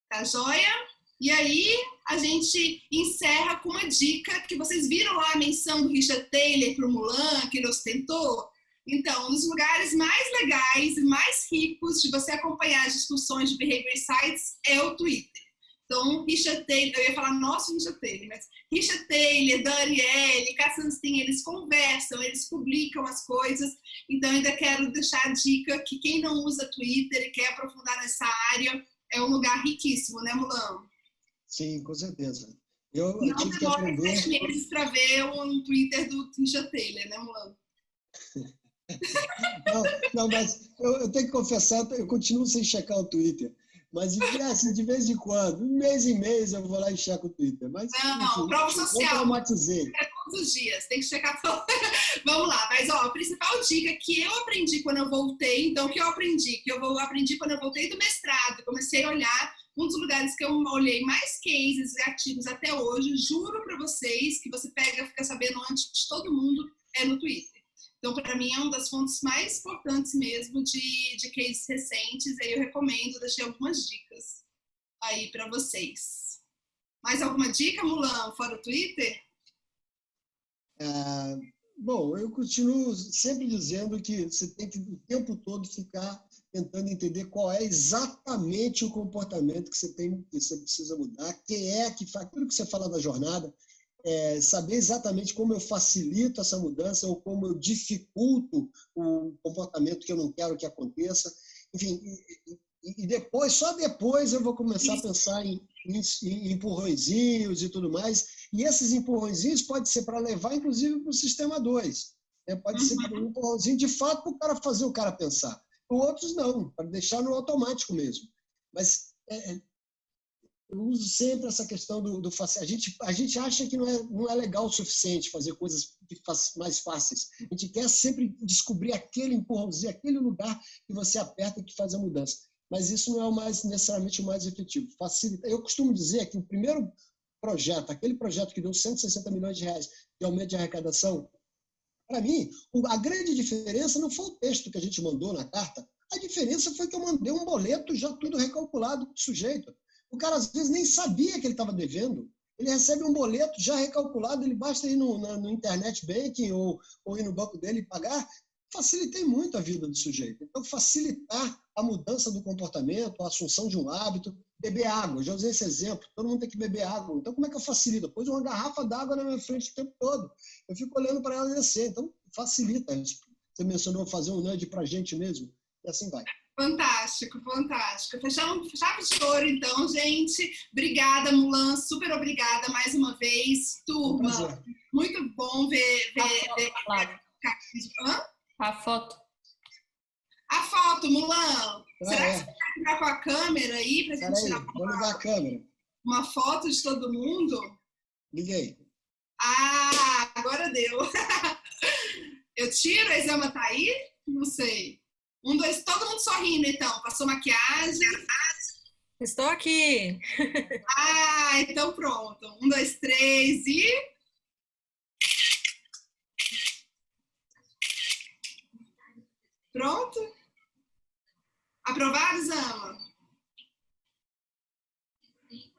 Tá joia? E aí, a gente encerra com uma dica, que vocês viram lá a menção do Richard Thaler para o Mulan, que ele ostentou? Então, um dos lugares mais legais e mais ricos de você acompanhar as discussões de Behavior Insights é o Twitter. Então, Richard Thaler, eu ia falar nosso Richard Thaler, mas Richard Thaler, Danielle, Kassanstein, eles conversam, eles publicam as coisas. Então, ainda quero deixar a dica que quem não usa Twitter e quer aprofundar nessa área, é um lugar riquíssimo, né, Mulan? Sim, com certeza. Eu não tive que demora aprender... 7 meses para ver um Twitter do Richard Thaler, né, Mulan? Não, mas eu tenho que confessar, eu continuo sem checar o Twitter. Mas assim, de vez em quando, mês em mês, eu vou lá e checo o Twitter. Mas, não, enfim, prova social. Eu traumatizei. Todos os dias, tem que checar todo. Vamos lá, mas a principal dica que eu aprendi quando eu voltei, então o que eu aprendi? Que eu aprendi quando eu voltei do mestrado, comecei a olhar, um dos lugares que eu olhei mais cases ativos até hoje, juro para vocês, que você fica sabendo antes de todo mundo, é no Twitter. Então, para mim, é uma das fontes mais importantes mesmo de cases recentes. Aí eu recomendo, deixei algumas dicas aí para vocês. Mais alguma dica, Mulan, fora o Twitter? Bom, eu continuo sempre dizendo que você tem que o tempo todo ficar tentando entender qual é exatamente o comportamento que você precisa mudar, quem é que faz, aquilo que você fala da jornada, saber exatamente como eu facilito essa mudança ou como eu dificulto o comportamento que eu não quero que aconteça. Enfim, e depois, só depois eu vou começar a pensar em empurrõezinhos e tudo mais. E esses empurrõezinhos pode ser para levar, inclusive, para o sistema 2. Pode ser um empurrãozinho, de fato, para o cara fazer o cara pensar. Outros não, para deixar no automático mesmo. Mas eu uso sempre essa questão do fácil. A gente acha que não é legal o suficiente fazer coisas mais fáceis. A gente quer sempre descobrir aquele empurrãozinho, aquele lugar que você aperta e que faz a mudança. Mas isso não é necessariamente o mais efetivo. Facilita. Eu costumo dizer que o primeiro projeto, aquele projeto que deu 160 milhões de reais de aumento de arrecadação, para mim, a grande diferença não foi o texto que a gente mandou na carta. A diferença foi que eu mandei um boleto já tudo recalculado para o sujeito. O cara, às vezes, nem sabia que ele estava devendo. Ele recebe um boleto já recalculado, ele basta ir no internet banking ou ir no banco dele e pagar. Facilitei muito a vida do sujeito. Então, facilitar a mudança do comportamento, a assunção de um hábito, beber água. Eu já usei esse exemplo, todo mundo tem que beber água. Então, como é que eu facilito? Eu pus uma garrafa d'água na minha frente o tempo todo. Eu fico olhando para ela descer. Então, facilita. Você mencionou fazer um nudge para a gente mesmo, e assim vai. Fantástico, fantástico. Fechamos chave de ouro, então, gente. Obrigada, Mulan, super obrigada mais uma vez. Turma, muito bom ver A foto. A foto, Mulan. Será que você vai ligar com a câmera aí pra gente tirar Vou ligar a câmera. Uma foto de todo mundo? Liguei. Ah, agora deu. Eu tiro, a Exama tá aí? Não sei. 1, 2, todo mundo sorrindo, então. Passou maquiagem. Estou aqui. Ah, então pronto. 1, 2, 3 e... Pronto? Aprovado, Exama?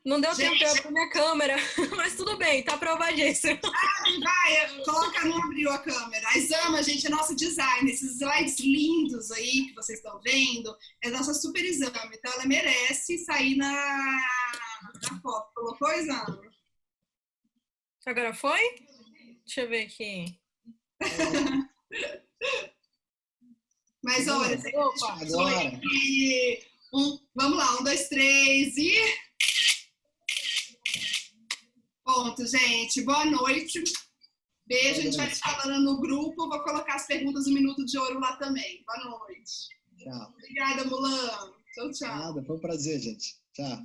Não deu tempo de abrir minha câmera, mas tudo bem, tá aprovadíssimo. Vai, coloca, não abriu a câmera. A Exama, gente, é nosso design. Esses slides lindos aí que vocês estão vendo, é nossa super Exama. Então, ela merece sair na foto. Colocou, Exama? Agora foi? Deixa eu ver aqui. Mas olha, agora. Vamos lá, 1, 2, 3 e... Pronto, gente. Boa noite. Beijo, a gente vai te falando no grupo. Vou colocar as perguntas do Minuto de Ouro lá também. Boa noite. Tchau. Obrigada, Mulan. Tchau, tchau. Nada, foi um prazer, gente. Tchau.